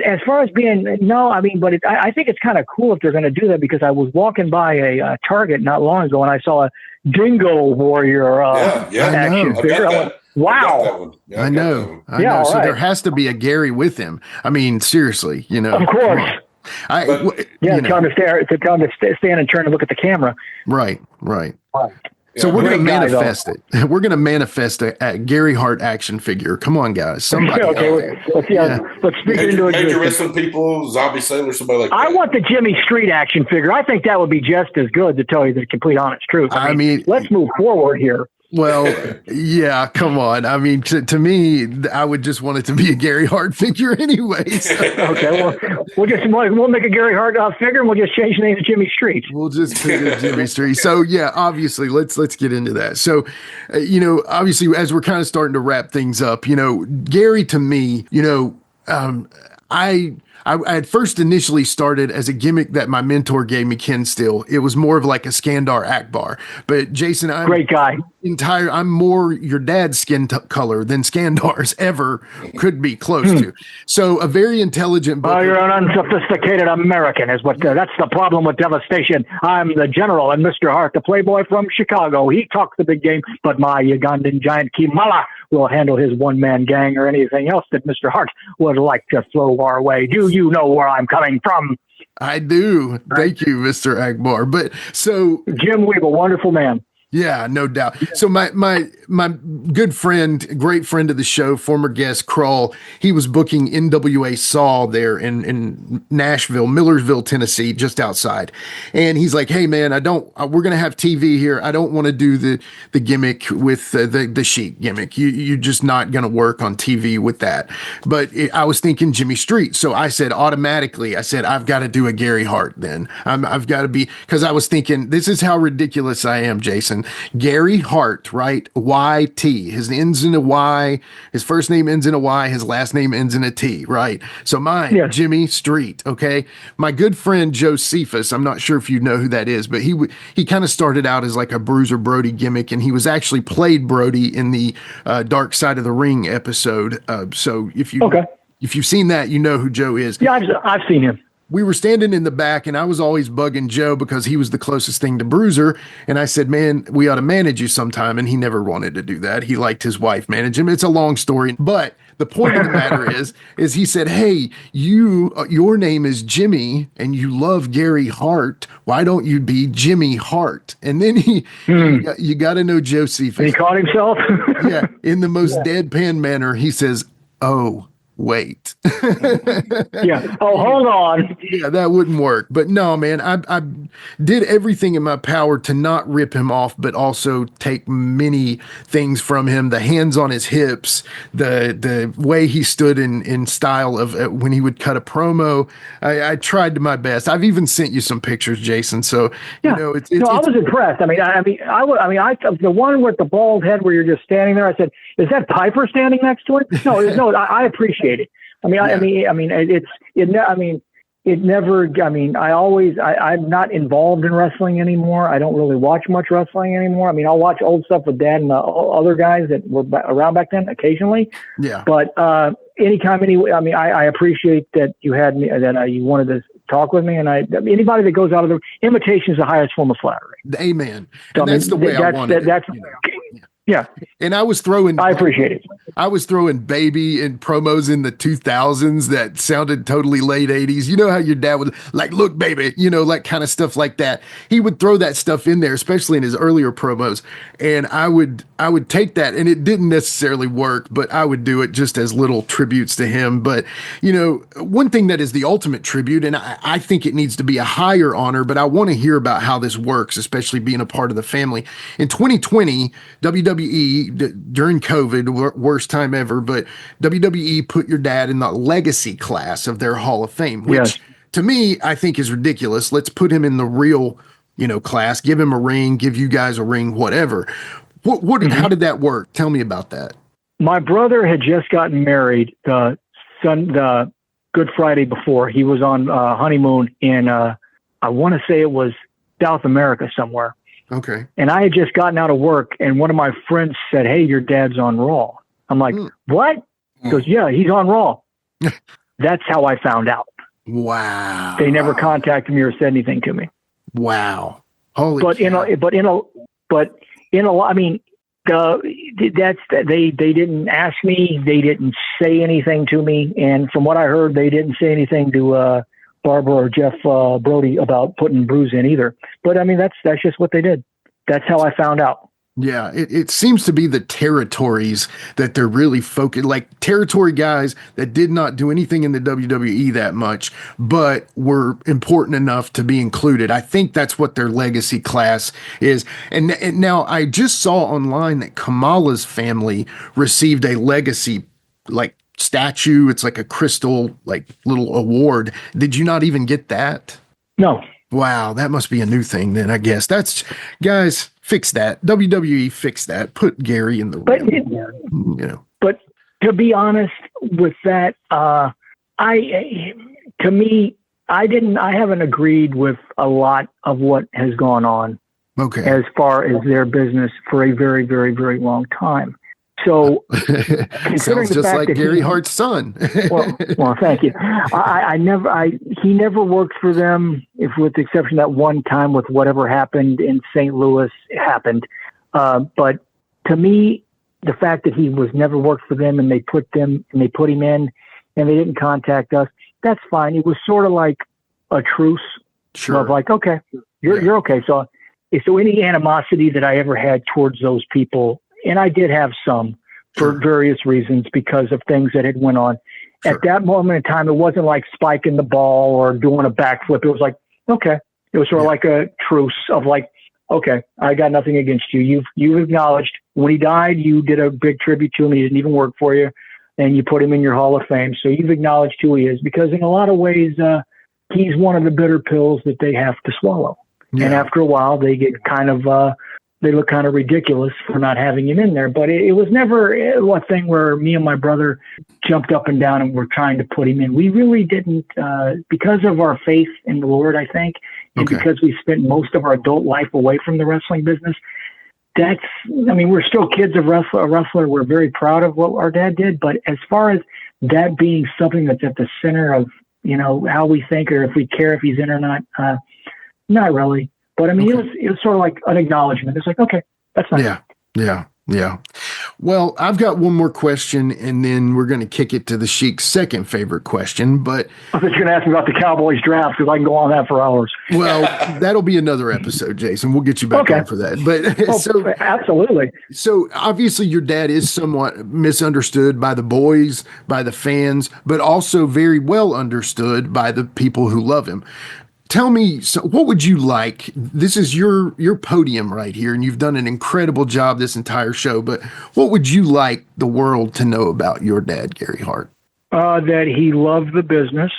S9: As far as being but I think it's kind of cool if they're going to do that, because I was walking by a Target not long ago and I saw a Dingo Warrior action figure. Wow.
S5: I know. So there has to be a Gary with him. I mean, seriously,
S9: Of course. Time to stand and turn and look at the camera.
S5: Right. So we're going to manifest it. We're going to manifest a Gary Hart action figure. Come on, guys. Somebody.
S9: Let's speak it into
S6: Major
S9: existence.
S6: wrestling people, Zombie Sailor, somebody like that.
S9: I want the Jimmy Street action figure. I think that would be just as good, to tell you the complete honest truth. I mean, let's move forward here.
S5: Well, yeah, come on. I mean, to me, I would just want it to be a Gary Hart figure anyway. So.
S9: Okay, we'll make a Gary Hart figure, and we'll just change the name to Jimmy Street.
S5: We'll just put it Jimmy Street. So yeah, obviously, let's get into that. So, obviously, as we're kind of starting to wrap things up, Gary, to me, I had first initially started as a gimmick that my mentor gave me, Ken Still. It was more of like a Skandar Akbar. But Jason, I'm
S9: great guy.
S5: I'm more your dad's skin color than Skandar's ever could be close to. So a very intelligent.
S9: You're an unsophisticated American, is what. That's the problem with Devastation. I'm the general, and Mr. Hart, the playboy from Chicago. He talks the big game, but my Ugandan giant Kimala will handle his one-man gang or anything else that Mr. Hart would like to throw our way. Do you know where I'm coming from?
S5: I do. Thank you, Mr. Akbar. But so
S9: Jim Weeb, a wonderful man.
S5: Yeah, no doubt. So my good friend, great friend of the show, former guest Krull, he was booking NWA Saw there in Nashville, Millersville, Tennessee, just outside. And he's like, "Hey man, we're going to have TV here. I don't want to do the gimmick with the Sheik gimmick. You're just not going to work on TV with that." But I was thinking Jimmy Street. So I said automatically, I've got to do a Gary Hart then. I've got to be, because I was thinking, this is how ridiculous I am, Jason. Gary Hart, right? YT. His ends in a Y. His first name ends in a Y. His last name ends in a T, right? So mine, Jimmy Street, okay? My good friend Josephus, I'm not sure if you know who that is, but he kind of started out as like a Bruiser Brody gimmick, and he was actually played Brody in the Dark Side of the Ring episode. So if you've seen that, you know who Joe is.
S9: Yeah, I've seen him.
S5: We were standing in the back, and I was always bugging Joe because he was the closest thing to Bruiser. And I said, "Man, we ought to manage you sometime." And he never wanted to do that. He liked his wife manage him. It's a long story, but the point of the matter is he said, "Hey, your name is Jimmy, and you love Gary Hart. Why don't you be Jimmy Hart?" And then you got to know Josephus.
S9: He caught himself.
S5: Yeah, in the most deadpan manner, he says, "Oh, wait."
S9: Yeah. Oh, hold on.
S5: Yeah, that wouldn't work. But no, man, I did everything in my power to not rip him off, but also take many things from him. The hands on his hips, the way he stood in style of when he would cut a promo. I tried to my best. I've even sent you some pictures, Jason. So
S9: I was impressed. I mean, the one with the bald head where you're just standing there. I said, "Is that Piper standing next to him?" No, I appreciate it. it never, I'm not involved in wrestling anymore. I don't really watch much wrestling anymore. I mean, I'll watch old stuff with Dad and other guys that were around back then occasionally.
S5: Yeah.
S9: But anytime, I appreciate that you had me, that you wanted to talk with me. And anybody that goes out of the invitation is the highest form of flattery.
S5: Amen.
S9: So,
S5: And that's the way I wanted it.
S9: Yeah.
S5: And I appreciate it. I was throwing Baby and promos in the 2000s that sounded totally late 80s. You know how your dad would like, look, baby, like kind of stuff like that. He would throw that stuff in there, especially in his earlier promos. And I would take that, and it didn't necessarily work, but I would do it just as little tributes to him. But, one thing that is the ultimate tribute, and I think it needs to be a higher honor, but I want to hear about how this works, especially being a part of the family. In 2020, WWE, during COVID, worst time ever, but WWE put your dad in the legacy class of their Hall of Fame, which to me, I think is ridiculous. Let's put him in the real, class, give him a ring, give you guys a ring, whatever. How did that work? Tell me about that.
S9: My brother had just gotten married the Good Friday before. He was on honeymoon in, I want to say it was South America somewhere.
S5: Okay.
S9: And I had just gotten out of work, and one of my friends said, "Hey, your dad's on Raw." I'm like, "What?" He goes, "Yeah, he's on Raw." That's how I found out.
S5: Wow.
S9: They never contacted me or said anything to me.
S5: Wow. Holy.
S9: They didn't ask me. They didn't say anything to me. And from what I heard, they didn't say anything to Barbara or Jeff Brody about putting Bruise in either. But that's just what they did. That's how I found out.
S5: Yeah, it seems to be the territories that they're really focused, like territory guys that did not do anything in the WWE that much, but were important enough to be included. I think that's what their legacy class is. And now I just saw online that Kamala's family received a legacy, statue. It's like a crystal, little award. Did you not even get that?
S9: No.
S5: Wow, that must be a new thing then, I guess. Guys, fix that. WWE, fix that. Put Gary in the ring.
S9: But to be honest with that, I haven't agreed with a lot of what has gone on.
S5: Okay.
S9: As far as their business for a very, very, very long time. So,
S5: sounds just like Gary Hart's son.
S9: well, thank you. He never worked for them, with the exception of that one time with whatever happened in St. Louis happened. But to me, the fact that he was never worked for them and they put him in and they didn't contact us, that's fine. It was sort of like a truce of okay, you're okay. So any animosity that I ever had towards those people, and I did have some for various reasons because of things that had went on. Sure. At that moment in time, it wasn't like spiking the ball or doing a backflip. It was like, okay. It was sort of like a truce of okay, I got nothing against you. You've acknowledged when he died, you did a big tribute to him. He didn't even work for you, and you put him in your Hall of Fame. So you've acknowledged who he is, because in a lot of ways, he's one of the bitter pills that they have to swallow. Yeah. And after a while, they get they look kind of ridiculous for not having him in there. But it was never one thing where me and my brother jumped up and down and were trying to put him in. We really didn't, because of our faith in the Lord, I think, and because we spent most of our adult life away from the wrestling business. We're still kids of a wrestler. We're very proud of what our dad did. But as far as that being something that's at the center of, how we think or if we care if he's in or not, not really. But it was sort of like an acknowledgement. It's like, okay, that's nice.
S5: Yeah. Well, I've got one more question, and then we're going to kick it to the Sheik's second favorite question. But
S9: I thought you were going to ask me about the Cowboys draft, because I can go on that for hours.
S5: Well, that'll be another episode, Jason. We'll get you back on for that. But
S9: absolutely.
S5: So obviously, your dad is somewhat misunderstood by the boys, by the fans, but also very well understood by the people who love him. Tell me, what would you like? This is your podium right here, and you've done an incredible job this entire show, but what would you like the world to know about your dad, Gary Hart?
S9: That he loved the business,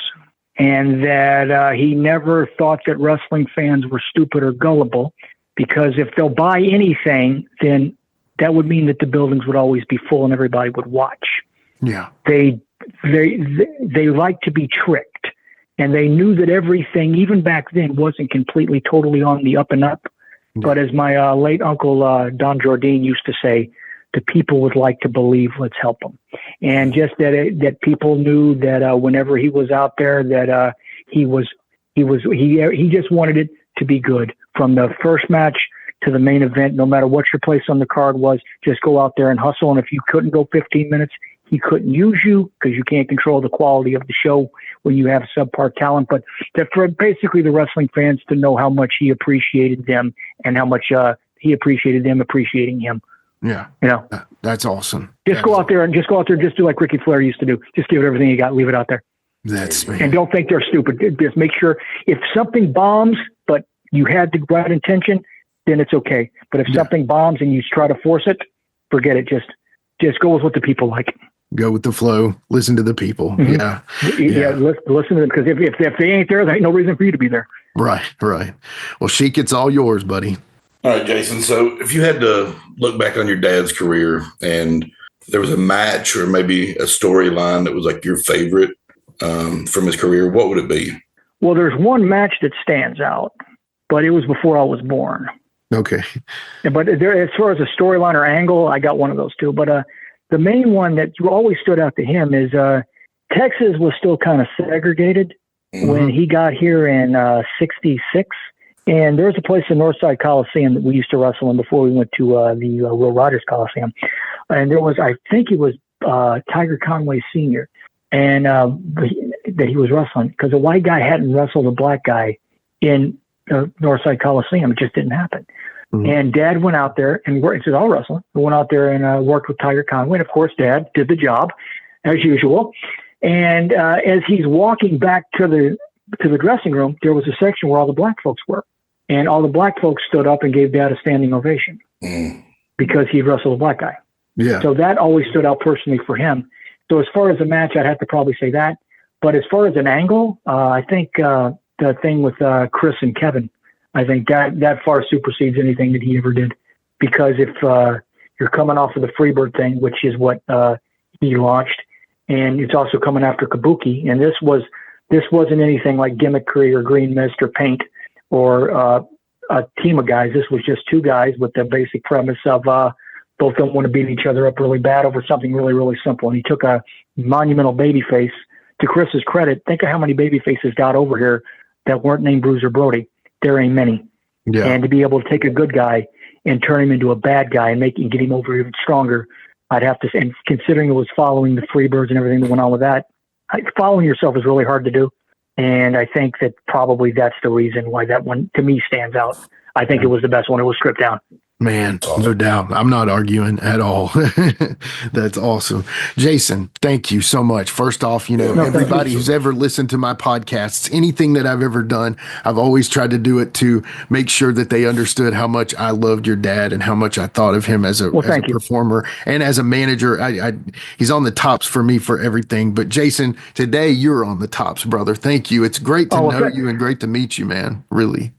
S9: and that he never thought that wrestling fans were stupid or gullible, because if they'll buy anything, then that would mean that the buildings would always be full and everybody would watch.
S5: Yeah.
S9: They like to be tricked. And they knew that everything, even back then, wasn't completely, totally on the up and up. Yeah. But as my late uncle, Don Jardine, used to say, the people would like to believe, let's help them. And just that people knew that whenever he was out there, that he just wanted it to be good. From the first match to the main event, no matter what your place on the card was, just go out there and hustle. And if you couldn't go 15 minutes, he couldn't use you because you can't control the quality of the show when you have subpar talent. But for basically the wrestling fans to know how much he appreciated them and how much he appreciated them appreciating him.
S5: Yeah.
S9: You know,
S5: that's awesome.
S9: Just go out there and just do like Ricky Flair used to do. Just give it everything you got, leave it out there.
S5: That's sweet.
S9: And don't think they're stupid. Just make sure if something bombs, but you had the right intention, then it's okay. But if something bombs and you try to force it, forget it. Just go with what the people like.
S5: Go with the flow. Listen to the people. Mm-hmm.
S9: Yeah. Listen to them, because if they ain't there ain't no reason for you to be there.
S5: Right. Well, Sheik, it's all yours, buddy.
S6: All right, Jason. So if you had to look back on your dad's career and there was a match or maybe a storyline that was like your favorite from his career, what would it be?
S9: Well, there's one match that stands out, but it was before I was born.
S5: Okay.
S9: But as far as a storyline or angle, I got one of those too. But the main one that always stood out to him is Texas was still kind of segregated when he got here in 66. And there was a place in Northside Coliseum that we used to wrestle in before we went to the Will Rogers Coliseum. And there was, I think it was Tiger Conway Sr. and that he was wrestling, because a white guy hadn't wrestled a black guy in Northside Coliseum. It just didn't happen. Mm-hmm. And Dad went out there and worked. He said, I'll wrestle. We went out there and worked with Tiger Conway. And of course, Dad did the job as usual. And as he's walking back to the dressing room, there was a section where all the black folks were. And all the black folks stood up and gave Dad a standing ovation because he wrestled a black guy.
S5: Yeah.
S9: So that always stood out personally for him. So as far as a match, I'd have to probably say that. But as far as an angle, I think the thing with Chris and Kevin, I think that far supersedes anything that he ever did. Because if you're coming off of the Freebird thing, which is what he launched, and it's also coming after Kabuki, and this wasn't anything like gimmickry or green mist or paint or a team of guys. This was just two guys with the basic premise of both of them want to beat each other up really bad over something really, really simple. And he took a monumental babyface. To Chris's credit, think of how many babyfaces got over here that weren't named Bruiser Brody. There ain't many.
S5: Yeah.
S9: And to be able to take a good guy and turn him into a bad guy and get him over even stronger, I'd have to say, and considering it was following the Freebirds and everything that went on with that, following yourself is really hard to do. And I think that probably that's the reason why that one, to me, stands out. I think it was the best one. It was stripped down.
S5: Man, no doubt. I'm not arguing at all. That's awesome. Jason, thank you so much. First off, everybody who's ever listened to my podcasts, anything that I've ever done, I've always tried to do it to make sure that they understood how much I loved your dad and how much I thought of him as a performer and as a manager. He's on the tops for me for everything. But Jason, today you're on the tops, brother. Thank you. It's great to know you and great to meet you, man. Really.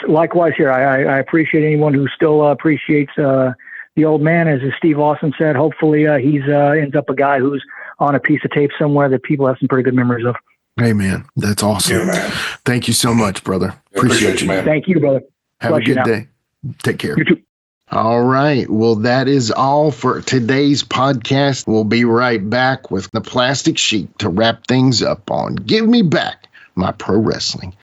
S9: Likewise here. I appreciate anyone who still appreciates the old man. As Steve Austin said, hopefully he's ends up a guy who's on a piece of tape somewhere that people have some pretty good memories of.
S5: Hey, man. That's awesome. Yeah, man. Thank you so much, brother. Appreciate you, man.
S9: Thank you, brother.
S5: Have a good day. Take care.
S9: You too.
S5: All right. Well, that is all for today's podcast. We'll be right back with the Plastic Sheik to wrap things up on Give Me Back My Pro Wrestling.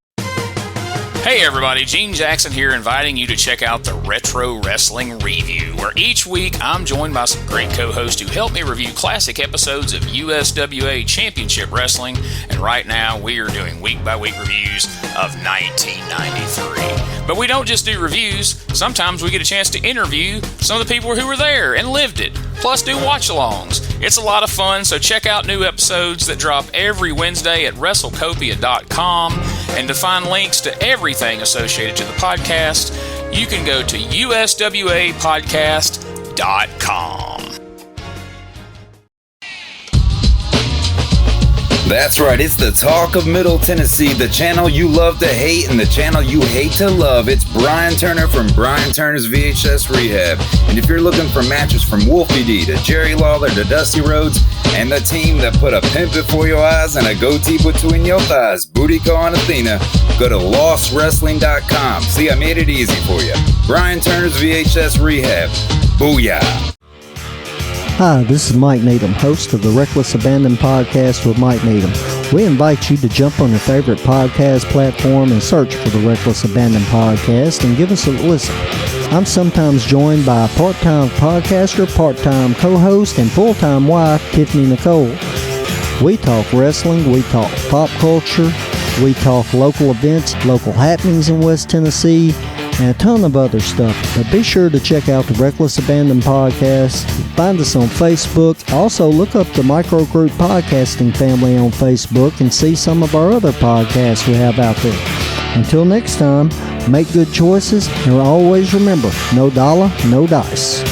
S12: Hey everybody, Gene Jackson here, inviting you to check out the Retro Wrestling Review, where each week I'm joined by some great co-hosts who help me review classic episodes of USWA Championship Wrestling, and right now we are doing week-by-week reviews of 1993. But we don't just do reviews, sometimes we get a chance to interview some of the people who were there and lived it, plus do watch-alongs. It's a lot of fun, so check out new episodes that drop every Wednesday at WrestleCopia.com, and to find links to everything associated to the podcast, you can go to USWApodcast.com.
S13: That's right, it's the talk of Middle Tennessee, the channel you love to hate and the channel you hate to love. It's Brian Turner from Brian Turner's VHS Rehab. And if you're looking for matches from Wolfie D to Jerry Lawler to Dusty Rhodes and the team that put a pimp before your eyes and a goatee between your thighs, Booty Call and Athena, go to lostwrestling.com. See, I made it easy for you. Brian Turner's VHS Rehab. Booyah.
S14: Hi, this is Mike Needham, host of the Reckless Abandon podcast with Mike Needham. We invite you to jump on your favorite podcast platform and search for the Reckless Abandon podcast and give us a listen. I'm sometimes joined by a part-time podcaster, part-time co-host, and full-time wife, Tiffany Nicole. We talk wrestling, we talk pop culture, we talk local events, local happenings in West Tennessee, and a ton of other stuff. But be sure to check out the Reckless Abandon podcast. Find us on Facebook. Also, look up the Microgroup Podcasting family on Facebook and see some of our other podcasts we have out there. Until next time, make good choices and always remember, no dollar, no dice.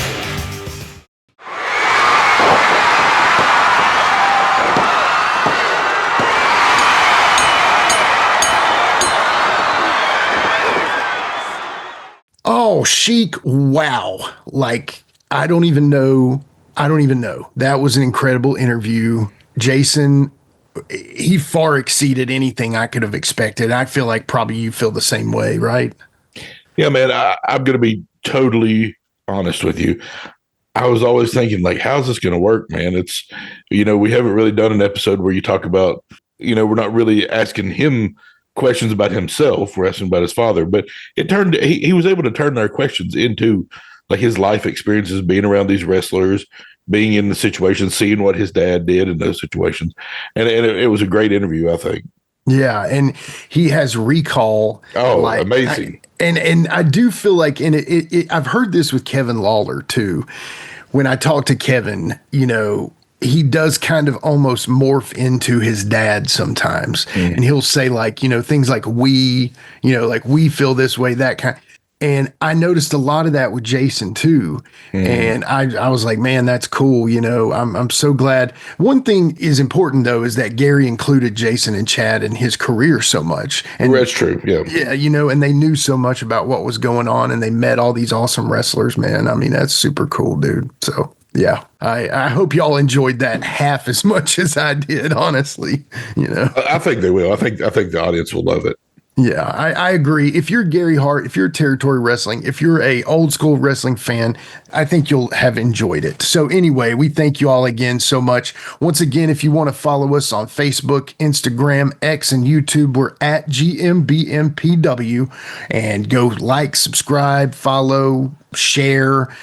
S5: Oh, Sheik, wow. Like, I don't even know. That was an incredible interview. Jason, he far exceeded anything I could have expected. I feel like probably you feel the same way, right?
S6: Yeah, man, I'm going to be totally honest with you. I was always thinking, like, how's this going to work, man? It's, we haven't really done an episode where you talk about, we're not really asking him questions about himself. We're asking about his father, but he was able to turn our questions into like his life experiences, being around these wrestlers, being in the situation, seeing what his dad did in those situations. And it was a great interview, I think.
S5: Yeah. And he has recall.
S6: Oh, amazing.
S5: And I do feel like, I've heard this with Kevin Lawler too. When I talk to Kevin, he does kind of almost morph into his dad sometimes. And he'll say like, things like we feel this way, that kind. And I noticed a lot of that with Jason too. And I was like, man, that's cool. I'm so glad. One thing is important though, is that Gary included Jason and Chad in his career so much. And
S6: that's true. Yeah.
S5: Yeah. And they knew so much about what was going on and they met all these awesome wrestlers, man. I mean, that's super cool, dude. So yeah, I hope y'all enjoyed that half as much as I did, honestly.
S6: I think they will. I think the audience will love it.
S5: Yeah, I agree. If you're Gary Hart, if you're Territory Wrestling, if you're a old school wrestling fan, I think you'll have enjoyed it. So anyway, we thank you all again so much. Once again, if you want to follow us on Facebook, Instagram, X, and YouTube, we're at GMBMPW. And go like, subscribe, follow, share,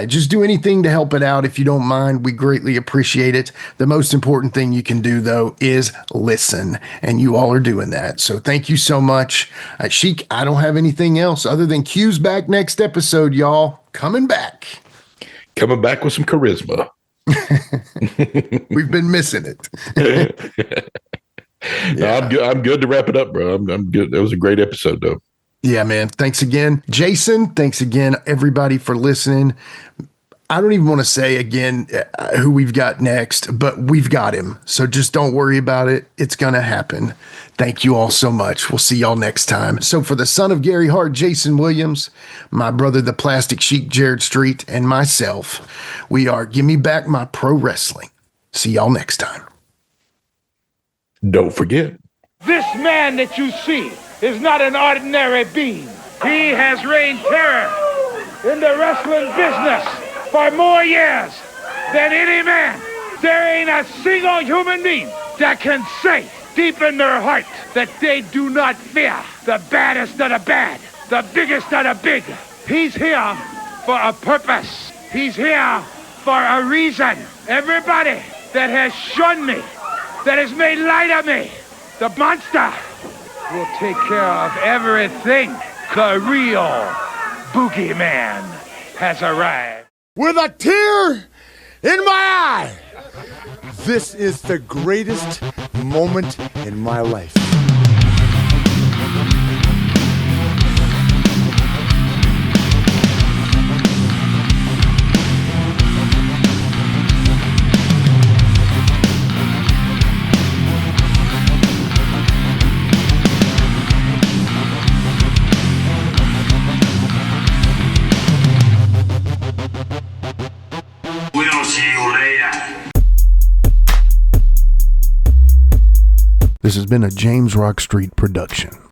S5: just do anything to help it out. If you don't mind, we greatly appreciate it. The most important thing you can do though is listen, and you all are doing that. So thank you so much. Sheik, I don't have anything else other than Q's back next episode, y'all. Coming back with some charisma. We've been missing it.
S6: Yeah. No, I'm good to wrap it up, bro. I'm good. That was a great episode though.
S5: Yeah, man. Thanks again. Jason, thanks again, everybody, for listening. I don't even want to say again who we've got next, but we've got him. So just don't worry about it. It's going to happen. Thank you all so much. We'll see y'all next time. So for the son of Gary Hart, Jason Williams, my brother, the Plastic Sheik, Jared Street, and myself, we are Give Me Back My Pro Wrestling. See y'all next time.
S6: Don't forget.
S1: This man that you see is not an ordinary being. He has reigned terror in the wrestling business for more years than any man. There ain't a single human being that can say deep in their heart that they do not fear the baddest of the bad, the biggest of the big. He's here for a purpose. He's here for a reason. Everybody that has shunned me, that has made light of me, the monster will take care of everything. The real boogeyman has arrived.
S15: With a tear in my eye, this is the greatest moment in my life.
S5: This has been a James Rock Street production.